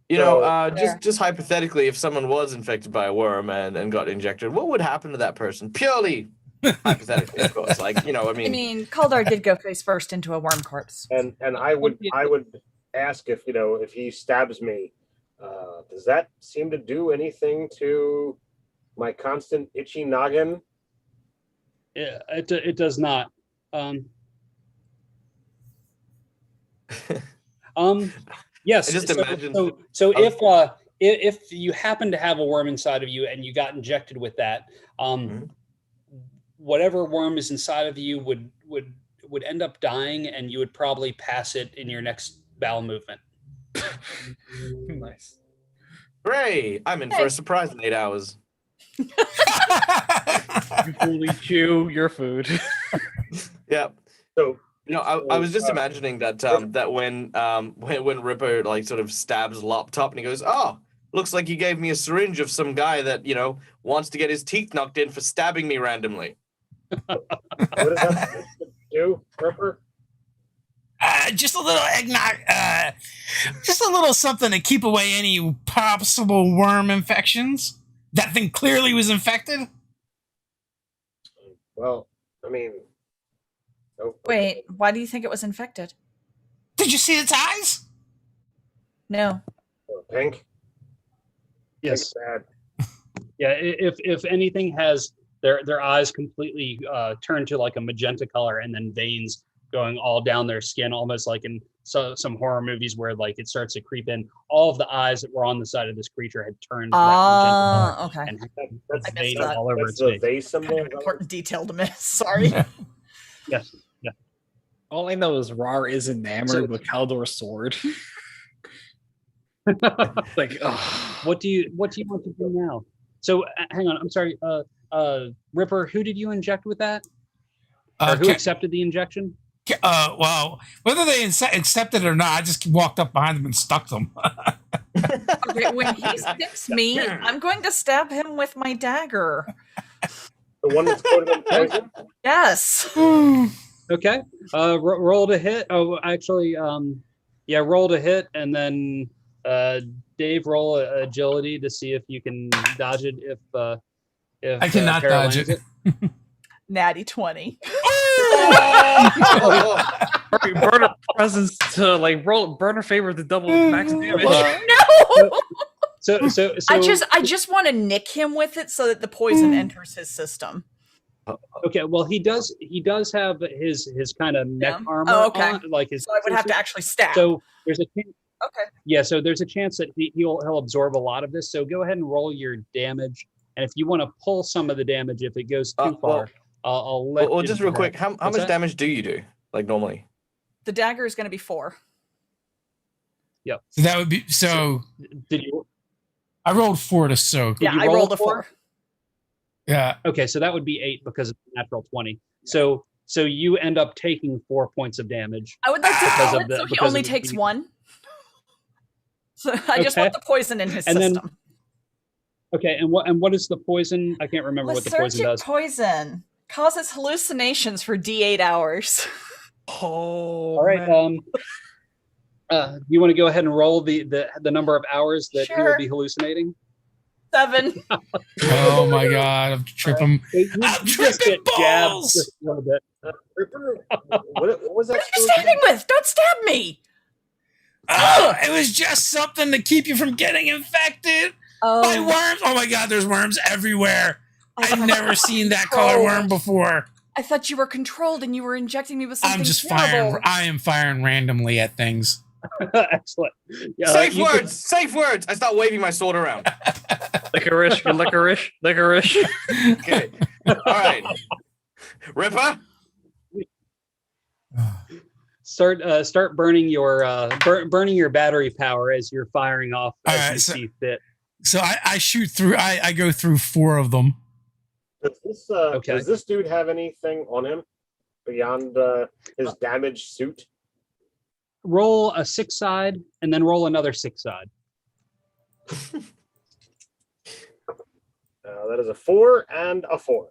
Just hypothetically, if someone was infected by a worm and got injected, what would happen to that person? Purely hypothetically, of course. Like, I mean, Kaldar did go face first into a worm corpse. And I would ask if if he stabs me, does that seem to do anything to my constant itchy noggin? Yeah, it does not. Yes. I just imagine. So if you happen to have a worm inside of you and you got injected with that, whatever worm is inside of you would end up dying, and you would probably pass it in your next bowel movement. Nice. Hooray! I'm in for a surprise in 8 hours. You fully chew your food. Yeah. So I was just imagining that that when Ripper like sort of stabs Laptop and he goes, "Oh, looks like you gave me a syringe of some guy that wants to get his teeth knocked in for stabbing me randomly." what does that do, Ripper? Just a little eggnog, just a little something to keep away any possible worm infections. That thing clearly was infected. Well, I mean, Wait, why do you think it was infected? Did you see its eyes? No. Pink. Yes. Pink's bad. Yeah. If anything has their eyes completely turned to like a magenta color, and then veins going all down their skin, almost like in some horror movies where like it starts to creep in. All of the eyes that were on the side of this creature had turned to that magenta color, Okay. and That's had veins that. all over That's its the face. vase symbol. Kind of important detail to miss. Sorry. Yes. All I know is Rar is enamored with Kaldor's sword. Like, What do you want to do now? So hang on, I'm sorry, Ripper. Who did you inject with that? Or who accepted the injection? Well, whether they accepted it or not, I just walked up behind them and stuck them. Okay, when he sticks me, I'm going to stab him with my dagger. The one that's coated in poison? Yes. Okay. Roll to hit. Oh, actually, yeah, roll to hit, and then Dave, roll agility to see if you can dodge it. If I cannot Para dodge lands it. Natty 20. Burn her presence to like burn her favor to double max damage. No. So I just want to nick him with it so that the poison enters his system. okay. Well, he does have his kind of mech armor. Oh, okay. On, like his. So I would have to actually stab. So there's a chance. Okay. Yeah. So there's a chance that he'll absorb a lot of this. So go ahead and roll your damage, and if you want to pull some of the damage, if it goes too far, I'll let. Well, just real quick, how much damage do you do? Like normally? The dagger is going to be 4. Yep. So that would be Did you? I rolled 4 to soak. Yeah, you I roll rolled a 4? 4. Yeah. Okay, so that would be 8 because it's a natural 20. So you end up taking 4 points of damage. I would like to Because call of it the- so he because only of the- takes 1. So I just want the poison in his And then- system. Okay, and what is the poison? I can't remember what the poison does. Poison causes hallucinations for D8 hours. Oh, All right. You want to go ahead and roll the number of hours that he will Sure. be hallucinating? 7. Oh my god, I'm tripping. You I'm just tripping get jabbed balls! just a little bit. Ripper, what was that? What are you stabbing with? Don't stab me. Oh, it was just something to keep you from getting infected by Oh, worms. Oh my god, there's worms everywhere. I I've thought never you seen that were color controlled. worm before. I thought you were controlled and you were injecting me with something I'm just terrible. firing. I am firing randomly at things. Excellent. Yeah, Safe you words! could- Safe words! I start waving my sword around. licorice, licorice. Okay. All right. Ripper? start burning your burning your battery power as you're firing off All as right, you so- see fit. So I shoot through. I go through 4 of them. Does this dude have anything on him beyond his damaged suit? Roll a 6 side and then roll another 6 side. That is a 4 and a 4.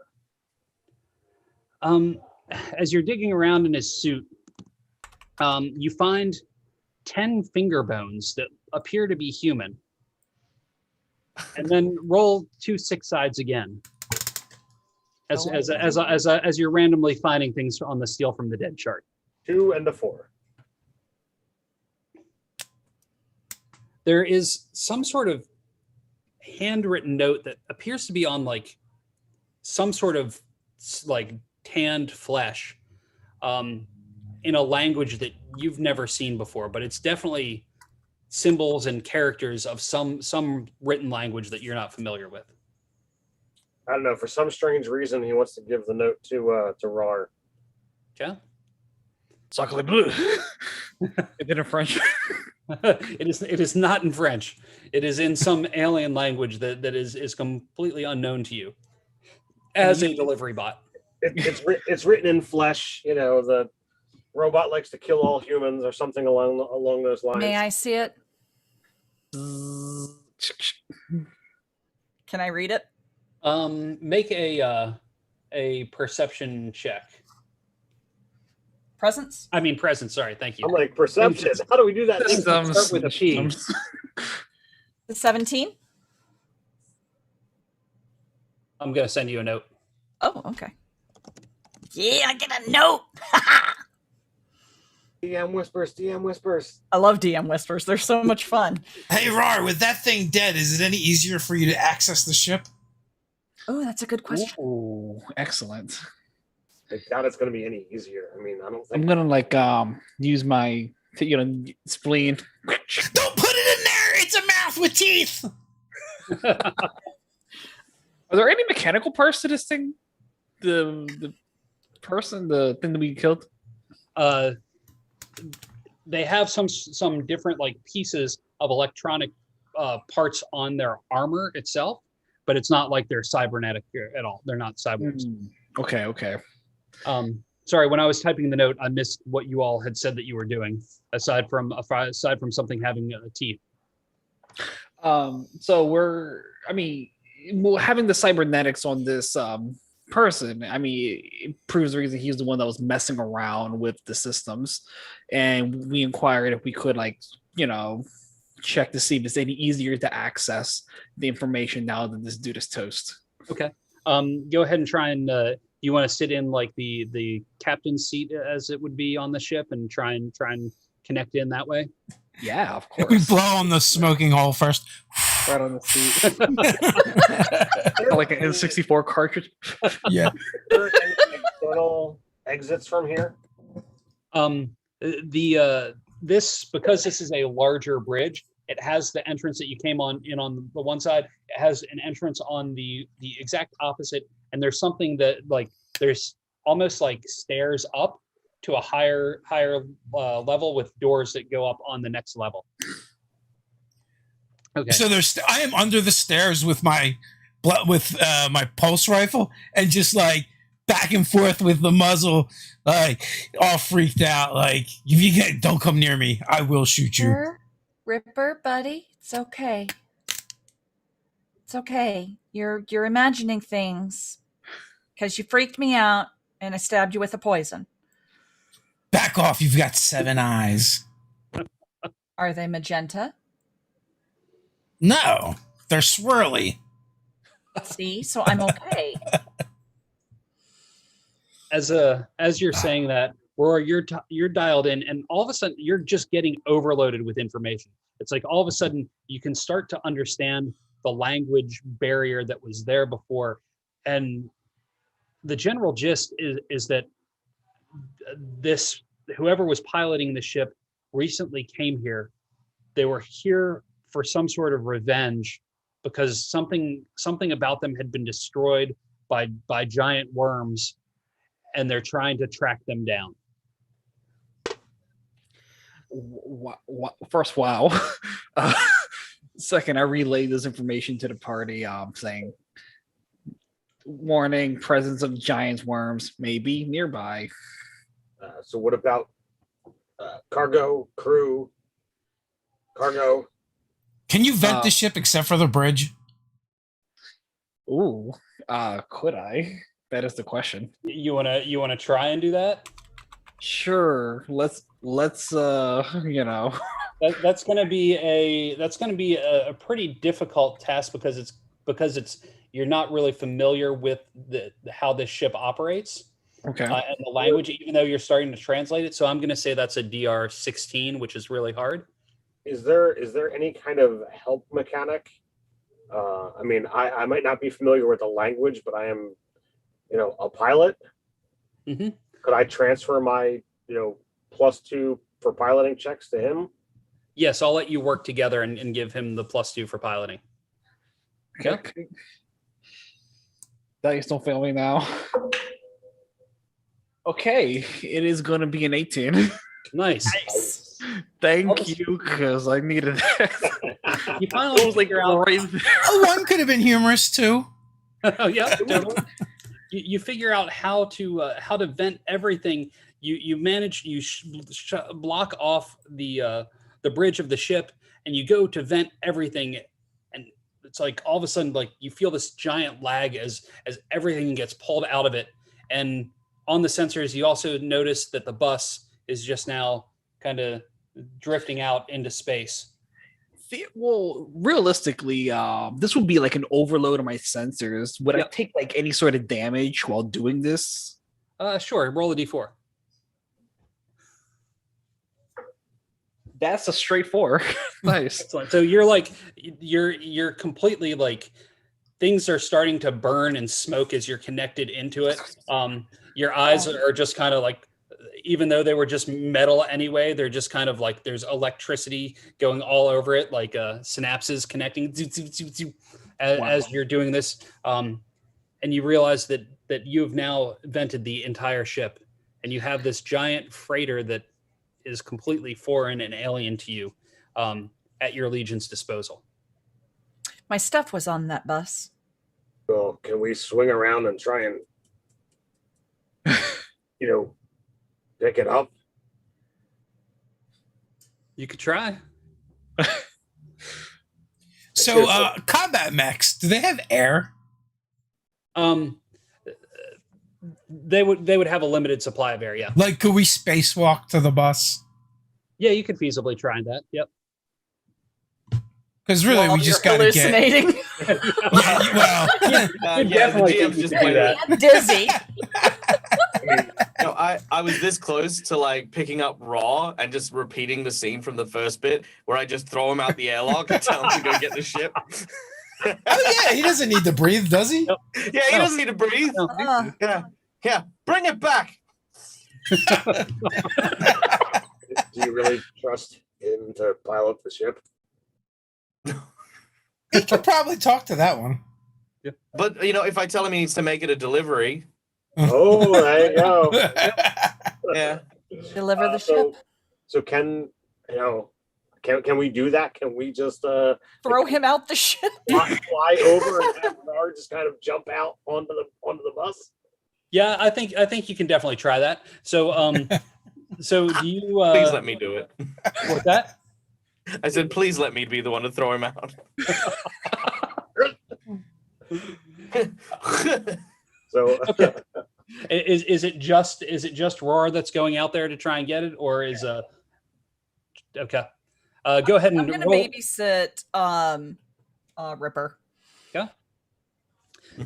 As you're digging around in his suit, you find 10 finger bones that appear to be human. And then roll 2 6 sides again. As you're randomly finding things on the Steal from the Dead chart. 2 and a 4. There is some sort of handwritten note that appears to be on like some sort of like tanned flesh in a language that you've never seen before, but it's definitely symbols and characters of some written language that you're not familiar with. I don't know. For some strange reason, he wants to give the note to Rar. Okay. Sacre bleu. Is it in French? It is not in French. It is in some alien language that is completely unknown to you as a delivery bot. It's written in flesh. You know, the robot likes to kill all humans or something along those lines. May I see it? Can I read it? Make a perception check. Presence? I mean presence. Sorry, thank you. I'm like, perception. How do we do that? Start with a P. The 17? I'm gonna send you a note. Oh, okay. Yeah, I get a note. DM whispers. DM whispers. I love DM whispers. They're so much fun. Hey, Rar, with that thing dead, is it any easier for you to access the ship? Oh, that's a good question. Oh, excellent. I doubt it's going to be any easier. I mean, I don't think. I'm gonna like use my spleen. Don't put it in there. It's a mouth with teeth. Are there any mechanical parts to this thing? The thing that we killed. They have some different like pieces of electronic parts on their armor itself, but it's not like they're cybernetic at all. They're not cyborgs. Okay. Sorry, when I was typing the note, I missed what you all had said that you were doing, aside from something having teeth. So having the cybernetics on this person, it proves the reason he's the one that was messing around with the systems, and we inquired if we could check to see if it's any easier to access the information now that this dude is toast. Okay. Go ahead and try and you want to sit in like the captain's seat as it would be on the ship and try and connect in that way. Yeah, of We course. blow on the smoking hole first. Right on the seat. Like an N64 cartridge. Yeah. Are there any external exits from here? This, because this is a larger bridge, it has the entrance that you came on the one side. It has an entrance on the exact opposite, and there's something that there's almost like stairs up to a higher level with doors that go up on the next level. Okay. So I am under the stairs with my pulse rifle and just like back and forth with the muzzle, like all freaked out. Like, if you don't come near me, I will shoot you. Ripper, buddy, it's okay. It's okay. You're imagining things because you freaked me out and I stabbed you with a poison. Back off! You've got 7 eyes. Are they magenta? No, they're swirly. See, so I'm okay. As you're saying that, Roar, you're dialed in, and all of a sudden you're just getting overloaded with information. It's like all of a sudden you can start to understand the language barrier that was there before, and the general gist is that whoever was piloting the ship recently came here. They were here for some sort of revenge because something about them had been destroyed by giant worms, and they're trying to track them down. First, wow. Second, I relayed this information to the party, saying, warning, presence of giant worms may be nearby. So what about cargo, crew, cargo? Can you vent the ship except for the bridge? Ooh, could I? That is the question. You wanna try and do that? Sure. Let's that's gonna be a pretty difficult task because it's you're not really familiar with how this ship operates. Okay. And the language, even though you're starting to translate it. So I'm gonna say that's a DR 16, which is really hard. Is there any kind of help mechanic? I might not be familiar with the language, but I am, a pilot. Mm-hmm. Could I transfer my, +2 for piloting checks to him? Yes, I'll let you work together and give him the +2 for piloting. Okay. Dice don't fail me now. Okay, it is going to be an 18. Nice. Thank you, because I needed that. You finally figure out. Right A 1 could have been humorous too. Oh yeah, totally. You figure out how to vent everything. You manage block off the bridge of the ship, and you go to vent everything, and it's like all of a sudden like you feel this giant lag as everything gets pulled out of it, and on the sensors you also notice that the bus is just now kind of drifting out into space. Well, realistically, this would be like an overload of my sensors. Would I take like any sort of damage while doing this? Sure. Roll a d4. That's a straight 4. Nice. Excellent. So you're completely like things are starting to burn and smoke as you're connected into it. Your eyes are just kind of like, even though they were just metal anyway, they're just kind of like there's electricity going all over it, like synapses connecting as you're doing this. And you realize that you have now vented the entire ship, and you have this giant freighter that is completely foreign and alien to you at your Legion's disposal. My stuff was on that bus. Well, can we swing around and try and, pick it up? You could try. So, combat mechs, do they have air? They would have a limited supply of air. Yeah. Like, could we spacewalk to the bus? Yeah, you could feasibly try that. Yep. Because really, While we just you're got to get. hallucinating. Yeah, well, definitely the GM's think you just could do playing that. I'm dizzy. No, I was this close to like picking up Raw and just repeating the scene from the first bit where I just throw him out the airlock and tell him to go get the ship. oh yeah, he doesn't need to breathe, does he? Nope. Yeah, he doesn't need to breathe. Yeah, bring it back. Do you really trust him to pilot the ship? He could probably talk to that one. But you know, if I tell him he needs to make it a delivery, Oh, there you go. yeah. Deliver the So, ship. so can can we do that? Can we just Throw him out the ship. fly over and have Nar just kind of jump out onto the bus? Yeah, I think you can definitely try that. So so do you? Please let me do it. What's that? I said, please let me be the one to throw him out. So Okay. Is it just Roar that's going out there to try and get it, or is okay? Go ahead and I'm gonna roll. babysit Ripper.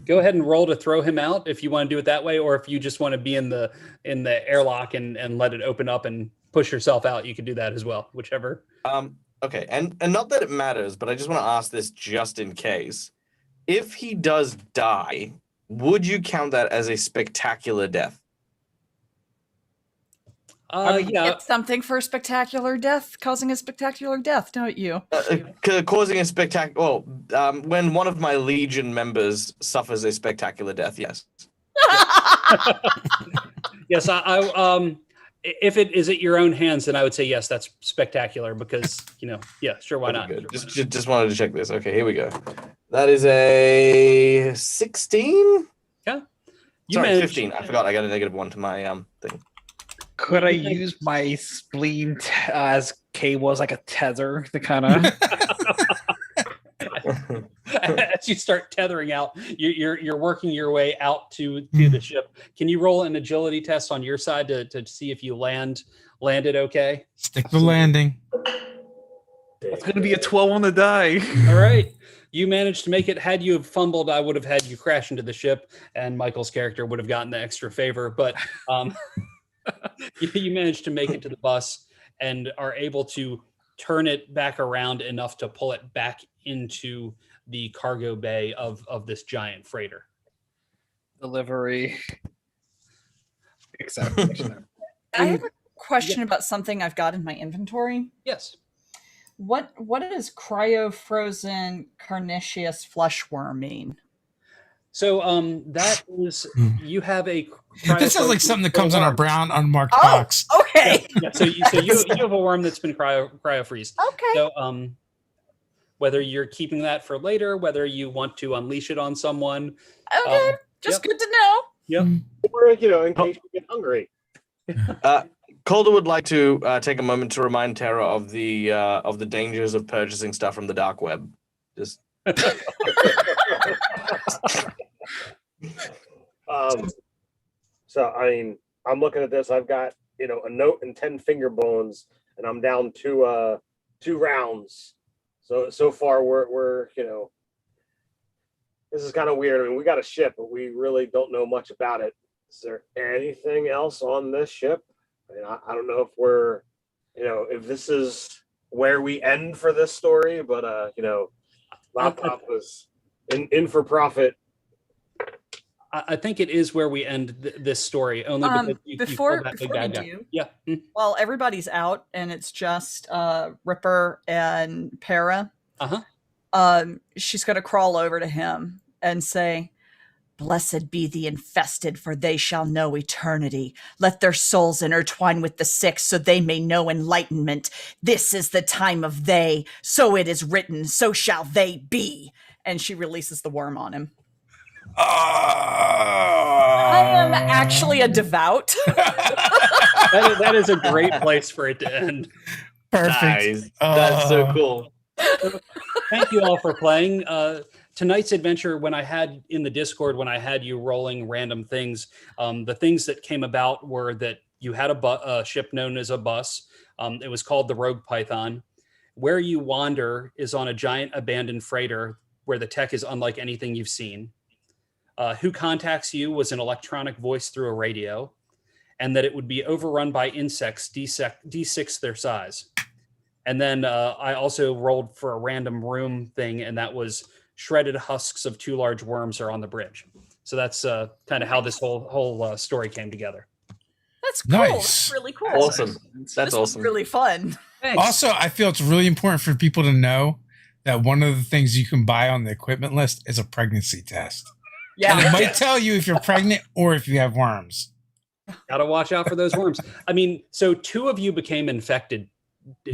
Go ahead and roll to throw him out if you want to do it that way, or if you just want to be in the airlock and let it open up and push yourself out, you could do that as well. Whichever. Okay, and not that it matters, but I just want to ask this just in case. If he does die, would you count that as a spectacular death? Yeah. It's something for a spectacular death, causing a spectacular death, don't you? Causing a spectacular. Well, when one of my Legion members suffers a spectacular death, yes. Yes, I if it is at your own hands, then I would say yes, that's spectacular because yeah, sure, why not? Good. Just wanted to check this. Okay, here we go. That is a 16. Yeah. Sorry, managed- 15. I forgot. I got a -1 to my thing. Could I use my spleen as K was like a tether to kind of? As you start tethering out, you're working your way out to the ship. Can you roll an agility test on your side to see if you landed okay? Stick the landing. It's going to be a 12 on the die. All right. You managed to make it. Had you have fumbled, I would have had you crash into the ship, and Michael's character would have gotten the extra favor. But you managed to make it to the bus and are able to turn it back around enough to pull it back into the cargo bay of this giant freighter. Delivery. Except I have a question about something I've got in my inventory. Yes. What does cryo-frozen carniceous flesh-worm mean? So that is you have a. This sounds like something that comes on our brown unmarked Oh, box. okay. Yeah, so you have a worm that's been cryo freeze. Okay. So whether you're keeping that for later, whether you want to unleash it on someone. Okay. Just good to know. Yep. Or in case you get hungry. Calder would like to take a moment to remind Tara of the dangers of purchasing stuff from the dark web. Just So I mean, I'm looking at this. I've got a note and 10 finger bones, and I'm down to 2 rounds. So far we're this is kind of weird. I mean, we got a ship, but we really don't know much about it. Is there anything else on this ship? I mean, I don't know if we're if this is where we end for this story, but Laptop was in for profit. I think it is where we end this story. Only because you before killed that big we bad guy. do, Yeah. well, everybody's out, and it's just Ripper and Para. She's going to crawl over to him and say, "Blessed be the infested, for they shall know eternity. Let their souls intertwine with the sick, so they may know enlightenment. This is the time of they. So it is written, so shall they be." And she releases the worm on him. I am actually a devout. that is a great place for it to end. Perfect. Nice. That's so cool. Thank you all for playing. Tonight's adventure, when I had in the Discord, when I had you rolling random things, the things that came about were that you had a ship known as a bus. It was called the Rogue Python. Where you wander is on a giant abandoned freighter where the tech is unlike anything you've seen. Who contacts you was an electronic voice through a radio, and that it would be overrun by insects, D6 their size. And then I also rolled for a random room thing, and that was shredded husks of 2 large worms are on the bridge. So that's kind of how this whole story came together. That's cool. Nice. That's really cool. Awesome. This That's was awesome. really fun. Also, I feel it's really important for people to know that one of the things you can buy on the equipment list is a pregnancy test. And it might tell you if you're pregnant or if you have worms. Gotta watch out for those worms. I mean, so 2 of you became infected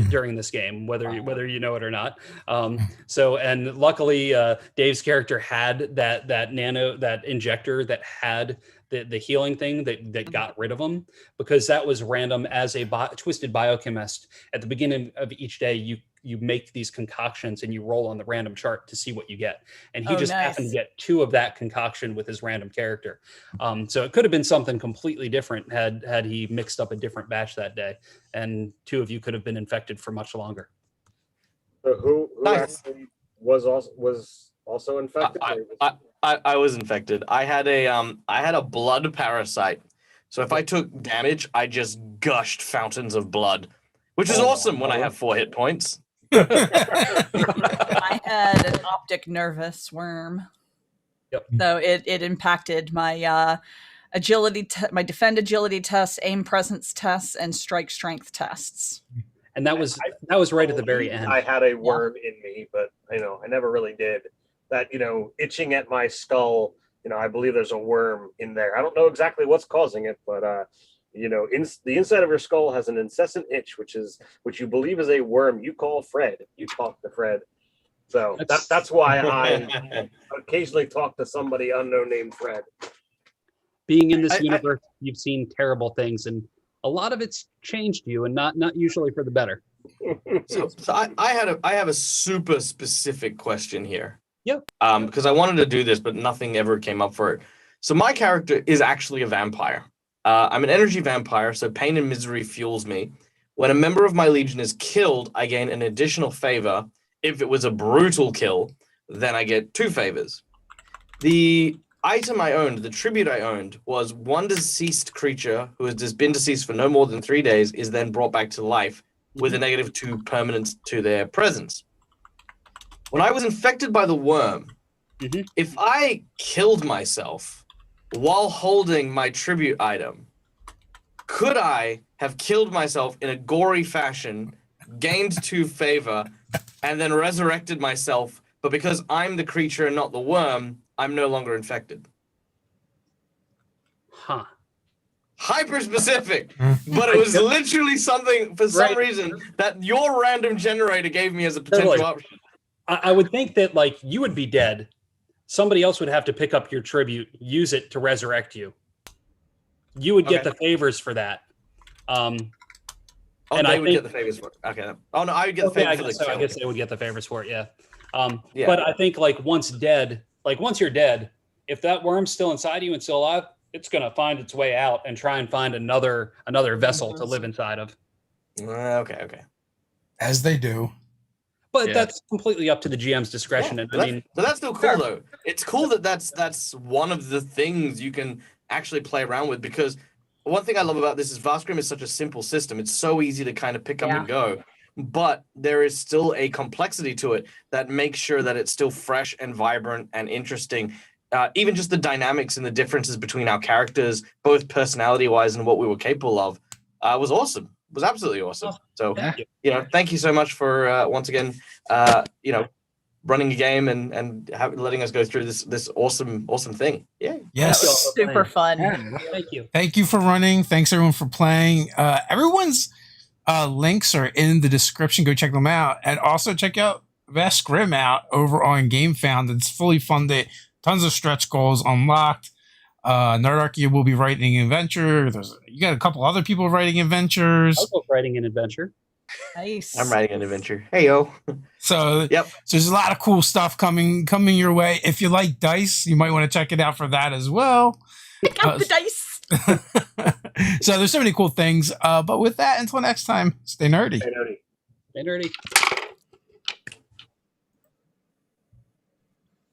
during this game, whether you know it or not. And luckily, Dave's character had that injector that had the healing thing that got rid of him, because that was random. As a twisted biochemist, at the beginning of each day, you make these concoctions and you roll on the random chart to see what you get. And he happened to get 2 of that concoction with his random character. So it could have been something completely different had he mixed up a different batch that day, and 2 of you could have been infected for much longer. So who Nice. actually was also infected? I was infected. I had a blood parasite. So if I took damage, I just gushed fountains of blood, which is awesome when I have 4 hit points. I had an optic nervous worm. Yep. So it impacted my agility, my defend agility tests, aim presence tests, and strike strength tests. And that was right at the very end. I had a worm in me, but I never really did. That itching at my skull. I believe there's a worm in there. I don't know exactly what's causing it, but the inside of your skull has an incessant itch, which you believe is a worm. You call Fred. You talk to Fred. So that's why I occasionally talk to somebody unknown named Fred. Being in this universe, you've seen terrible things, and a lot of it's changed you, and not usually for the better. So I have a super specific question here. Yep. Because I wanted to do this, but nothing ever came up for it. So my character is actually a vampire. I'm an energy vampire, so pain and misery fuels me. When a member of my legion is killed, I gain an additional favor. If it was a brutal kill, then I get 2 favors. The item I owned, the tribute I owned, was one deceased creature who has been deceased for no more than 3 days is then brought back to life with a -2 permanence to their presence. When I was infected by the worm, if I killed myself while holding my tribute item, could I have killed myself in a gory fashion, gained 2 favor, and then resurrected myself, but because I'm the creature and not the worm, I'm no longer infected? Huh. Hyper specific, but it was literally something, for some reason, that your random generator gave me as a potential option. I would think that you would be dead. Somebody else would have to pick up your tribute, use it to resurrect you. You would get the favors for that. And I would get the favors for it. Okay. Oh no, I would get the favors for the kill. I guess they would get the favors for it. Yeah. But I think once you're dead, if that worm's still inside you and still alive, it's gonna find its way out and try and find another vessel to live inside of. Okay. As they do. But that's completely up to the GM's discretion. Yeah, and but that's still cool though. It's cool that that's one of the things you can actually play around with, because one thing I love about this is Vast Grimm is such a simple system. It's so easy to kind of pick up and go, but there is still a complexity to it that makes sure that it's still fresh and vibrant and interesting. Even just the dynamics and the differences between our characters, both personality-wise and what we were capable of, was awesome. Was absolutely awesome. So, thank you so much for once again, running a game and letting us go through this awesome thing. Yeah. Yes. Super fun. Thank you. Thank you for running. Thanks everyone for playing. Everyone's links are in the description. Go check them out, and also check out Vast Grimm out over on GameFound. It's fully funded. Tons of stretch goals unlocked. Nerdarchy will be writing an adventure. You got a couple other people writing adventures. Also writing an adventure. Nice. I'm writing an adventure. Hey yo. So Yep. So there's a lot of cool stuff coming your way. If you like dice, you might want to check it out for that as well. Pick out the dice. So there's so many cool things. But with that, until next time, stay nerdy. Hey, Nerdy. Hey, nerdy.